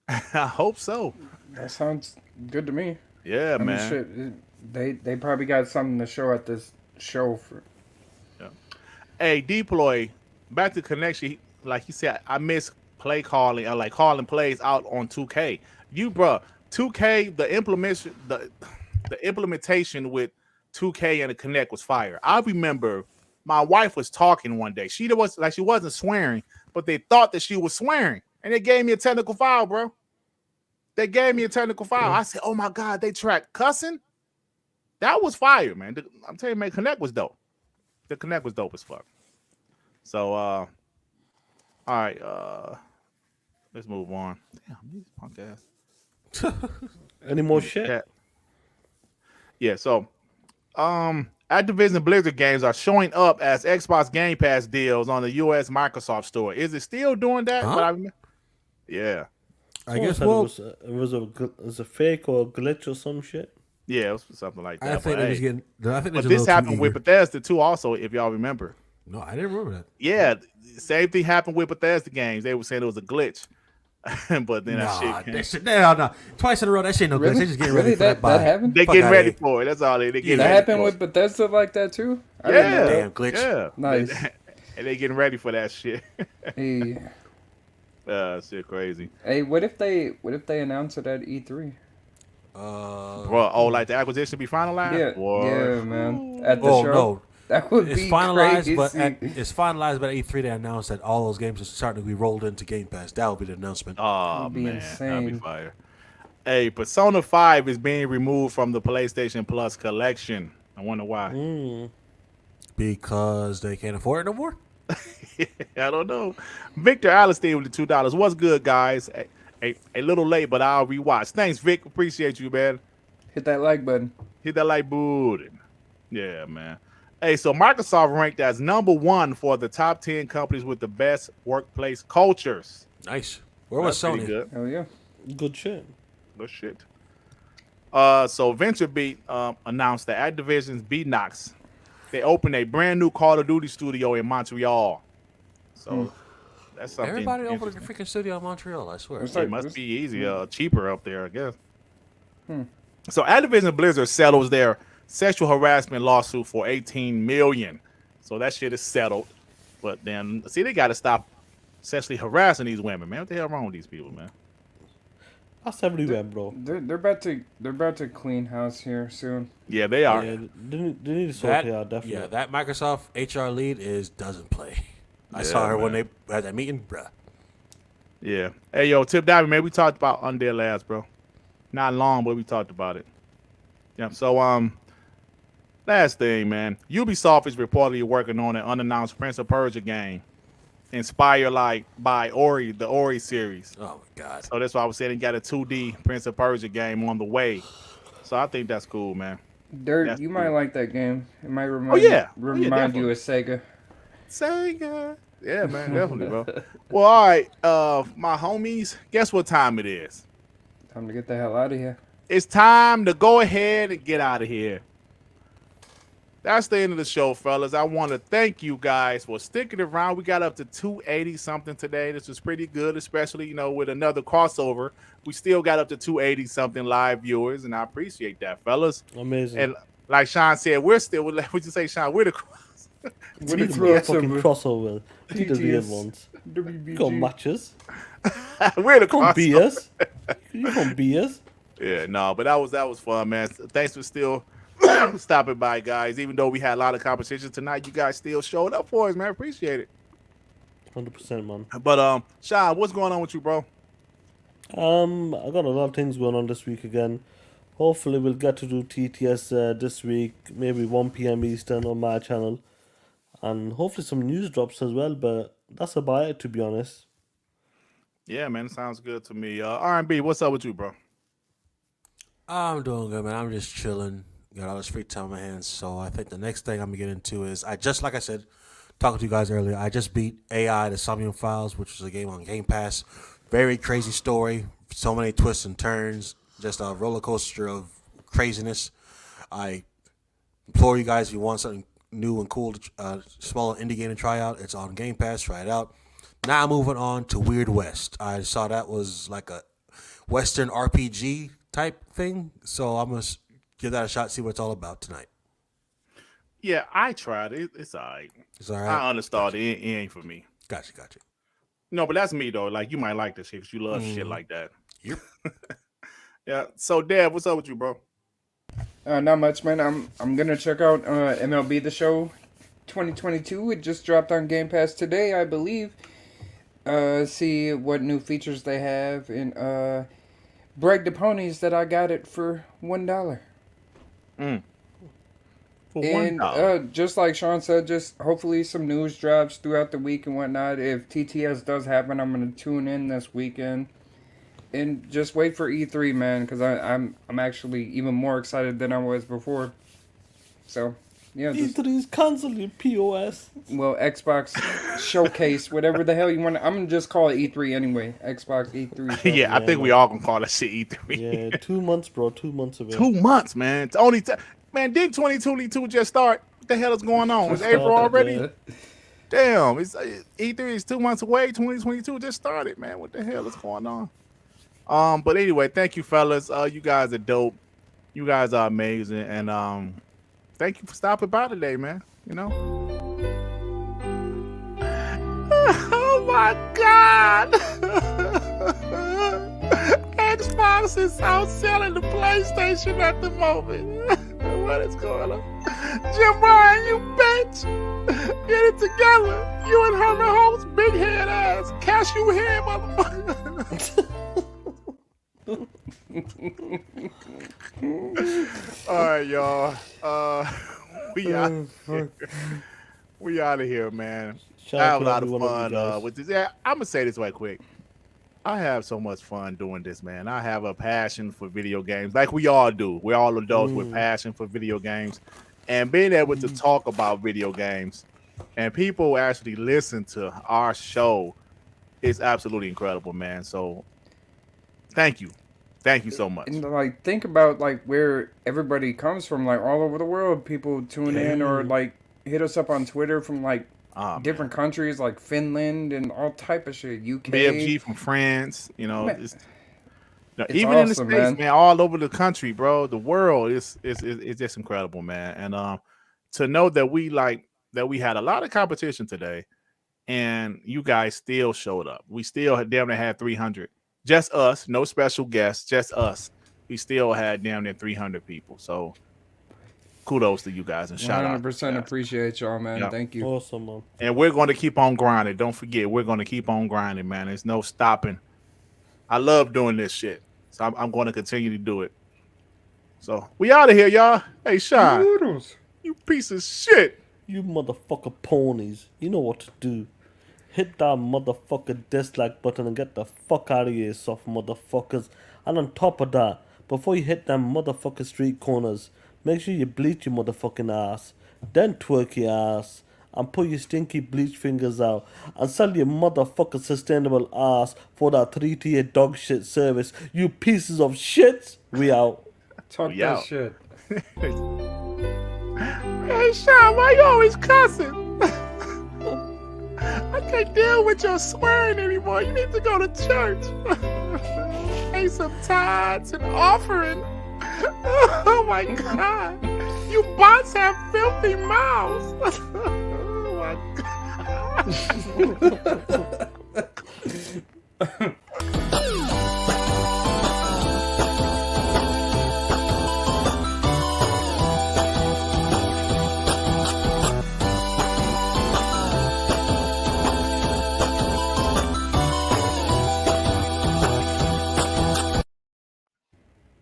I hope so. That sounds good to me. Yeah, I mean, man. shit, they probably got something to show at this show for. Hey, Deploy, back to connection. Like you said, I miss play calling, like calling plays out on 2K. You, bro, 2K, the implementation with 2K and the Connect was fire. I remember my wife was talking one day. She wasn't swearing, but they thought that she was swearing, and they gave me a technical file, bro. They gave me a technical file. I said, "Oh my god, they tracked cussing." That was fire, man. I'm telling you, man, Connect was dope. The Connect was dope as fuck. So, all right, let's move on. Damn, these punk ass. Any more shit? Yeah. So, Activision Blizzard games are showing up as Xbox Gamepass deals on the U.S. Microsoft Store. Is it still doing that? Huh? Yeah. I guess it was a fake or a glitch or some shit. Yeah, it was something like that. I think they're just getting. I think but this happened with Bethesda too. Also, if y'all remember. No, I didn't remember that. Yeah, same thing happened with Bethesda games. They were saying it was a glitch, but then that shit. No. Twice in a row, that shit no glitch. They just getting ready for that. That happened. They getting ready for it. That's all they getting. That ready happened for with Bethesda like that too. Yeah, damn glitch. Yeah, nice. And they getting ready for that shit. Hey. Shit crazy. Hey, what if they announce it at E3? Bro, like the acquisition be finalized? Yeah, man. At the show. No. That would It's be finalized, crazy. but it's finalized. But at E3 they announced that all those games are starting to be rolled into Game Pass. That would be the announcement. Oh That'd be man, insane. that'd be fire. Hey, Persona 5 is being removed from the PlayStation Plus collection. I wonder why. Because they can't afford it no more. I don't know. Victor Alistair with the $2. What's good, guys? A little late, but I'll rewatch. Thanks, Vic. Appreciate you, man. Hit that like button. Hit that like button. Yeah, man. Hey, so Microsoft ranked as #1 for the top 10 companies with the best workplace cultures. Nice. Where was That's pretty Sony? good. Oh yeah. Good shit. Good shit. So VentureBeat announced that Activision's Beatnox, they opened a brand new Call of Duty studio in Montreal. So that's something. Everybody opened a freaking studio in Montreal. I swear. It must be easier, cheaper up there, I guess. So Activision Blizzard settles their sexual harassment lawsuit for $18 million. So that shit is settled. But then, see, they got to stop sexually harassing these women, man. What the hell wrong with these people, man? That's everywhere, bro. They're about to clean house here soon. Yeah, they are. Yeah, they need to sort it out, definitely. Yeah, that Microsoft HR lead doesn't play. I saw her when they had that meeting, bruh. Yeah. Hey, yo, Tip Diamond, man, we talked about Undead Labs, bro. Not long, but we talked about it. Yeah. So, last thing, man. Ubisoft is reportedly working on an unannounced Prince of Persia game, inspired by Ori, the Ori series. Oh my god. So that's why I was saying he got a 2D Prince of Persia game on the way. So I think that's cool, man. Dirt, That's you cool. might like that game. It might remind definitely. you of Sega. Sega. Yeah, man, definitely, bro. Well, all right, my homies, guess what time it is? Time to get the hell out of here. It's time to go ahead and get out of here. That's the end of the show, fellas. I want to thank you guys for sticking around. We got up to 280 something today. This was pretty good, especially, with another crossover. We still got up to 280 something live viewers, and I appreciate that, fellas. Amazing. And like Sean said, we're still, what'd you say, Sean? We're the What Need a to be a fucking crossover. crossover. Need the real TTS. ones. WBG. Go matches. we're the Come be crossover. us. You come be us. Yeah, no, but that was fun, man. Thanks for still stopping by, guys. Even though we had a lot of competition tonight, you guys still showed up for us, man. Appreciate it. 100%, man. But Sean, what's going on with you, bro? I got a lot of things going on this week again. Hopefully we'll get to do TTS this week, maybe 1 p.m. Eastern on my channel. And hopefully some news drops as well, but that's about it, to be honest. Yeah, man, it sounds good to me. R&B, what's up with you, bro? I'm doing good, man. I'm just chilling. Got all this free time on my hands. So I think the next thing I'm going to get into is, like I said, talking to you guys earlier. I just beat AI: The Somnium Files, which is a game on Gamepass. Very crazy story. So many twists and turns. Just a roller coaster of craziness. I implore you guys, if you want something new and cool, small indie game to try out, it's on Game Pass. Try it out. Now moving on to Weird West. I saw that was like a Western RPG type thing, so I'm gonna give that a shot. See what it's all about tonight. Yeah, I tried it. It's all right. It's all right. I understand it ain't for me. Gotcha. No, but that's me though. Like you might like this shit because you love shit like that. Yep. Yeah. So, Dad, what's up with you, bro? Not much, man. I'm gonna check out MLB The Show 2022. It just dropped on Game Pass today, I believe. See what new features they have and brag the ponies that I got it for $1. For And $1. just like Sean said, just hopefully some news drops throughout the week and whatnot. If TTS does happen, I'm gonna tune in this weekend and just wait for E3, man, because I'm actually even more excited than I was before. So yeah, just, E3's cancelled, you POS. well, Xbox Showcase, whatever the hell you want. I'm gonna just call it E3 anyway. Xbox E3. Show. Yeah, I think we all gonna call that shit E3. Yeah, 2 months, bro. 2 months of it. 2 months, man. It's only man. Did 2022 just start? What the hell is going on? It's April already. Yeah. Damn, it's E3 is 2 months away. 2022 just started, man. What the hell is going on? But anyway, thank you, fellas. You guys are dope. You guys are amazing, and thank you for stopping by today, man. You know. Oh my God! Xbox is outselling the PlayStation at the moment. What is going on? JimRyan, you bitch! Get it together. You and Herman Holt's big head ass, cashew head motherfucker. All right, y'all. We out. We out of here, man. Shout I out have a to lot of every one of you fun guys. with this. Yeah, I'm gonna say this right quick. I have so much fun doing this, man. I have a passion for video games, like we all do. We're all adults with passion for video games, and being able to talk about video games and people actually listen to our show is absolutely incredible, man. So, thank you so much. And like, think about like where everybody comes from, like all over the world. People tune in or like hit us up on Twitter from like different countries, like Finland and all type of shit. UK, BFG from France, you know, Man, it's it's even in the awesome, States, man, all over the country, bro. The world is just incredible, man. And to know that we had a lot of competition today, and you guys still showed up. We still damn near had 300. Just us, no special guests, just us. We still had damn near 300 people. So kudos to you guys and shout out. 100% appreciate y'all, man. Yep. Thank you. Awesome, man. And we're going to keep on grinding. Don't forget, we're going to keep on grinding, man. There's no stopping. I love doing this shit. So I'm going to continue to do it. So we out of here, y'all. Hey, Sean, Noodles. you piece of shit. You motherfucker ponies. You know what to do. Hit that motherfucker dislike button and get the fuck out of here, soft motherfuckers. And on top of that, before you hit them motherfucker street corners, make sure you bleach your motherfucking ass. Then twerk your ass. And put your stinky bleach fingers out. And sell your motherfucker sustainable ass for that 3-tier dog shit service. You pieces of shit. We out. Talk We that out. shit. Hey, Sean, why you always cussing? I can't deal with your swearing anymore. You need to go to church. Pay some tithes and offering. Oh my God. You bots have filthy mouths. Oh my God.